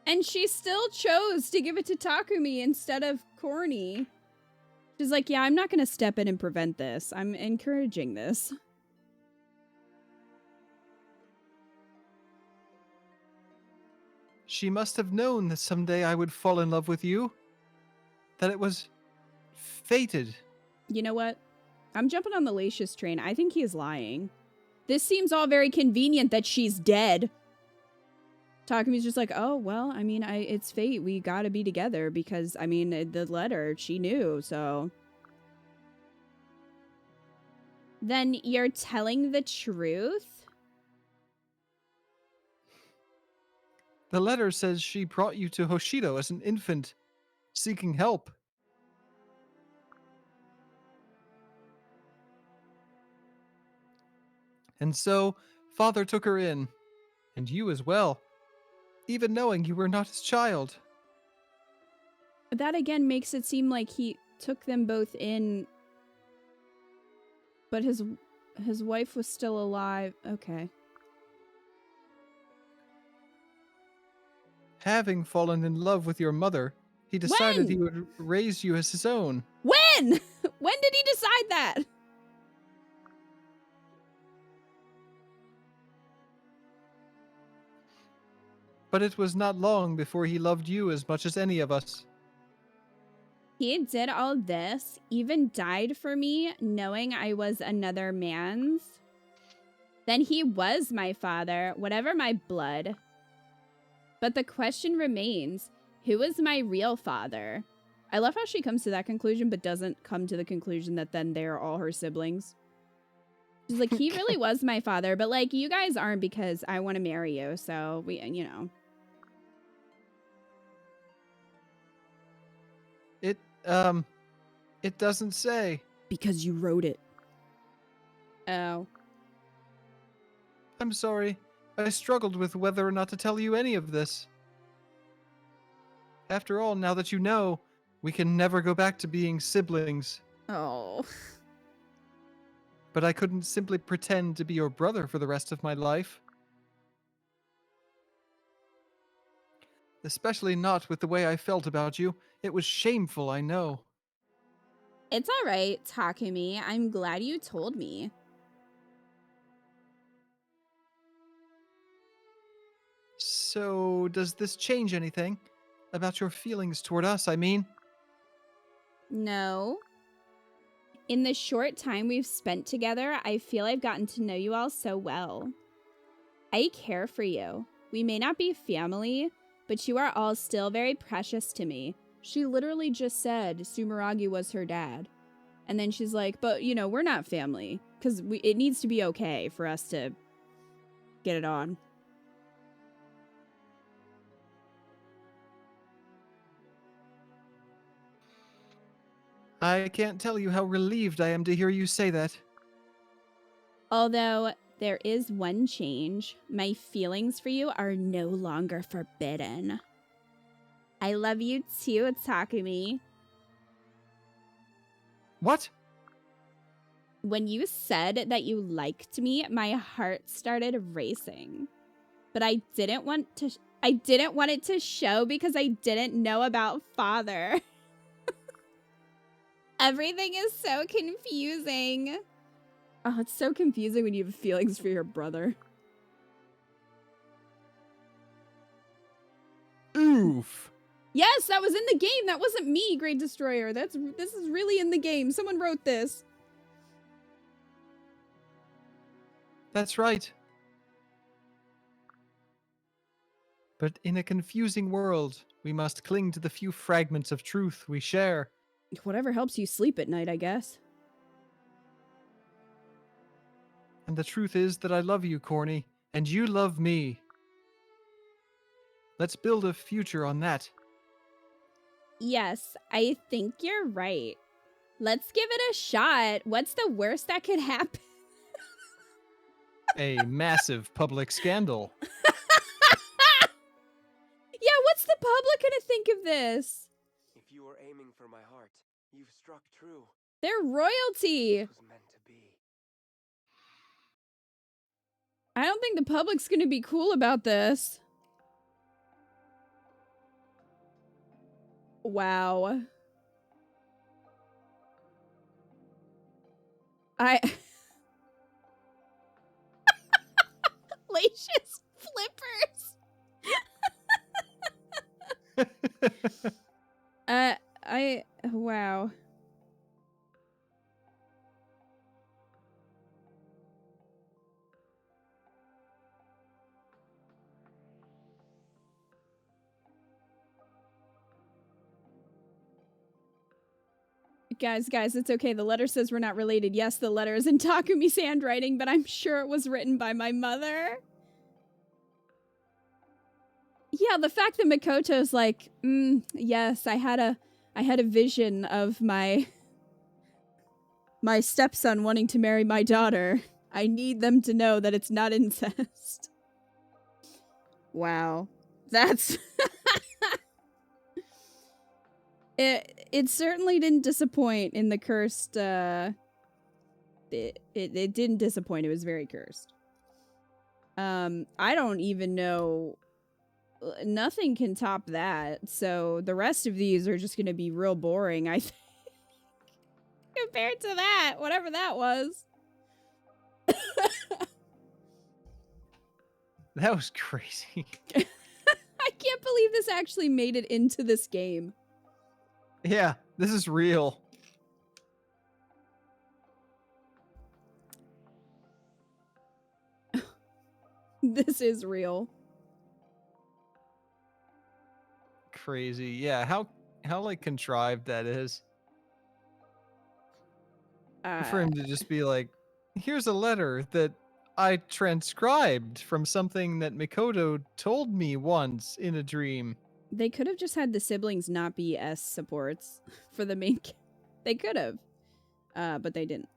And she still chose to give it to Takumi instead of Corny. She's like, yeah, I'm not gonna step in and prevent this. I'm encouraging this. She must have known that someday I would fall in love with you. That it was fated. You know what? I'm jumping on the Lacius train. I think he is lying. This seems all very convenient that she's dead. Takumi's just like, oh, well, I mean, it's fate. We gotta be together because, I mean, the letter, she knew, so. Then you're telling the truth? The letter says she brought you to Hoshido as an infant, seeking help. And so, father took her in, and you as well, even knowing you were not his child. That again makes it seem like he took them both in, but his wife was still alive. Okay. Having fallen in love with your mother, he decided he would raise you as his own. When? When did he decide that? But it was not long before he loved you as much as any of us. He did all this, even died for me, knowing I was another man's. Then he was my father, whatever my blood. But the question remains, who is my real father? I love how she comes to that conclusion, but doesn't come to the conclusion that then they're all her siblings. She's like, he really was my father, but like, you guys aren't because I want to marry you, so we, you know. It doesn't say. Because you wrote it. Oh. I'm sorry. I struggled with whether or not to tell you any of this. After all, now that you know, we can never go back to being siblings. Oh. But I couldn't simply pretend to be your brother for the rest of my life. Especially not with the way I felt about you. It was shameful, I know. It's all right, Takumi. I'm glad you told me. So, does this change anything? About your feelings toward us, I mean? No. In the short time we've spent together, I feel I've gotten to know you all so well. I care for you. We may not be family, but you are all still very precious to me. She literally just said Sumeragi was her dad. And then she's like, but, you know, we're not family. Because it needs to be okay for us to get it on. I can't tell you how relieved I am to hear you say that. Although there is one change. My feelings for you are no longer forbidden. I love you too, Takumi. What? When you said that you liked me, my heart started racing. But I didn't want it to show because I didn't know about father. Everything is so confusing. Oh, it's so confusing when you have feelings for your brother. Oof. Yes, that was in the game. That wasn't me, Great Destroyer. This is really in the game. Someone wrote this. That's right. But in a confusing world, we must cling to the few fragments of truth we share. Whatever helps you sleep at night, I guess. And the truth is that I love you, Corny, and you love me. Let's build a future on that. Yes, I think you're right. Let's give it a shot. What's the worst that could happen? A massive public scandal. Yeah, what's the public gonna think of this? If you were aiming for my heart, you've struck true. They're royalty. It was meant to be. I don't think the public's gonna be cool about this. Wow. Lacious flippers. Wow. Guys, it's okay. The letter says we're not related. Yes, the letter is in Takumi's handwriting, but I'm sure it was written by my mother. Yeah, the fact that Makoto's like, yes, I had a vision of my stepson wanting to marry my daughter. I need them to know that it's not incest. Wow. That's It certainly didn't disappoint in the cursed it didn't disappoint. It was very cursed. I don't even know. Nothing can top that. So the rest of these are just going to be real boring, I think. Compared to that, whatever that was. That was crazy. I can't believe this actually made it into this game. Yeah, this is real. This is real. Crazy. Yeah, how like contrived that is. For him to just be like, here's a letter that I transcribed from something that Mikoto told me once in a dream. They could have just had the siblings not be S supports for the main. They could have, but they didn't.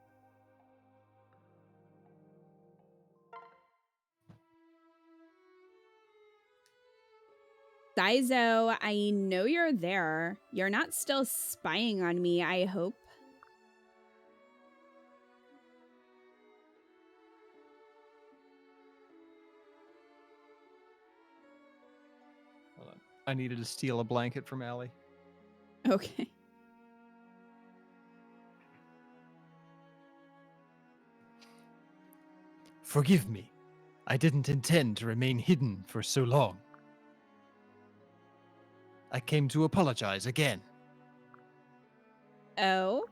Daizo, I know you're there. You're not still spying on me, I hope. Hold on. I needed to steal a blanket from Allie. Okay. Forgive me. I didn't intend to remain hidden for so long. I came to apologize again. Oh?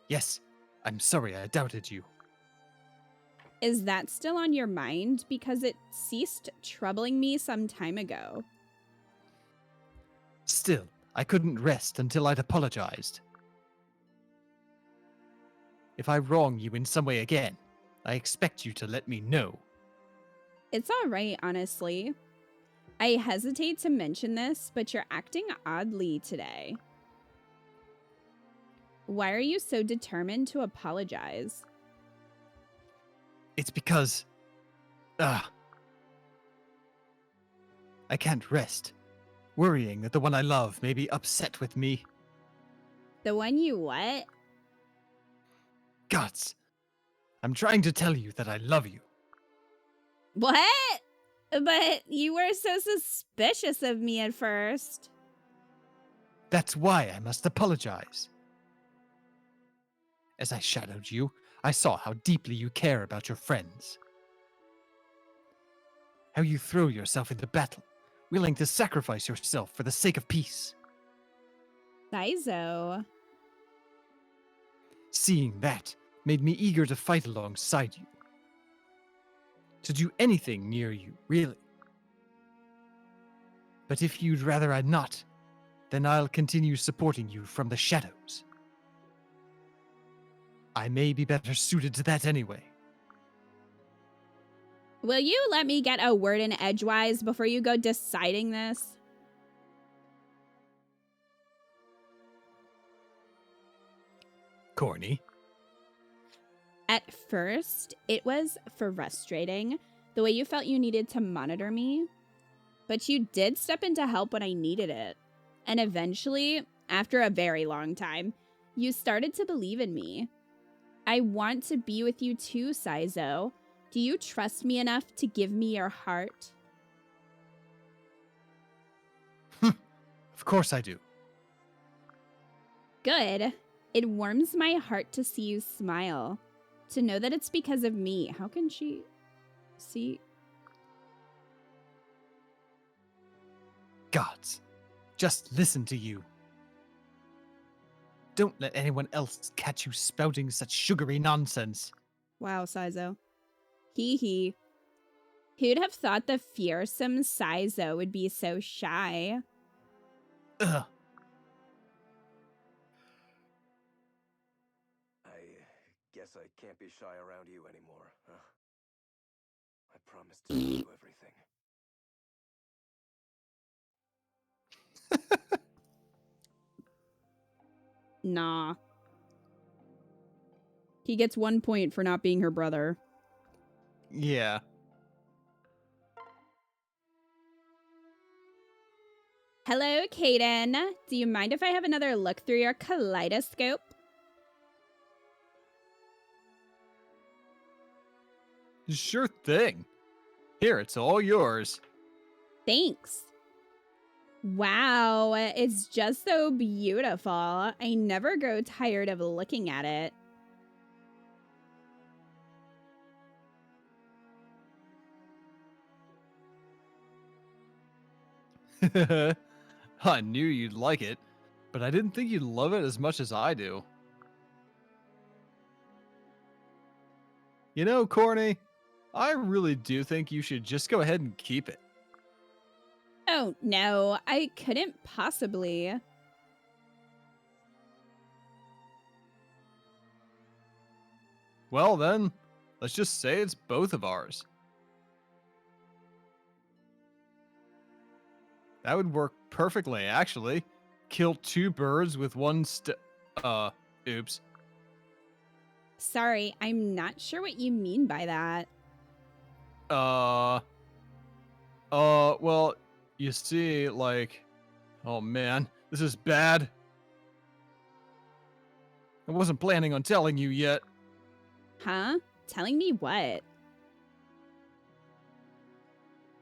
Yes, I'm sorry I doubted you. Is that still on your mind? Because it ceased troubling me some time ago. Still, I couldn't rest until I'd apologized. If I wrong you in some way again, I expect you to let me know. It's alright, honestly. I hesitate to mention this, but you're acting oddly today. Why are you so determined to apologize? It's because... I can't rest, worrying that the one I love may be upset with me. The one you what? Gods, I'm trying to tell you that I love you. What? But you were so suspicious of me at first. That's why I must apologize. As I shadowed you, I saw how deeply you care about your friends. How you throw yourself into battle, willing to sacrifice yourself for the sake of peace. Saizo. Seeing that made me eager to fight alongside you. To do anything near you, really. But if you'd rather I'd not, then I'll continue supporting you from the shadows. I may be better suited to that anyway. Will you let me get a word in edgewise before you go deciding this? Corny. At first, it was frustrating, the way you felt you needed to monitor me. But you did step in to help when I needed it. And eventually, after a very long time, you started to believe in me. I want to be with you too, Saizo. Do you trust me enough to give me your heart? Of course I do. Good. It warms my heart to see you smile. To know that it's because of me. How can she see? Gods, just listen to you. Don't let anyone else catch you spouting such sugary nonsense. Wow, Saizo. Hee hee. Who'd have thought the fearsome Saizo would be so shy? Ugh. I guess I can't be shy around you anymore, huh? I promised to tell you everything. Nah. He gets 1 point for not being her brother. Yeah. Hello, Kaden. Do you mind if I have another look through your kaleidoscope? Sure thing. Here, it's all yours. Thanks. Wow, it's just so beautiful. I never grow tired of looking at it. I knew you'd like it, but I didn't think you'd love it as much as I do. You know, Corny, I really do think you should just go ahead and keep it. Oh, no, I couldn't possibly. Well then, let's just say it's both of ours. That would work perfectly, actually. Kill two birds with one oops. Sorry, I'm not sure what you mean by that. Well, you see, like, oh man, this is bad. I wasn't planning on telling you yet. Huh? Telling me what?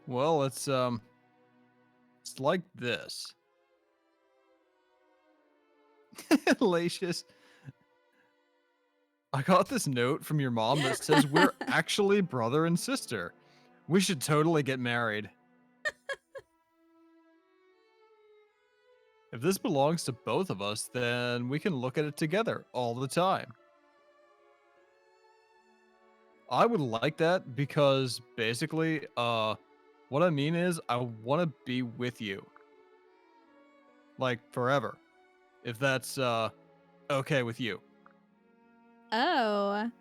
Well, it's like this. Lacious. I got this note from your mom that says we're actually brother and sister. We should totally get married. If this belongs to both of us, then we can look at it together all the time. I would like that because basically, what I mean is I want to be with you. Like forever. If that's, okay with you. Oh,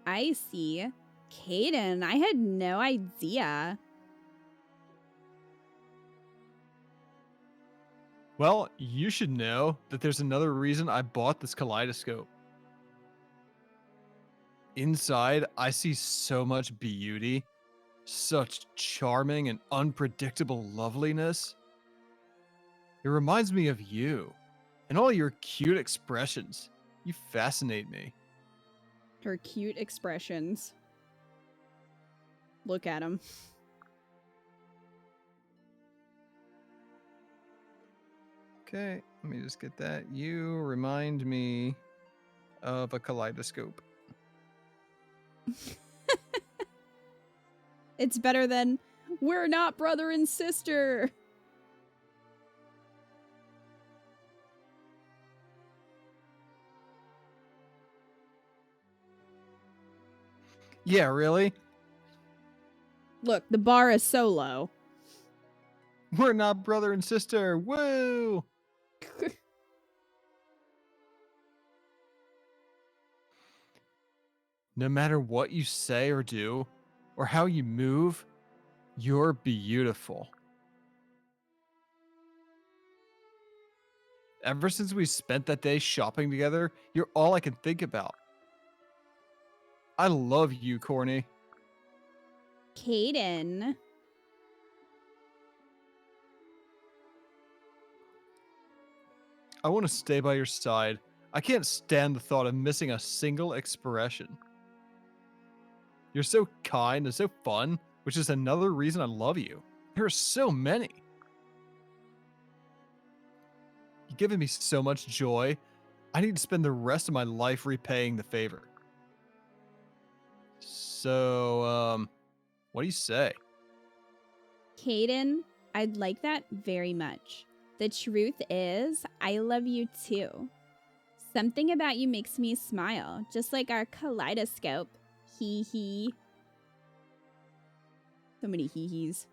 I see. Caden, I had no idea. Well, you should know that there's another reason I bought this kaleidoscope. Inside, I see so much beauty, such charming and unpredictable loveliness. It reminds me of you and all your cute expressions. You fascinate me. Her cute expressions. Look at him. Okay, let me just get that. You remind me of a kaleidoscope. It's better than, we're not brother and sister. Yeah, really? Look, the bar is so low. We're not brother and sister. Woo! No matter what you say or do, or how you move, you're beautiful. Ever since we spent that day shopping together, you're all I can think about. I love you, Corny. Caden. I want to stay by your side. I can't stand the thought of missing a single expression. You're so kind and so fun, which is another reason I love you. There are so many. You've given me so much joy. I need to spend the rest of my life repaying the favor. So, what do you say? Caden, I'd like that very much. The truth is, I love you too. Something about you makes me smile, just like our kaleidoscope. Hee hee. So many hee hees.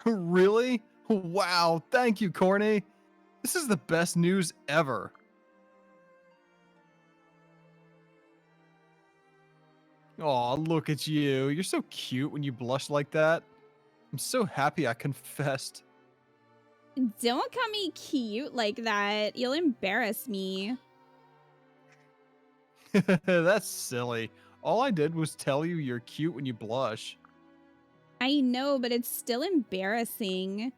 Really? Wow, thank you, Corny. This is the best news ever. Aw, look at you. You're so cute when you blush like that. I'm so happy I confessed. Don't call me cute like that. You'll embarrass me. That's silly. All I did was tell you you're cute when you blush. I know, but it's still embarrassing.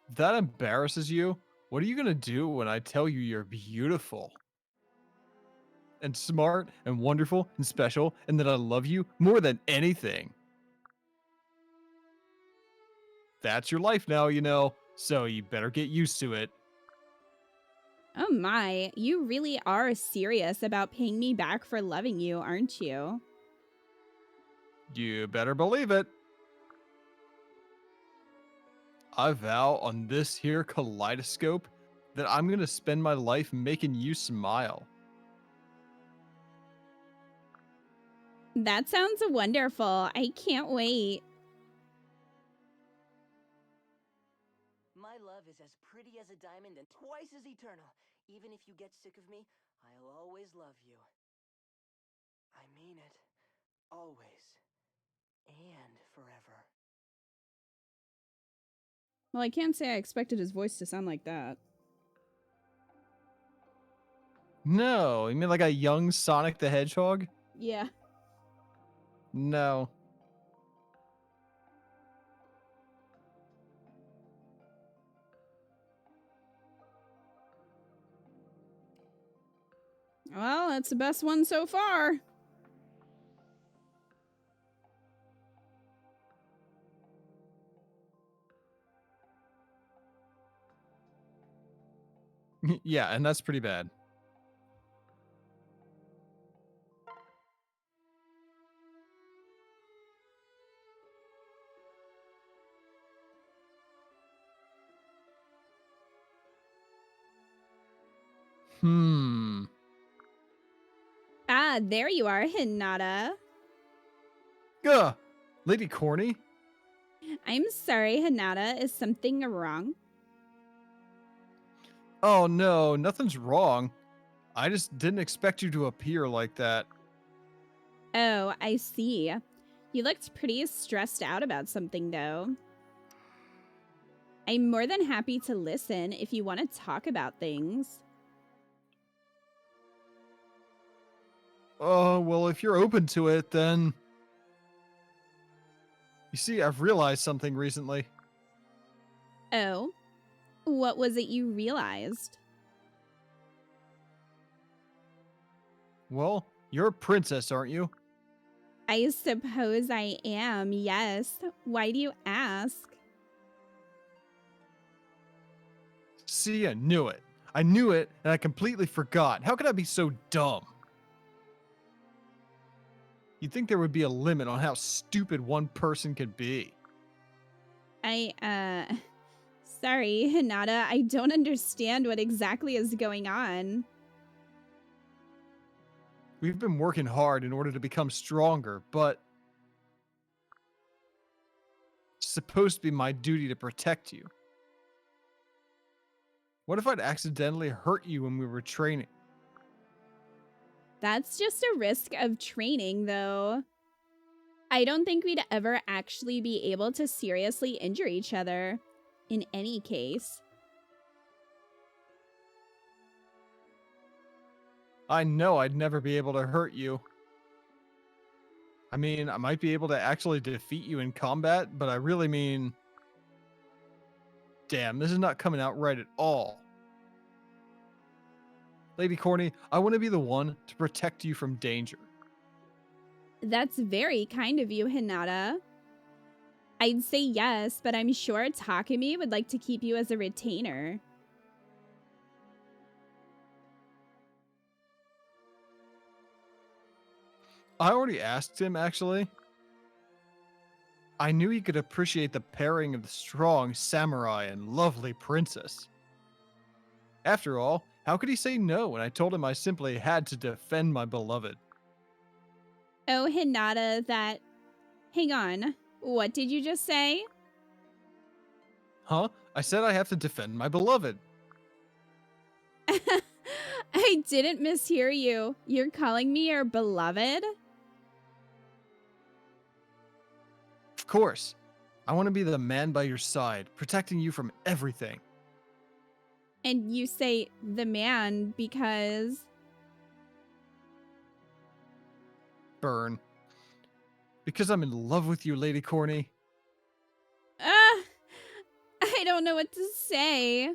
If that embarrasses you, what are you gonna do when I tell you you're beautiful? And smart and wonderful and special and that I love you more than anything. That's your life now, you know, so you better get used to it. Oh my, you really are serious about paying me back for loving you, aren't you? You better believe it. I vow on this here kaleidoscope that I'm gonna spend my life making you smile. That sounds wonderful. I can't wait. My love is as pretty as a diamond and twice as eternal. Even if you get sick of me, I'll always love you. I mean it. Always. And forever. Well, I can't say I expected his voice to sound like that. No, you mean like a young Sonic the Hedgehog? Yeah. No. Well, that's the best one so far. Yeah, and that's pretty bad. Hmm. Ah, there you are, Hinata. Gah! Lady Corny? I'm sorry, Hinata. Is something wrong? Oh no, nothing's wrong. I just didn't expect you to appear like that. Oh, I see. You looked pretty stressed out about something, though. I'm more than happy to listen if you want to talk about things. Oh, well, if you're open to it, then... You see, I've realized something recently. Oh, what was it you realized? Well, you're a princess, aren't you? I suppose I am, yes. Why do you ask? See, I knew it. I knew it, and I completely forgot. How could I be so dumb? You'd think there would be a limit on how stupid one person could be. Sorry, Hinata, I don't understand what exactly is going on. We've been working hard in order to become stronger, but it's supposed to be my duty to protect you. What if I'd accidentally hurt you when we were training? That's just a risk of training, though. I don't think we'd ever actually be able to seriously injure each other, in any case. I know I'd never be able to hurt you. I mean, I might be able to actually defeat you in combat, but I really mean... Damn, this is not coming out right at all. Lady Corny, I want to be the one to protect you from danger. That's very kind of you, Hinata. I'd say yes, but I'm sure Takumi would like to keep you as a retainer. I already asked him, actually. I knew he could appreciate the pairing of the strong samurai and lovely princess. After all, how could he say no when I told him I simply had to defend my beloved? Oh, Hinata, that... Hang on. What did you just say? Huh? I said I have to defend my beloved. I didn't mishear you. You're calling me your beloved? Of course. I want to be the man by your side, protecting you from everything. And you say the man because... Burn. Because I'm in love with you, Lady Corny. I don't know what to say.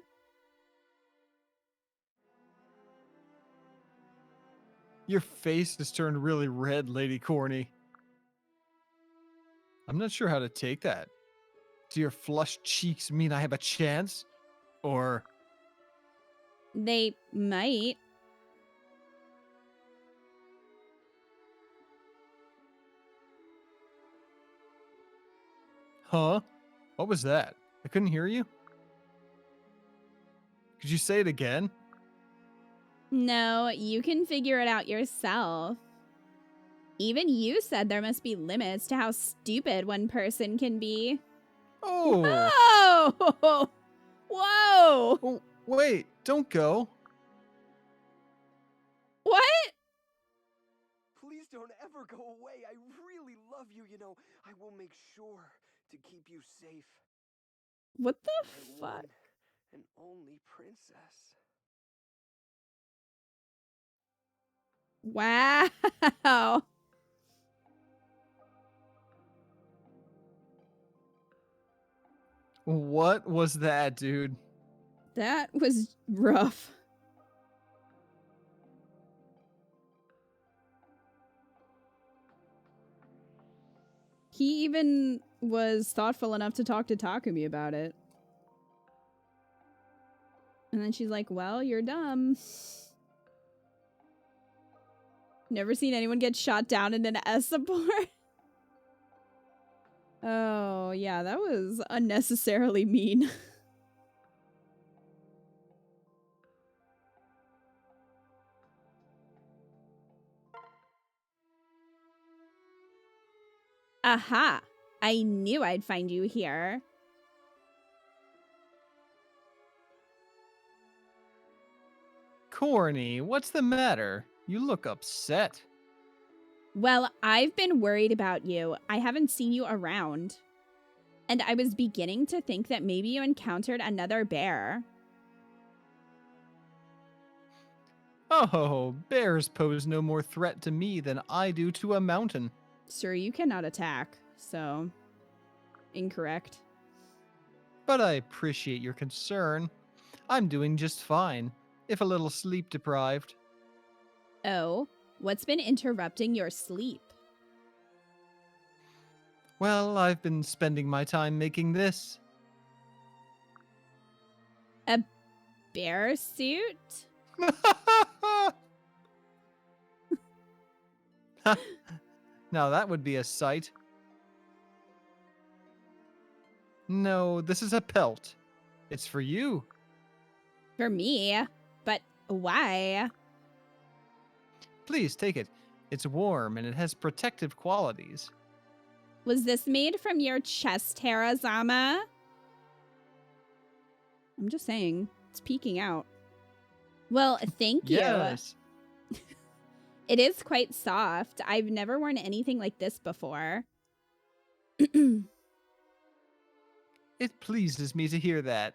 Your face has turned really red, Lady Corny. I'm not sure how to take that. Do your flushed cheeks mean I have a chance? Or... They might. Huh? What was that? I couldn't hear you? Could you say it again? No, you can figure it out yourself. Even you said there must be limits to how stupid one person can be. Oh! Whoa! Whoa! Oh, wait, don't go. What? Please don't ever go away. I really love you, you know. I will make sure to keep you safe. What the My fuck? one and only princess. Wow. What was that, dude? That was rough. He even was thoughtful enough to talk to Takumi about it. And then she's like, well, you're dumb. Never seen anyone get shot down in an S support. Oh, yeah, that was unnecessarily mean. Aha! I knew I'd find you here. Corny, what's the matter? You look upset. Well, I've been worried about you. I haven't seen you around. And I was beginning to think that maybe you encountered another bear. Oh, bears pose no more threat to me than I do to a mountain. Sir, you cannot attack, so... Incorrect. But I appreciate your concern. I'm doing just fine, if a little sleep deprived. Oh, what's been interrupting your sleep? Well, I've been spending my time making this. A bear suit? Now that would be a sight. No, this is a pelt. It's for you. For me? But why? Please take it. It's warm and it has protective qualities. Was this made from your chest hair, Azama? I'm just saying. It's peeking out. Well, thank you. Yes. It is quite soft. I've never worn anything like this before. It pleases me to hear that.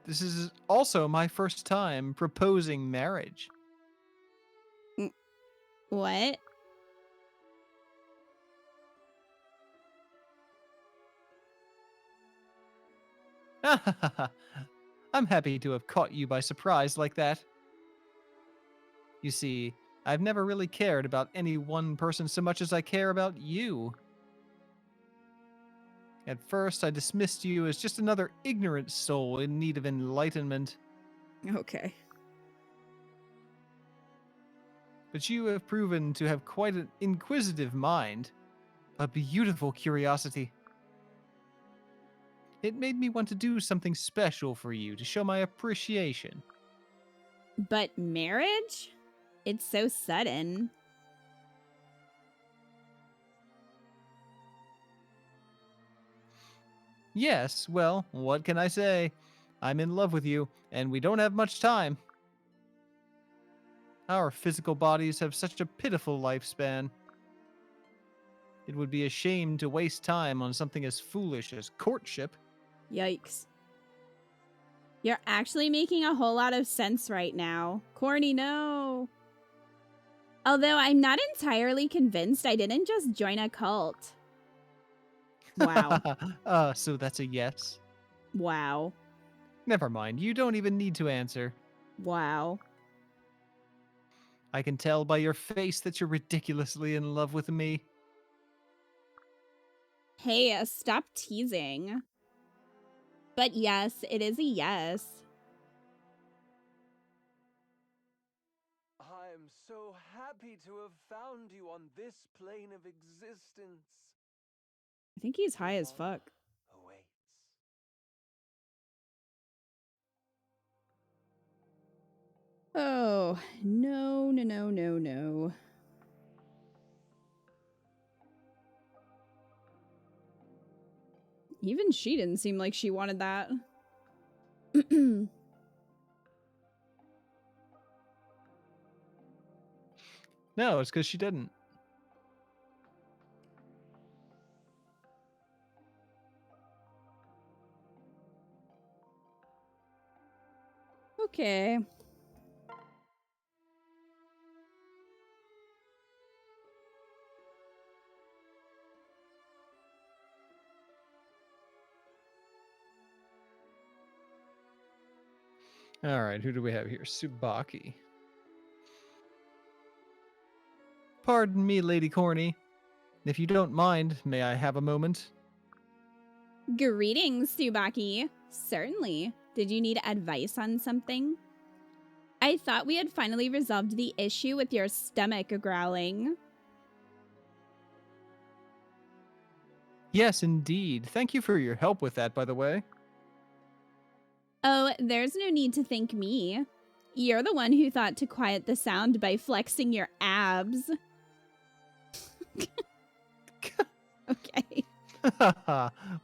This is also my first time proposing marriage. What? I'm happy to have caught you by surprise like that. You see, I've never really cared about any one person so much as I care about you. At first, I dismissed you as just another ignorant soul in need of enlightenment. Okay. But you have proven to have quite an inquisitive mind, a beautiful curiosity. It made me want to do something special for you to show my appreciation. But marriage? It's so sudden. Yes, well, what can I say? I'm in love with you, and we don't have much time. Our physical bodies have such a pitiful lifespan. It would be a shame to waste time on something as foolish as courtship. Yikes. You're actually making a whole lot of sense right now. Corny, no. Although I'm not entirely convinced I didn't just join a cult. Wow. So that's a yes? Wow. Never mind, you don't even need to answer. Wow. I can tell by your face that you're ridiculously in love with me. Hey, stop teasing. But yes, it is a yes. I'm so happy to have found you on this plane of existence. I think he's high as fuck. Awaits. Oh, no, no, no, no, no. Even she didn't seem like she wanted that. No, it's because she didn't. Okay. All right, who do we have here? Subaki. Pardon me, Lady Corny. If you don't mind, may I have a moment? Greetings, Tsubaki. Certainly. Did you need advice on something? I thought we had finally resolved the issue with your stomach growling. Yes, indeed. Thank you for your help with that, by the way. Oh, there's no need to thank me. You're the one who thought to quiet the sound by flexing your abs. Okay.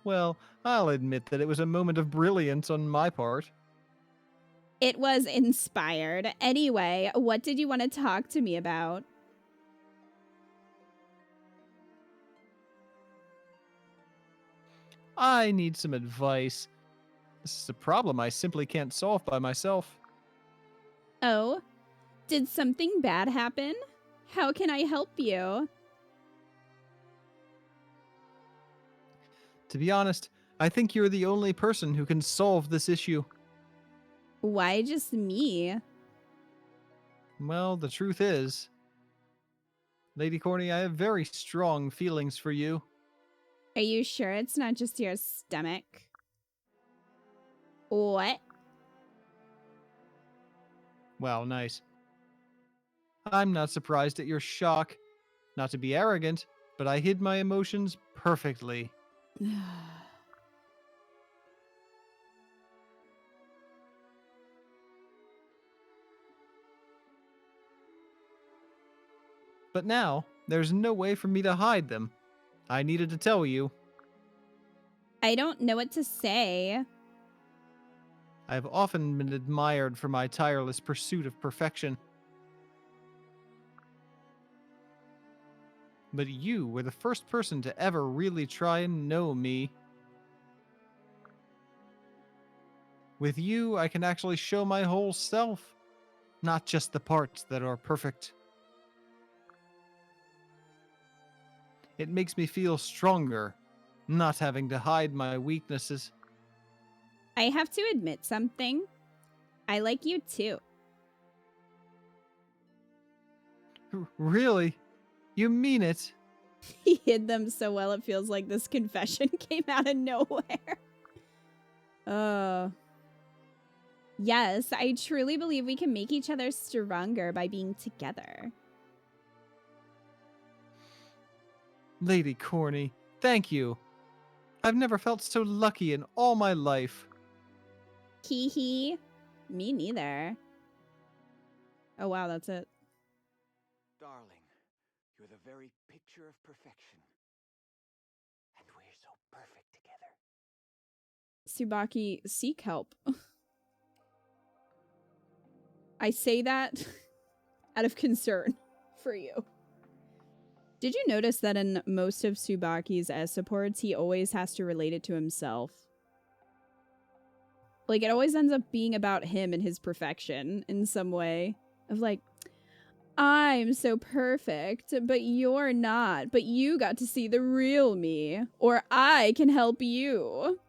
Well, I'll admit that it was a moment of brilliance on my part. It was inspired. Anyway, what did you want to talk to me about? I need some advice. This is a problem I simply can't solve by myself. Oh, did something bad happen? How can I help you? To be honest, I think you're the only person who can solve this issue. Why just me? Well, the truth is, Lady Corny, I have very strong feelings for you. Are you sure it's not just your stomach? What? Wow, nice. I'm not surprised at your shock. Not to be arrogant, but I hid my emotions perfectly. But now, there's no way for me to hide them. I needed to tell you. I don't know what to say. I've often been admired for my tireless pursuit of perfection. But you were the first person to ever really try and know me. With you, I can actually show my whole self, not just the parts that are perfect. It makes me feel stronger, not having to hide my weaknesses. I have to admit something. I like you too. Really? You mean it? He hid them so well it feels like this confession came out of nowhere. Yes, I truly believe we can make each other stronger by being together. Lady Corny, thank you. I've never felt so lucky in all my life. Hee hee. Me neither. Oh wow, that's it. Darling, you're the very picture of perfection. And we're so perfect together. Tsubaki, seek help. I say that out of concern for you. Did you notice that in most of Tsubaki's S supports, he always has to relate it to himself? Like, it always ends up being about him and his perfection in some way. Of like, I'm so perfect, but you're not. But you got to see the real me. Or I can help you.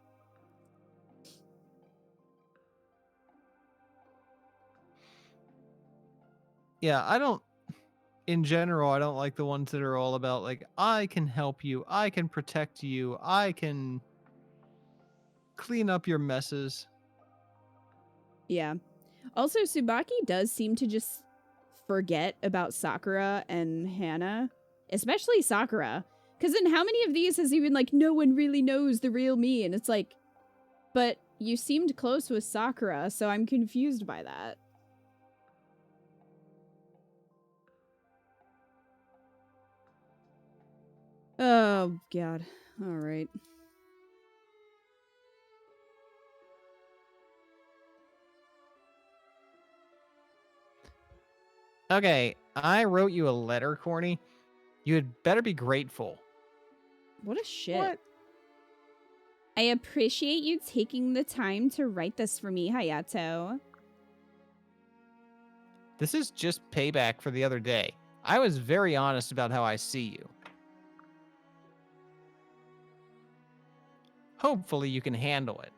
Yeah, in general, I don't like the ones that are all about, like, I can help you, I can protect you, I can clean up your messes. Yeah. Also, Tsubaki does seem to just forget about Sakura and Hana. Especially Sakura. Because in how many of these has he been like, no one really knows the real me? And it's like, but you seemed close with Sakura, so I'm confused by that. Oh, God. All right. Okay, I wrote you a letter, Corny. You had better be grateful. What a shit. What? I appreciate you taking the time to write this for me, Hayato. This is just payback for the other day. I was very honest about how I see you. Hopefully you can handle it.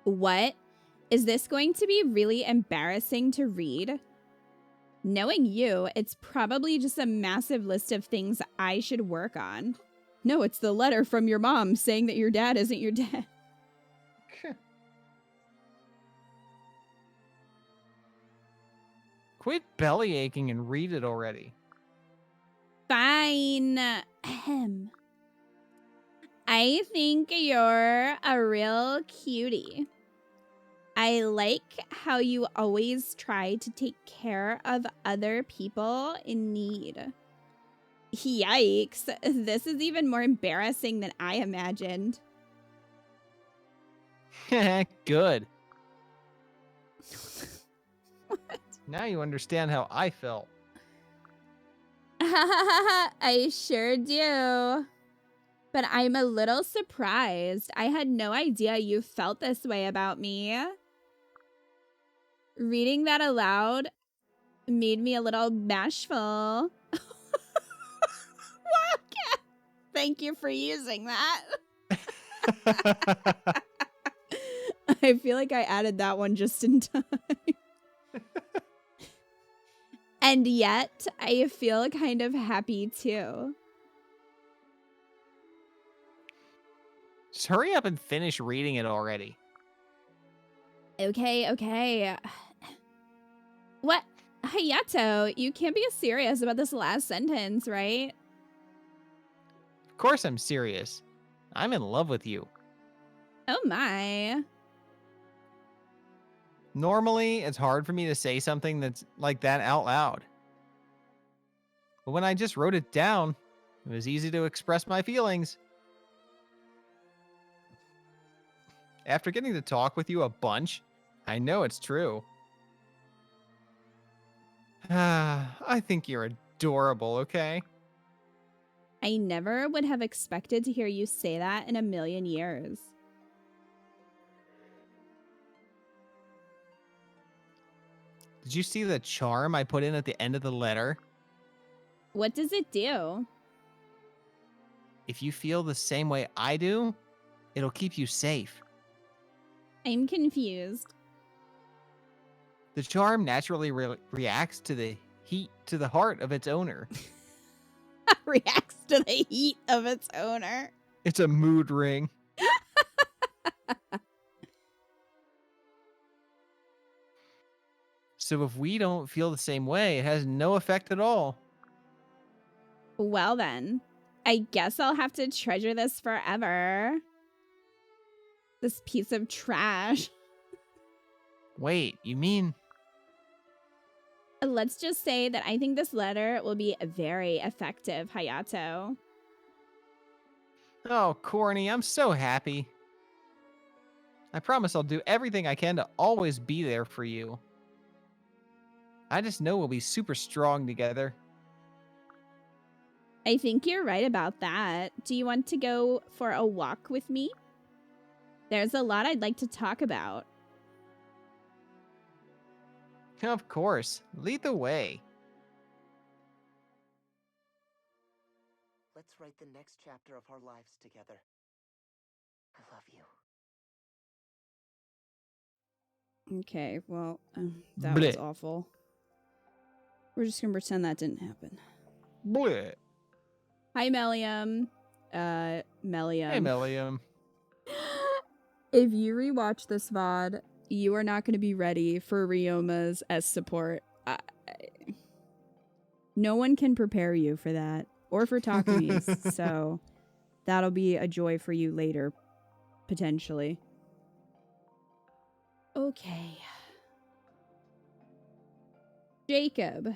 What? Is this going to be really embarrassing to read? Knowing you, it's probably just a massive list of things I should work on. No, it's the letter from your mom saying that your dad isn't your dad. Quit belly aching and read it already. Fine. Ahem. I think you're a real cutie. I like how you always try to take care of other people in need. Yikes. This is even more embarrassing than I imagined. Good. What? Now you understand how I felt. I sure do. But I'm a little surprised. I had no idea you felt this way about me. Reading that aloud made me a little bashful. Wildcat! Thank you for using that. I feel like I added that one just in time. And yet, I feel kind of happy too. Just hurry up and finish reading it already. Okay. What? Hayato, you can't be serious about this last sentence, right? Of course I'm serious. I'm in love with you. Oh my. Normally, it's hard for me to say something that's like that out loud. But when I just wrote it down, it was easy to express my feelings. After getting to talk with you a bunch, I know it's true. I think you're adorable, okay? I never would have expected to hear you say that in a million years. Did you see the charm I put in at the end of the letter? What does it do? If you feel the same way I do, it'll keep you safe. I'm confused. The charm naturally reacts to the heat to the heart of its owner. Reacts to the heat of its owner. It's a mood ring. So if we don't feel the same way, it has no effect at all. Well then, I guess I'll have to treasure this forever. This piece of trash. Wait, you mean... Let's just say that I think this letter will be very effective, Hayato. Oh, Corny, I'm so happy. I promise I'll do everything I can to always be there for you. I just know we'll be super strong together. I think you're right about that. Do you want to go for a walk with me? There's a lot I'd like to talk about. Of course. Lead the way. Let's write the next chapter of our lives together. I love you. Okay, well, that was Blech. awful. We're just gonna pretend that didn't happen. Bleh. Hi, Melium. Melium. Hey, Melium. If you rewatch this VOD, you are not going to be ready for Ryoma's S support. No one can prepare you for that, or for Takumi's, so that'll be a joy for you later, potentially. Okay. Jacob.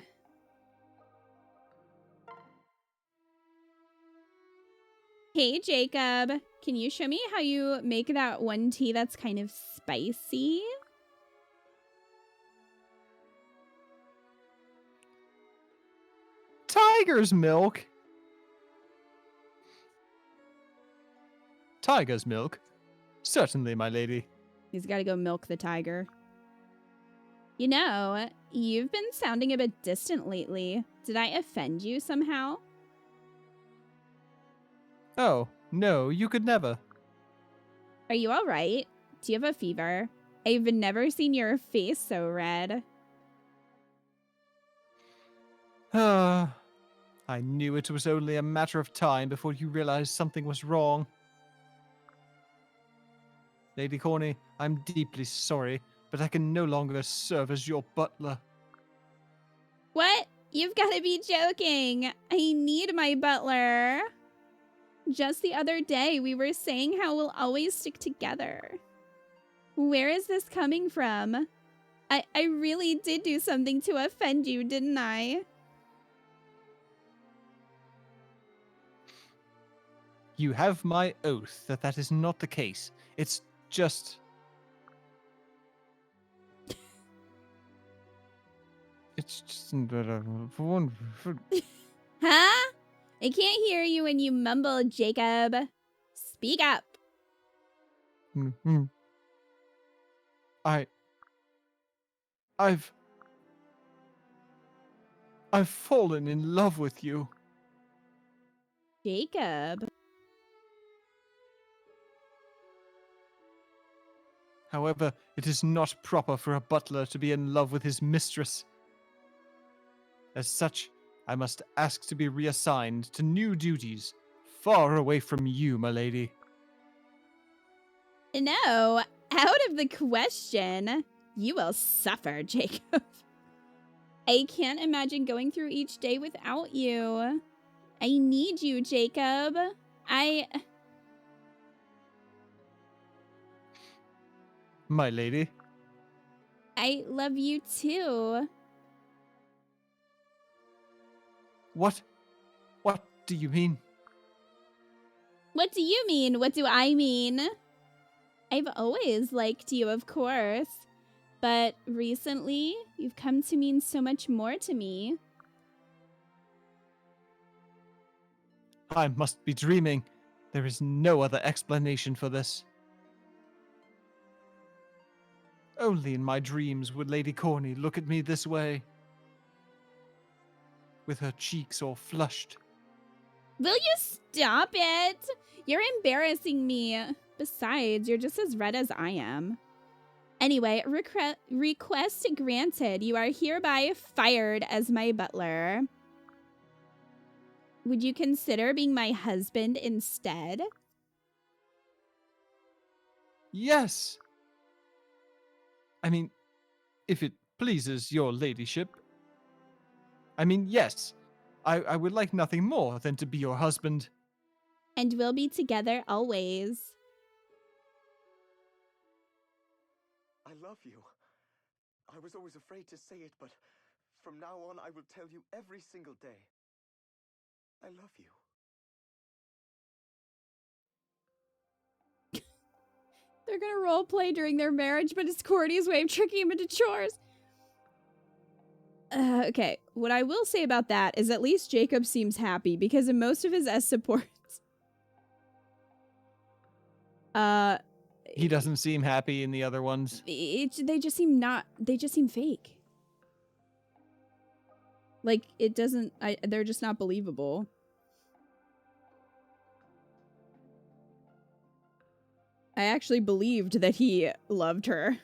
Hey, Jacob. Can you show me how you make that one tea that's kind of spicy? Tiger's milk. Tiger's milk? Certainly, my lady. He's got to go milk the tiger. You know, you've been sounding a bit distant lately. Did I offend you somehow? Oh, no, you could never. Are you all right? Do you have a fever? I've never seen your face so red. Ah, I knew it was only a matter of time before you realized something was wrong. Lady Corny, I'm deeply sorry, but I can no longer serve as your butler. What? You've got to be joking. I need my butler. Just the other day, we were saying how we'll always stick together. Where is this coming from? I really did do something to offend you, didn't I? You have my oath that that is not the case. It's just... It's just... Huh? I can't hear you when you mumble, Jacob. Speak up. I've fallen in love with you. Jacob. However, it is not proper for a butler to be in love with his mistress. As such, I must ask to be reassigned to new duties, far away from you, my lady. No, out of the question. You will suffer, Jacob. I can't imagine going through each day without you. I need you, Jacob. My lady? I love you too. What? What do you mean? What do you mean? What do I mean? I've always liked you, of course. But recently, you've come to mean so much more to me. I must be dreaming. There is no other explanation for this. Only in my dreams would Lady Corny look at me this way, with her cheeks all flushed. Will you stop it? You're embarrassing me. Besides, you're just as red as I am. Anyway, request granted. You are hereby fired as my butler. Would you consider being my husband instead? Yes! I mean, if it pleases your ladyship. I mean, yes. I would like nothing more than to be your husband. And we'll be together always. I love you. I was always afraid to say it, but from now on I will tell you every single day. I love you. They're gonna roleplay during their marriage, but it's Cordy's way of tricking him into chores. Okay, what I will say about that is at least Jacob seems happy, because in most of his S supports, He doesn't seem happy in the other ones. they just seem fake. Like, it doesn't, they're just not believable. I actually believed that he loved her.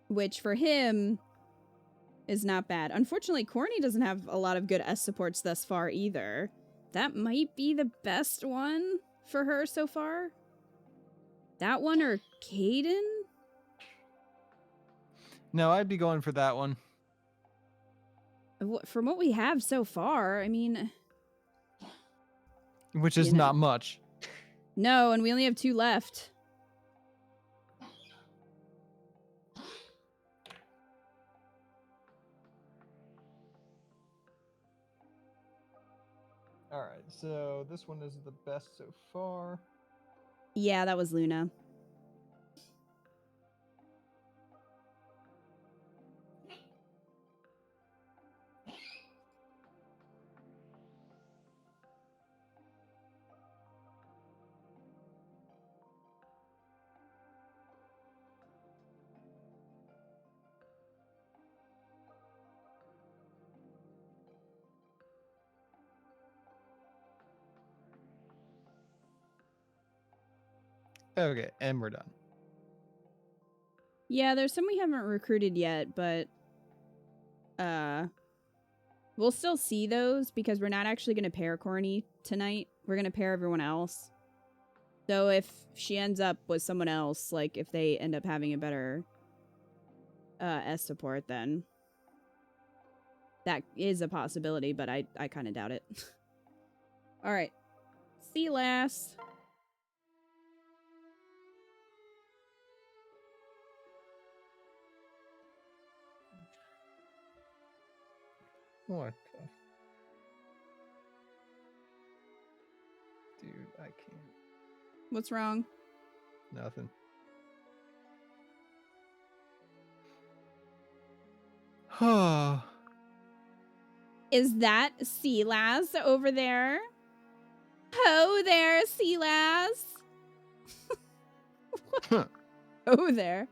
Which, for him, is not bad. Unfortunately, Corny doesn't have a lot of good S supports thus far, either. That might be the best one for her so far. That one or Caden? No, I'd be going for that one. From what we have so far, I mean... Which is You know. not much. No, and we only have 2 left. Alright, so this one is the best so far. Yeah, that was Luna. Okay, and we're done. Yeah, there's some we haven't recruited yet, but we'll still see those because we're not actually going to pair Corny tonight. We're going to pair everyone else. So if she ends up with someone else, like if they end up having a better S support, then that is a possibility, but I kind of doubt it. All right. See lass. What the? Dude, I can't. What's wrong? Nothing. Oh. Is that Sea Lass over there? Ho there, Sea Lass. Oh there.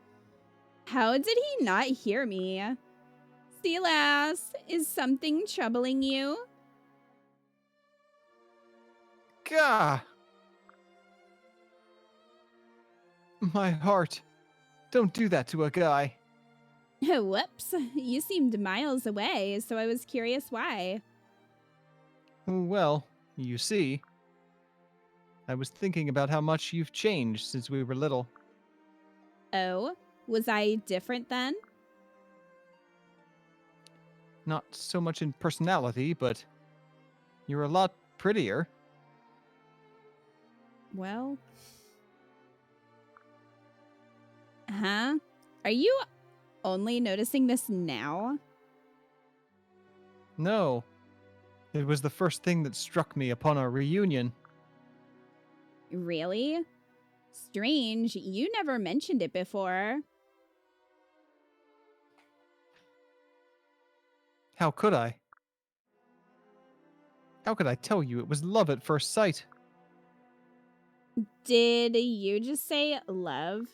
How did he not hear me? Sea Lass, is something troubling you? Gah! My heart. Don't do that to a guy. Whoops, you seemed miles away, so I was curious why. Well, you see, I was thinking about how much you've changed since we were little. Oh, was I different then? Not so much in personality, but you're a lot prettier. Well... Huh? Are you only noticing this now? No. It was the first thing that struck me upon our reunion. Really? Strange, you never mentioned it before. How could I? How could I tell you it was love at first sight? Did you just say love?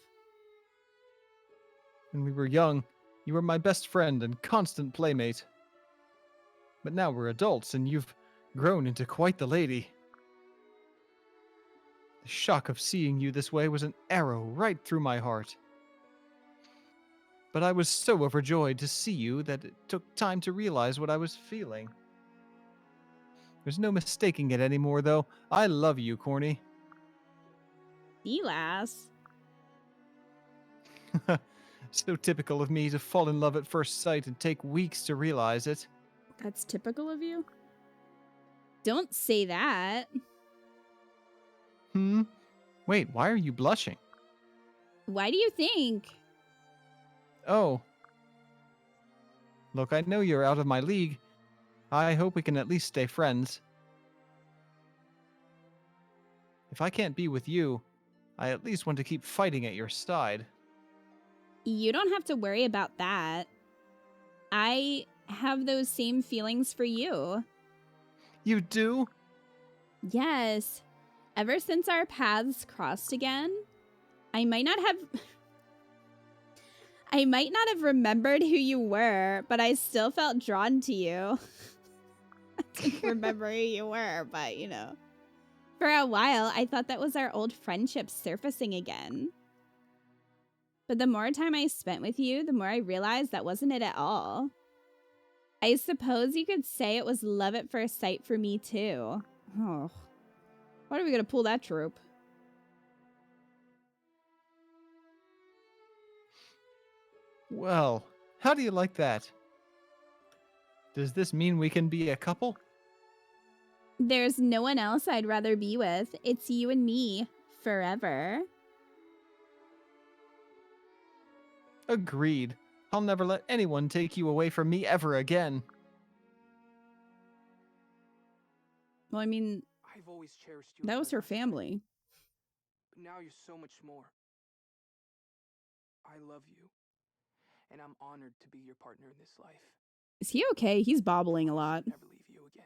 When we were young, you were my best friend and constant playmate. But now we're adults and you've grown into quite the lady. The shock of seeing you this way was an arrow right through my heart. But I was so overjoyed to see you that it took time to realize what I was feeling. There's no mistaking it anymore, though. I love you, Corny. Elas. So typical of me to fall in love at first sight and take weeks to realize it. That's typical of you? Don't say that. Wait, why are you blushing? Why do you think? Oh. Look, I know you're out of my league. I hope we can at least stay friends. If I can't be with you, I at least want to keep fighting at your side. You don't have to worry about that. I have those same feelings for you. You do? Yes. Ever since our paths crossed again, I might not have remembered who you were, but I still felt drawn to you. I didn't remember who you were, but you know. For a while, I thought that was our old friendship surfacing again. But the more time I spent with you, the more I realized that wasn't it at all. I suppose you could say it was love at first sight for me too. Oh. Why are we gonna pull that trope? Well, how do you like that? Does this mean we can be a couple? There's no one else I'd rather be with. It's you and me. Forever. Agreed. I'll never let anyone take you away from me ever again. Well, I mean, I've always cherished you. that as was my her best friend, family. but now you're so much more. I love you, and I'm honored to be your partner in this life. Is he okay? He's bobbling a I lot. should never leave you again.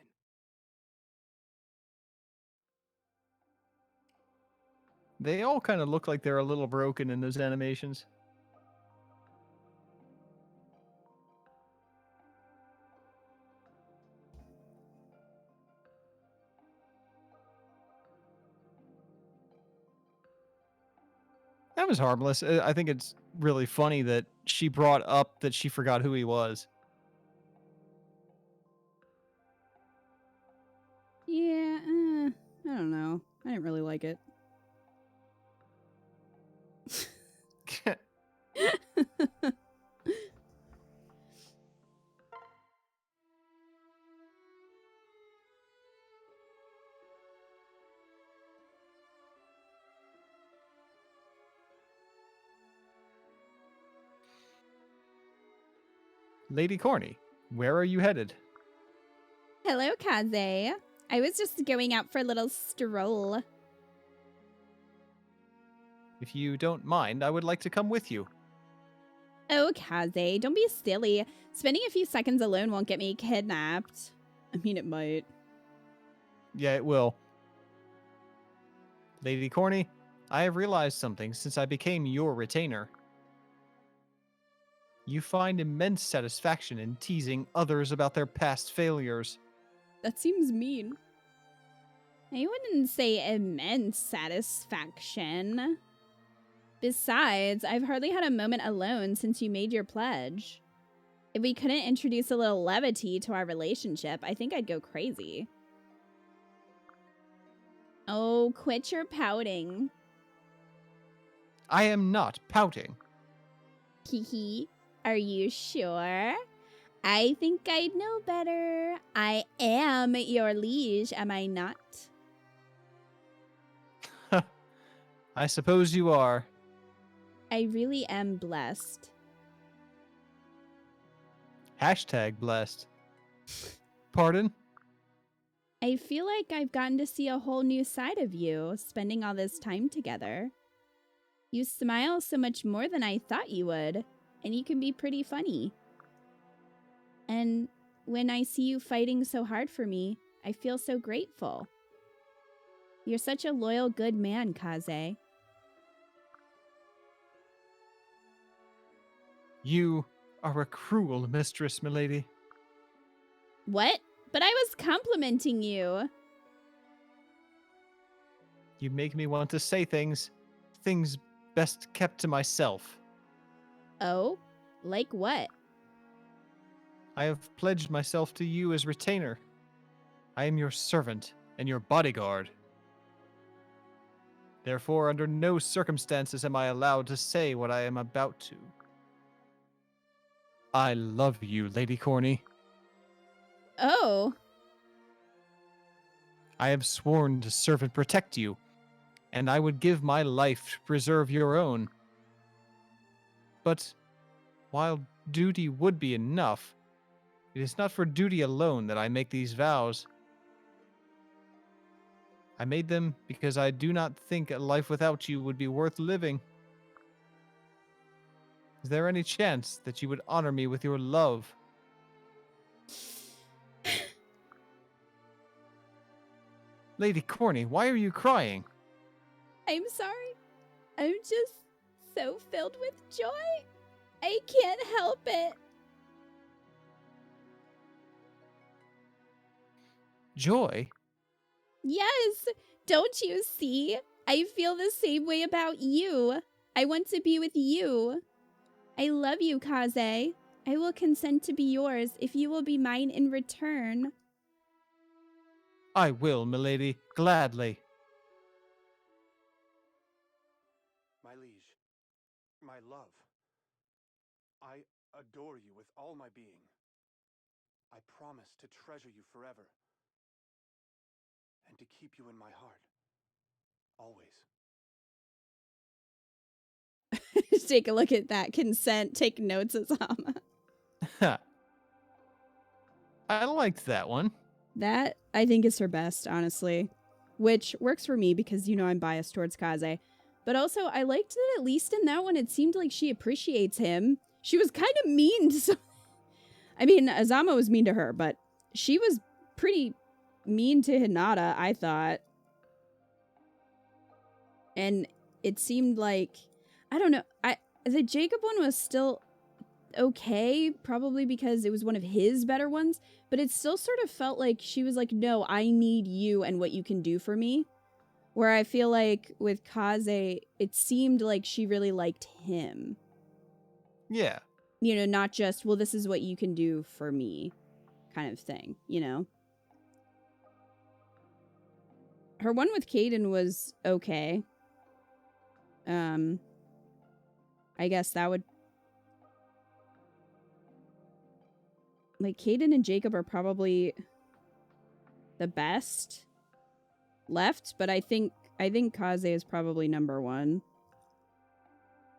They all kind of look like they're a little broken in those animations. That was harmless. I think it's really funny that she brought up that she forgot who he was. Yeah, I don't know. I didn't really like it. Lady Corny, where are you headed? Hello, Kaze. I was just going out for a little stroll. If you don't mind, I would like to come with you. Oh, Kaze, don't be silly. Spending a few seconds alone won't get me kidnapped. I mean, it might. Yeah, it will. Lady Corny, I have realized something since I became your retainer. You find immense satisfaction in teasing others about their past failures. That seems mean. I wouldn't say immense satisfaction. Besides, I've hardly had a moment alone since you made your pledge. If we couldn't introduce a little levity to our relationship, I think I'd go crazy. Oh, quit your pouting. I am not pouting. Hee. Are you sure? I think I'd know better. I am your liege, am I not? I suppose you are. I really am blessed. Hashtag blessed. Pardon? I feel like I've gotten to see a whole new side of you, spending all this time together. You smile so much more than I thought you would, and you can be pretty funny. And when I see you fighting so hard for me, I feel so grateful. You're such a loyal, good man, Kaze. You are a cruel mistress, milady. What? But I was complimenting you. You make me want to say things best kept to myself. Oh? Like what? I have pledged myself to you as retainer. I am your servant and your bodyguard. Therefore, under no circumstances am I allowed to say what I am about to. I love you, Lady Corny. Oh. I have sworn to serve and protect you, and I would give my life to preserve your own. But while duty would be enough, it is not for duty alone that I make these vows. I made them because I do not think a life without you would be worth living. Is there any chance that you would honor me with your love? Lady Corny, why are you crying? I'm sorry. I'm just so filled with joy. I can't help it. Joy? Yes, don't you see? I feel the same way about you. I want to be with you. I love you, Kaze. I will consent to be yours if you will be mine in return. I will, milady, gladly. My liege, my love, I adore you with all my being. I promise to treasure you forever and to keep you in my heart, always. Just take a look at that consent. Take notes, Azama. I liked that one. That, I think, is her best, honestly. Which works for me because, you know, I'm biased towards Kaze. But also, I liked that at least in that one, it seemed like she appreciates him. She was kind of mean to some... I mean, Azama was mean to her, but she was pretty mean to Hinata, I thought. And it seemed like... I don't know. The Jacob one was still okay, probably because it was one of his better ones, but it still sort of felt like she was like, no, I need you and what you can do for me. Where I feel like with Kaze, it seemed like she really liked him. Yeah. You know, not just, well, this is what you can do for me kind of thing, you know? Her one with Caden was okay. I guess that would... Like, Caden and Jacob are probably the best left, but I think Kaze is probably number one.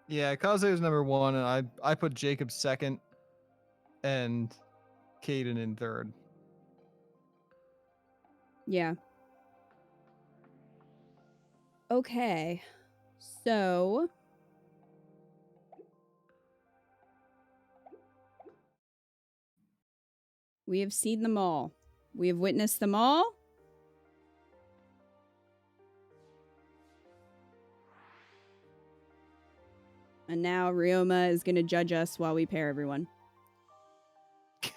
Yeah, Kaze is number 1, and I put Jacob second and Caden in third. Yeah. Okay. So... we have seen them all. We have witnessed them all. And now Ryoma is going to judge us while we pair everyone.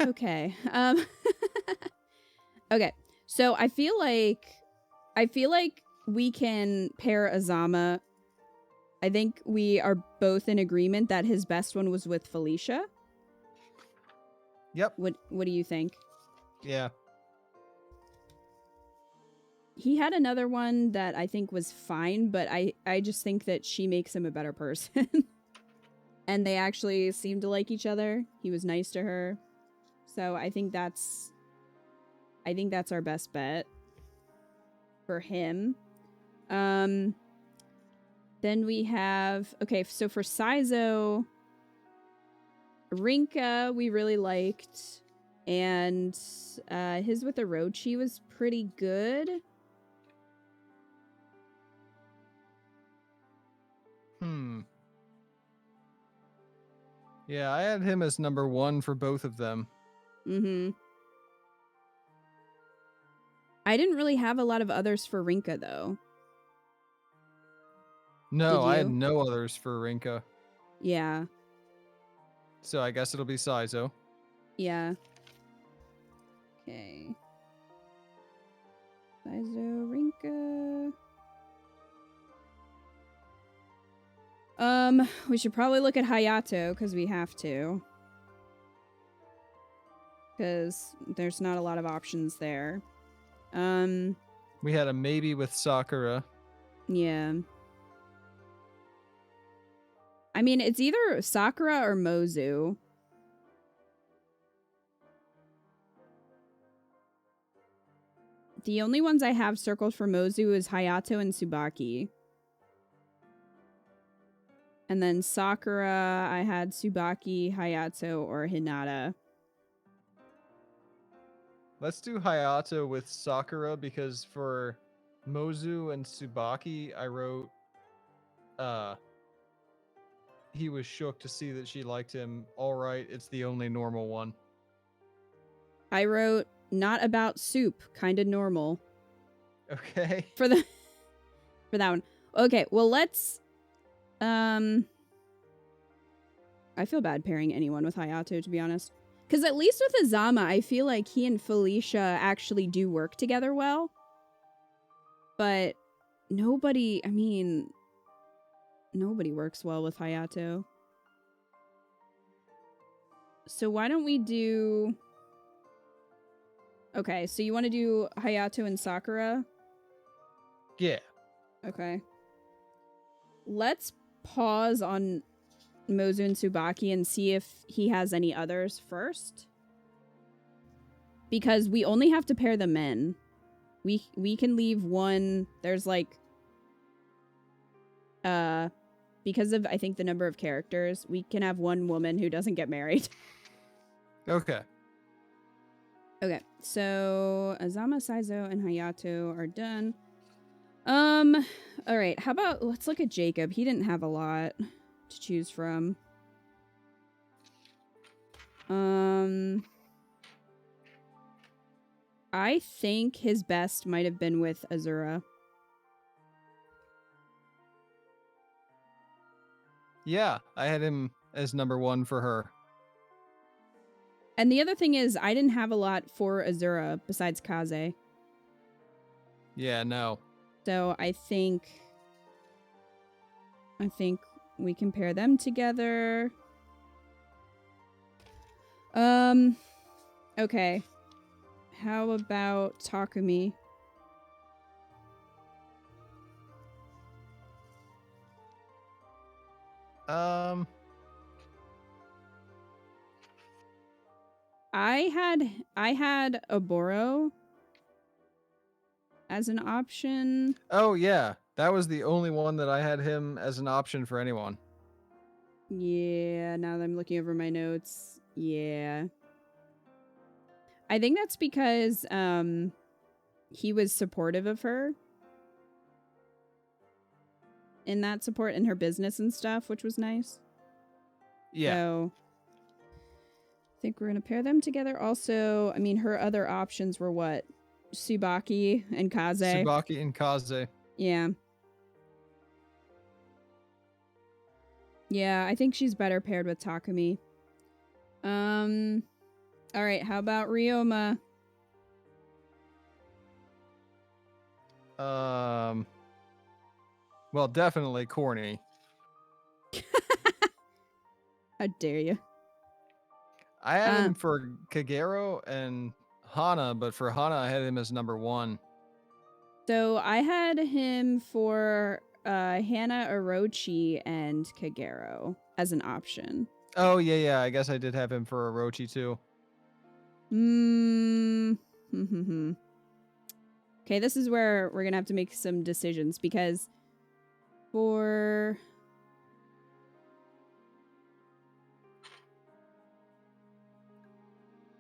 Okay. Okay. So I feel like we can pair Azama. I think we are both in agreement that his best one was with Felicia. Yep. What do you think? Yeah. He had another one that I think was fine, but I just think that she makes him a better person. And they actually seem to like each other. He was nice to her. So I think that's our best bet for him. Then we have, okay, so for Saizo, Rinka we really liked, and his with Orochi was pretty good. Yeah, I had him as number 1 for both of them. Mm-hmm. I didn't really have a lot of others for Rinka, though. No, Did I had you? no others for Rinka. Yeah. So I guess it'll be Saizo. Yeah. Okay. Saizo, Rinka. We should probably look at Hayato, because we have to. Because there's not a lot of options there. We had a maybe with Sakura. Yeah. I mean, it's either Sakura or Mozu. The only ones I have circled for Mozu is Hayato and Tsubaki. And then Sakura, I had Tsubaki, Hayato, or Hinata. Let's do Hayato with Sakura, because for Mozu and Tsubaki, I wrote he was shook to see that she liked him. All right, it's the only normal one. I wrote not about soup, kinda normal. Okay. For that one. Okay, well let's I feel bad pairing anyone with Hayato, to be honest. Because at least with Azama, I feel like he and Felicia actually do work together well. But nobody works well with Hayato. So why don't we do... Okay, so you want to do Hayato and Sakura? Yeah. Okay. Let's pause on Mozu and Tsubaki and see if he has any others first. Because we only have to pair the men. We can leave one... There's like... because of, I think, the number of characters, we can have one woman who doesn't get married. Okay. Okay, so Azama, Saizo, and Hayato are done. Alright, how about, let's look at Jacob. He didn't have a lot to choose from. I think his best might have been with Azura. Yeah, I had him as number 1 for her. And the other thing is, I didn't have a lot for Azura besides Kaze. Yeah, no. So I think we can pair them together. Okay. How about Takumi? Um, I had Oboro as an option. oh yeah, that was the only one that I had him as an option for anyone. Yeah, now that I'm looking over my notes. Yeah. I think that's because he was supportive of her in that support in her business and stuff, which was nice. Yeah, So I think we're gonna pair them together. Also, I mean, her other options were what? Tsubaki and Kaze. Tsubaki and Kaze. Yeah. Yeah, I think she's better paired with Takumi. All right, how about Ryoma? Well, definitely corny. How dare you? I had him for Kagero and Hana, but for Hana, I had him as number 1. So I had him for Hana Orochi and Kagero as an option. Oh yeah. I guess I did have him for Orochi too. Okay, this is where we're gonna have to make some decisions because for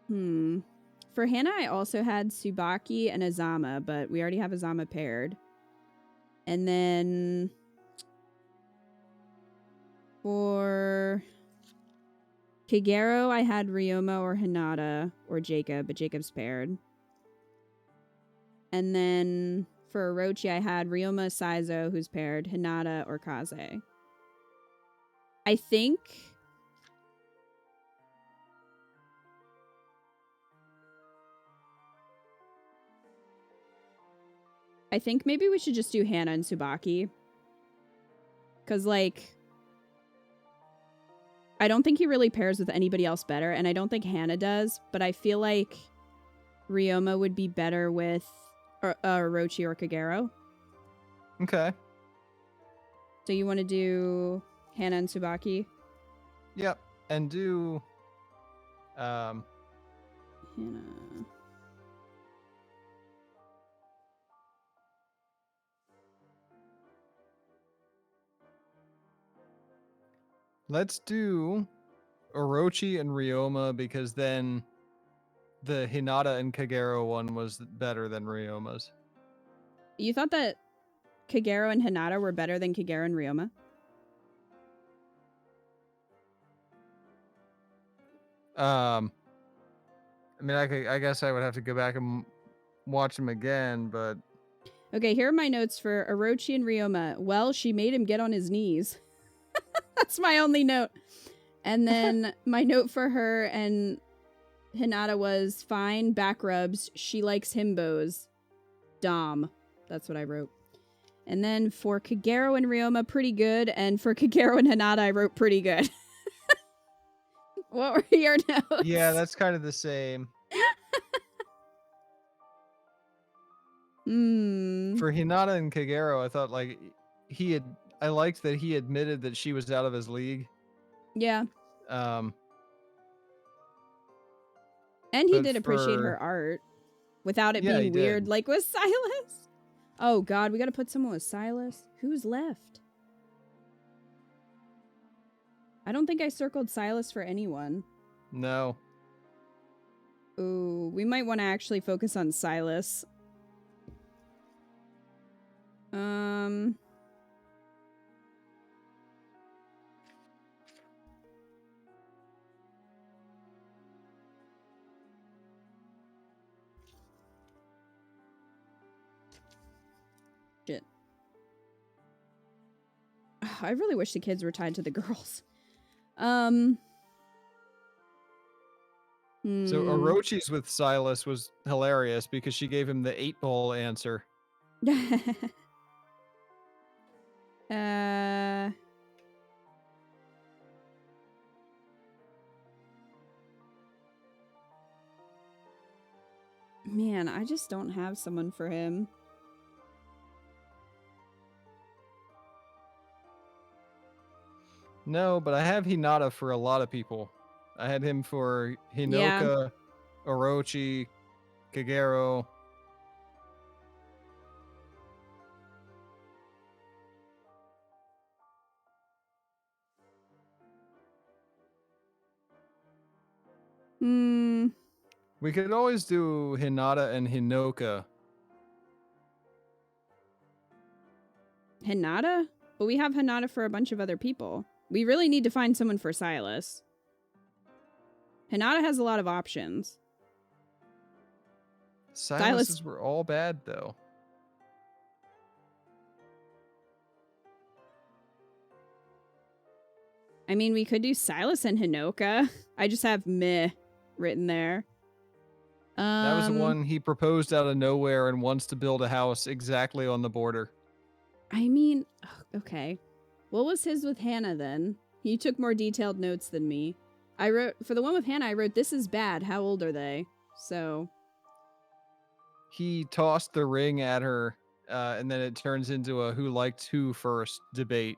for Hana, I also had Tsubaki and Azama, but we already have Azama paired. And then for Kagero, I had Ryoma or Hinata or Jacob, but Jacob's paired. And then for Orochi, I had Ryoma Saizo, who's paired, Hinata or Kaze. I think maybe we should just do Hana and Tsubaki. Because, like, I don't think he really pairs with anybody else better, and I don't think Hana does, but I feel like Ryoma would be better with Orochi or Kagero. Okay. So you want to do Hana and Tsubaki? Yep. And do Hana. let's do Orochi and Ryoma because then the Hinata and Kagero one was better than Ryoma's. You thought that Kagero and Hinata were better than Kagero and Ryoma? I mean, I guess I would have to go back and watch them again, but Okay, here are my notes for Orochi and Ryoma. Well, she made him get on his knees. That's my only note. And then my note for her and Hinata was fine, back rubs. She likes himbos. Dom. That's what I wrote. And then for Kagero and Ryoma, pretty good. And for Kagero and Hinata, I wrote pretty good. What were your notes? yeah, that's kind of the same. For Hinata and Kagero, I thought like I liked that he admitted that she was out of his league. Yeah. Um, And he but did appreciate for- her art without it Yeah, he being weird, did. like with Silas. Oh god, we gotta put someone with Silas. Who's left? I don't think I circled Silas for anyone. No. Ooh, we might want to actually focus on Silas. Shit. I really wish the kids were tied to the girls. So Orochi's with Silas was hilarious because she gave him the 8-ball answer. Man, I just don't have someone for him. No, but I have Hinata for a lot of people. I had him for Yeah. Hinoka, Orochi, Kagero. Hmm. We could always do Hinata and Hinoka. Hinata? But we have Hinata for a bunch of other people. We really need to find someone for Silas. Hinata has a lot of options. Silas's were all bad, though. I mean, we could do Silas and Hinoka. I just have meh written there. That was the one he proposed out of nowhere and wants to build a house exactly on the border. I mean, okay. What was his with Hannah then? He took more detailed notes than me. I wrote, for the one with Hannah, I wrote, this is bad. How old are they? So. He tossed the ring at her, and then it turns into a who liked who first debate.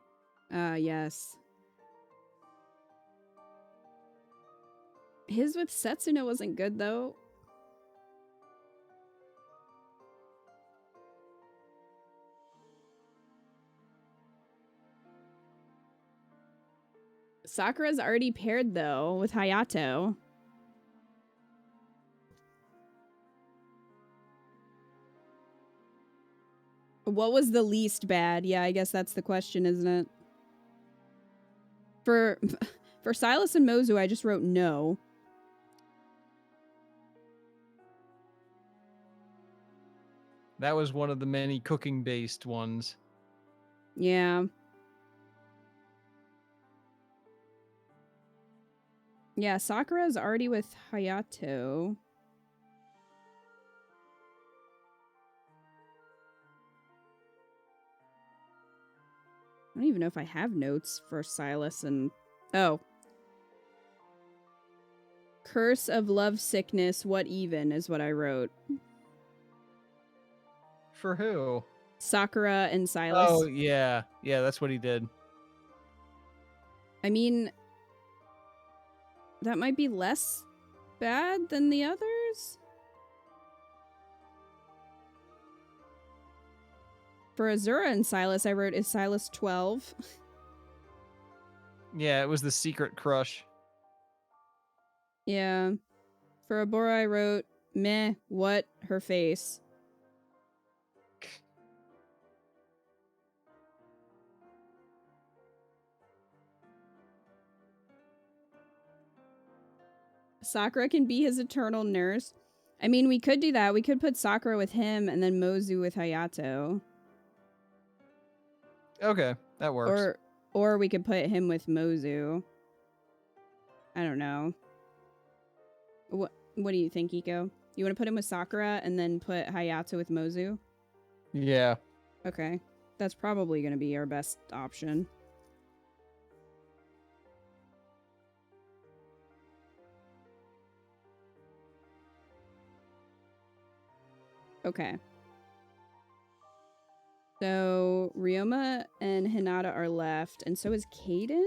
Yes. His with Setsuna wasn't good, though. Sakura's already paired, though, with Hayato. What was the least bad? Yeah, I guess that's the question, isn't it? For Silas and Mozu, I just wrote no. That was one of the many cooking-based ones. Yeah. Yeah, Sakura's already with Hayato. I don't even know if I have notes for Silas and... Oh. Curse of love sickness, what even, is what I wrote. For who? Sakura and Silas. Oh, yeah. Yeah, that's what he did. I mean... that might be less bad than the others? For Azura and Silas, I wrote, is Silas 12? Yeah, it was the secret crush. Yeah. For Abora, I wrote, meh, what, her face. Sakura can be his eternal nurse. I mean, we could do that. We could put Sakura with him and then Mozu with Hayato. Okay, that works. Or we could put him with Mozu. I don't know. What do you think, Iko? You want to put him with Sakura and then put Hayato with Mozu? Yeah. Okay. That's probably going to be our best option. Okay. So, Ryoma and Hinata are left, and so is Kaden?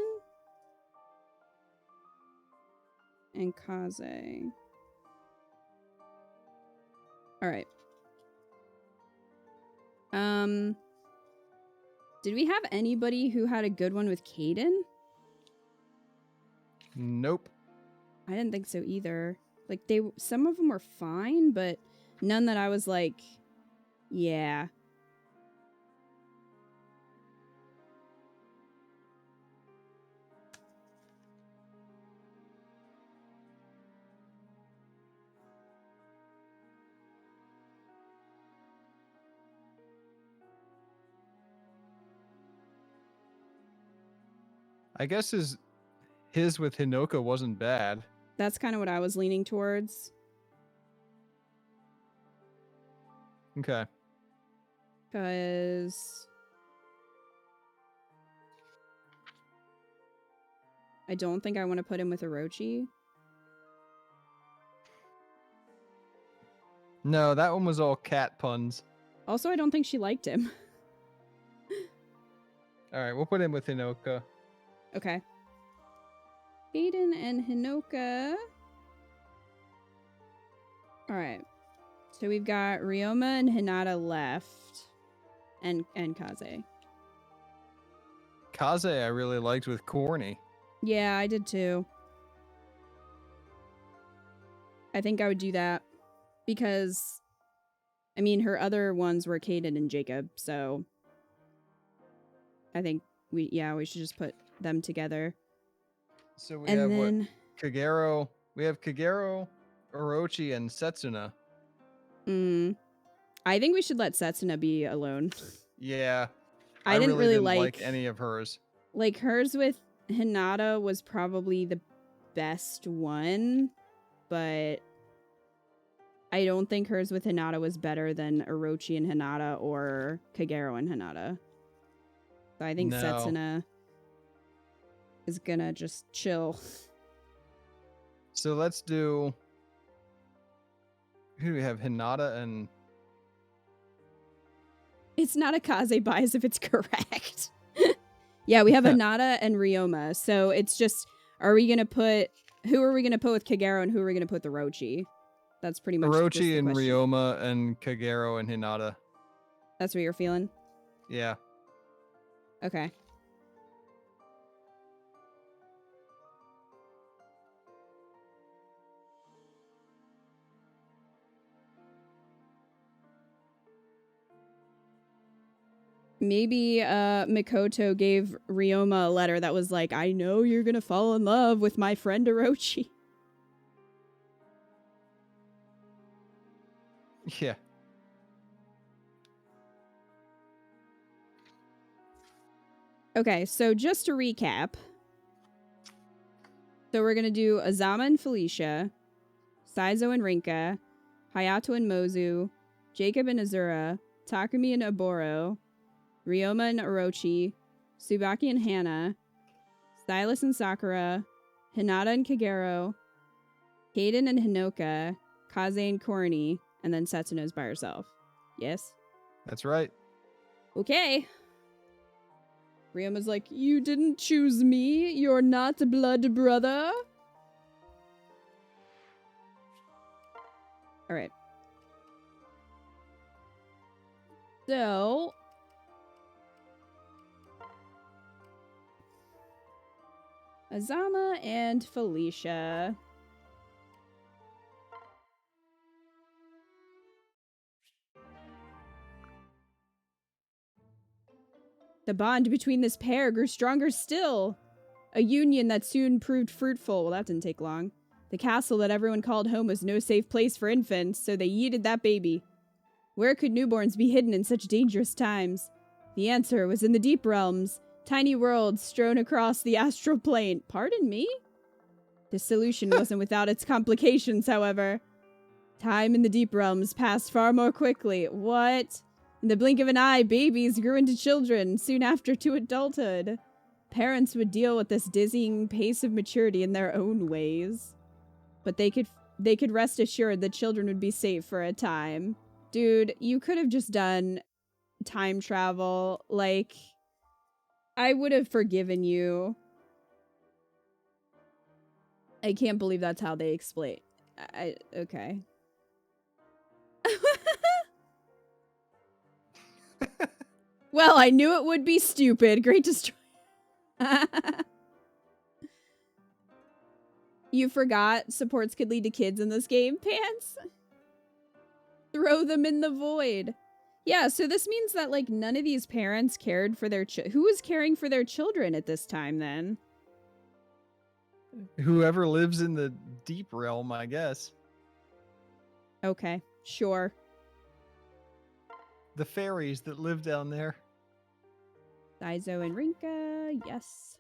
And Kaze. Alright. Did we have anybody who had a good one with Kaden? Nope. I didn't think so either. Like, some of them were fine, but none that I was like, yeah. I guess his with Hinoka wasn't bad. That's kind of what I was leaning towards. Okay. Because I don't think I want to put him with Orochi. No, that one was all cat puns. Also, I don't think she liked him. All right, we'll put him with Hinoka. Okay. Aiden and Hinoka. Alright. So we've got Ryoma and Hinata left. And Kaze. Kaze I really liked with Corny. Yeah, I did too. I think I would do that. Because, I mean, her other ones were Kaden and Jacob, so I think we should just put them together. So we And have then what? Kagero. We have Kagero, Orochi, and Setsuna. I think we should let Setsuna be alone. Yeah. I didn't really didn't like any of hers. Like, hers with Hinata was probably the best one, but I don't think hers with Hinata was better than Orochi and Hinata or Kagero and Hinata. So I think No. Setsuna is gonna just chill. So let's do. Who do we have? Hinata and. It's not a Kaze bias if it's correct. Yeah, we have Hinata and Ryoma, so it's just, who are we gonna put with Kagero and who are we gonna put with Orochi? That's pretty much just Orochi the and question. Ryoma and Kagero and Hinata. That's what you're feeling? Yeah. Okay. Maybe Mikoto gave Ryoma a letter that was like, I know you're gonna fall in love with my friend Orochi. Yeah. Okay, so just to recap. So we're gonna do Azama and Felicia, Saizo and Rinka, Hayato and Mozu, Jacob and Azura, Takumi and Oboro, Ryoma and Orochi, Tsubaki and Hana, Stylus and Sakura, Hinata and Kagero, Kaden and Hinoka, Kaze and Corny, and then Setsuno's by herself. Yes? That's right. Okay. Ryoma's like, you didn't choose me. You're not blood brother. Alright. So... Azama and Felicia. The bond between this pair grew stronger still. A union that soon proved fruitful. Well, that didn't take long. The castle that everyone called home was no safe place for infants, so they yeeted that baby. Where could newborns be hidden in such dangerous times? The answer was in the deep realms, tiny worlds strewn across the astral plane. Pardon me? The solution wasn't without its complications, however. Time in the deep realms passed far more quickly. What? In the blink of an eye, babies grew into children, soon after to adulthood. Parents would deal with this dizzying pace of maturity in their own ways. But they could rest assured that children would be safe for a time. Dude, you could have just done time travel. Like, I would have forgiven you. I can't believe that's how they explain. Okay. Well, I knew it would be stupid. Great destroy. You forgot supports could lead to kids in this game, Pants? Throw them in the void. Yeah, so this means that, like, none of these parents cared for their who was caring for their children at this time, then? Whoever lives in the deep realm, I guess. Okay, sure. The fairies that live down there. Saizo and Rinka, yes.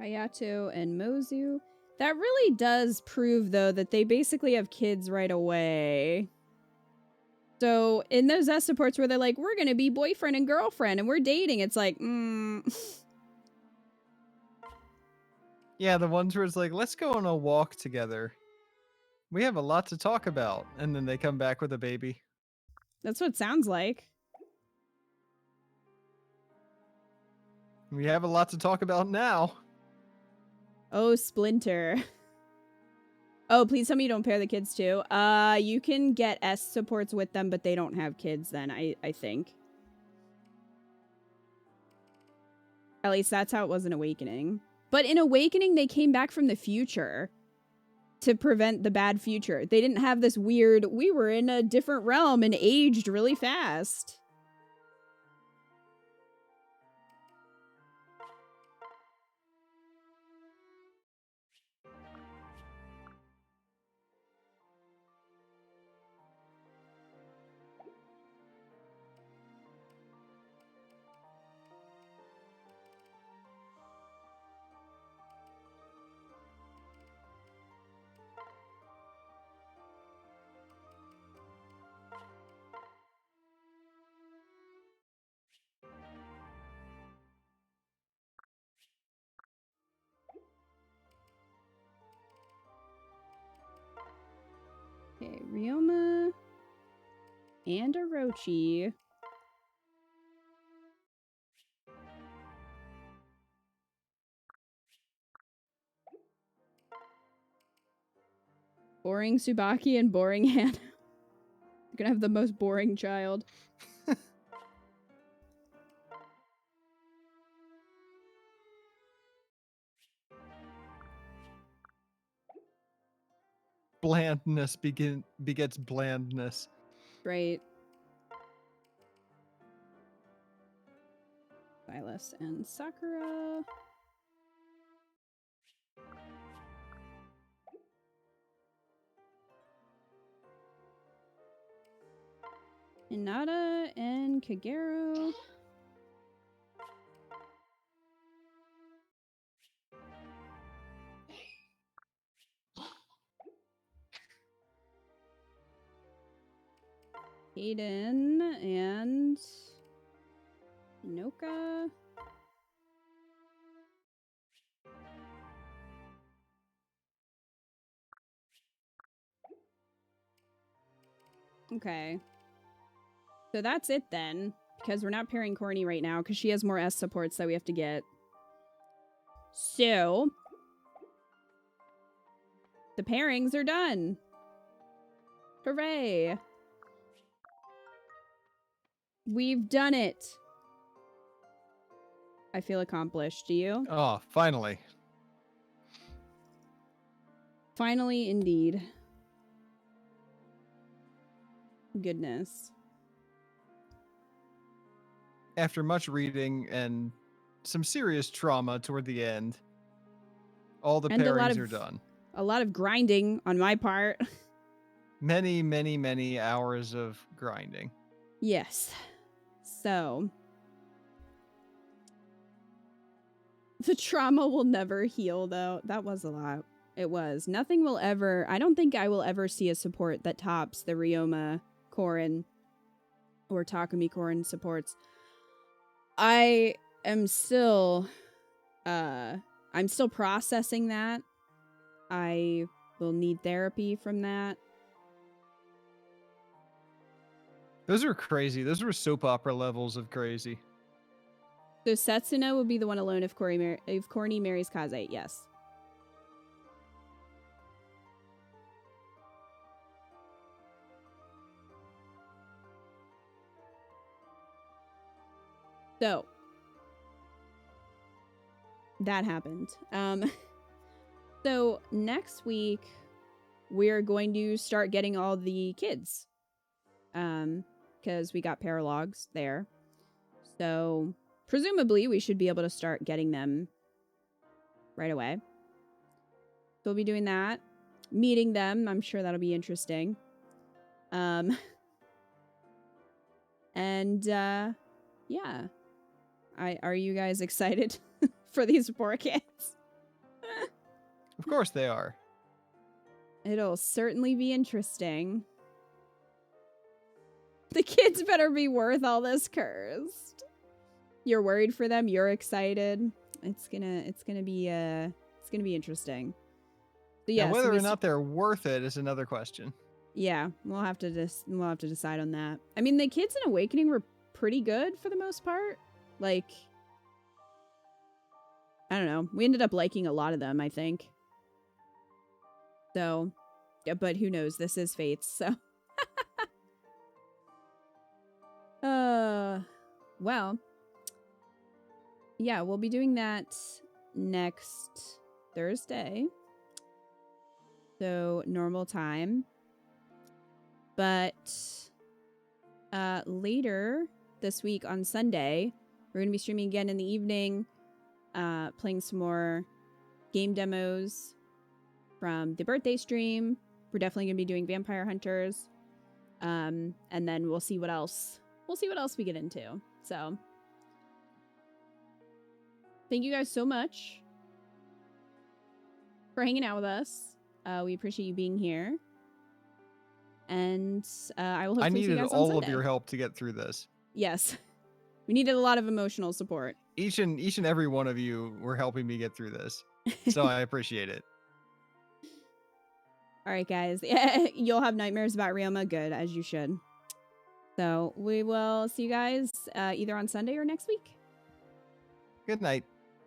Hayato and Mozu. That really does prove, though, that they basically have kids right away. So, in those S supports where they're like, we're gonna be boyfriend and girlfriend and we're dating, it's like, Yeah, the ones where it's like, let's go on a walk together. We have a lot to talk about. And then they come back with a baby. That's what it sounds like. We have a lot to talk about now. Oh, Splinter. Oh, please tell me you don't pair the kids too. You can get S supports with them, but they don't have kids then, I think. At least that's how it was in Awakening. But in Awakening, they came back from the future to prevent the bad future. They didn't have this weird, we were in a different realm and aged really fast. Okay, Ryoma and Orochi. Boring Tsubaki and boring Hannah. You're gonna have the most boring child. Blandness begets blandness. Right. Silas and Sakura. Hinata and Kagero. Aiden and Inoka. Okay. So that's it then, because we're not pairing Corny right now, because she has more S supports that we have to get. So, the pairings are done. Hooray. We've done it. I feel accomplished. Do you? Oh, finally. Finally, indeed. Goodness. After much reading and some serious trauma toward the end, all the And pairings are done. A lot of grinding on my part. Many, many, many hours of grinding. Yes. So, the trauma will never heal, though. That was a lot. It was. Nothing will ever... I don't think I will ever see a support that tops the Ryoma Corrin or Takumi Corrin supports. I am still... I'm still processing that. I will need therapy from that. Those were crazy. Those were soap opera levels of crazy. So Setsuna will be the one alone if Corny marries Kaze, yes. So that happened. So next week we're going to start getting all the kids. Because we got paralogs there. So presumably we should be able to start getting them right away. So we'll be doing that. Meeting them. I'm sure that'll be interesting. And yeah. Are you guys excited for these poor kids? Of course they are. It'll certainly be interesting. The kids better be worth all this cursed. You're worried for them. You're excited. It's gonna be interesting. So yeah, Now, whether so or not they're worth it is another question. yeah, we'll have to decide on that. I mean, the kids in Awakening were pretty good for the most part. Like, I don't know. We ended up liking a lot of them, I think. So, yeah, but who knows? This is Fates, so. Well. Yeah, we'll be doing that next Thursday. So, normal time. But later this week on Sunday, we're going to be streaming again in the evening, playing some more game demos from the birthday stream. We're definitely going to be doing Vampire Hunters. And then we'll see what else. We'll see what else we get into. So, thank you guys so much for hanging out with us. We appreciate you being here. And I will hopefully see you I needed guys on all Sunday. of your help to get through this. Yes. We needed a lot of emotional support. Each and every one of you were helping me get through this. So I appreciate it. All right, guys. Yeah, you'll have nightmares about Ryoma. Good, as you should. So we will see you guys either on Sunday or next week. Good night.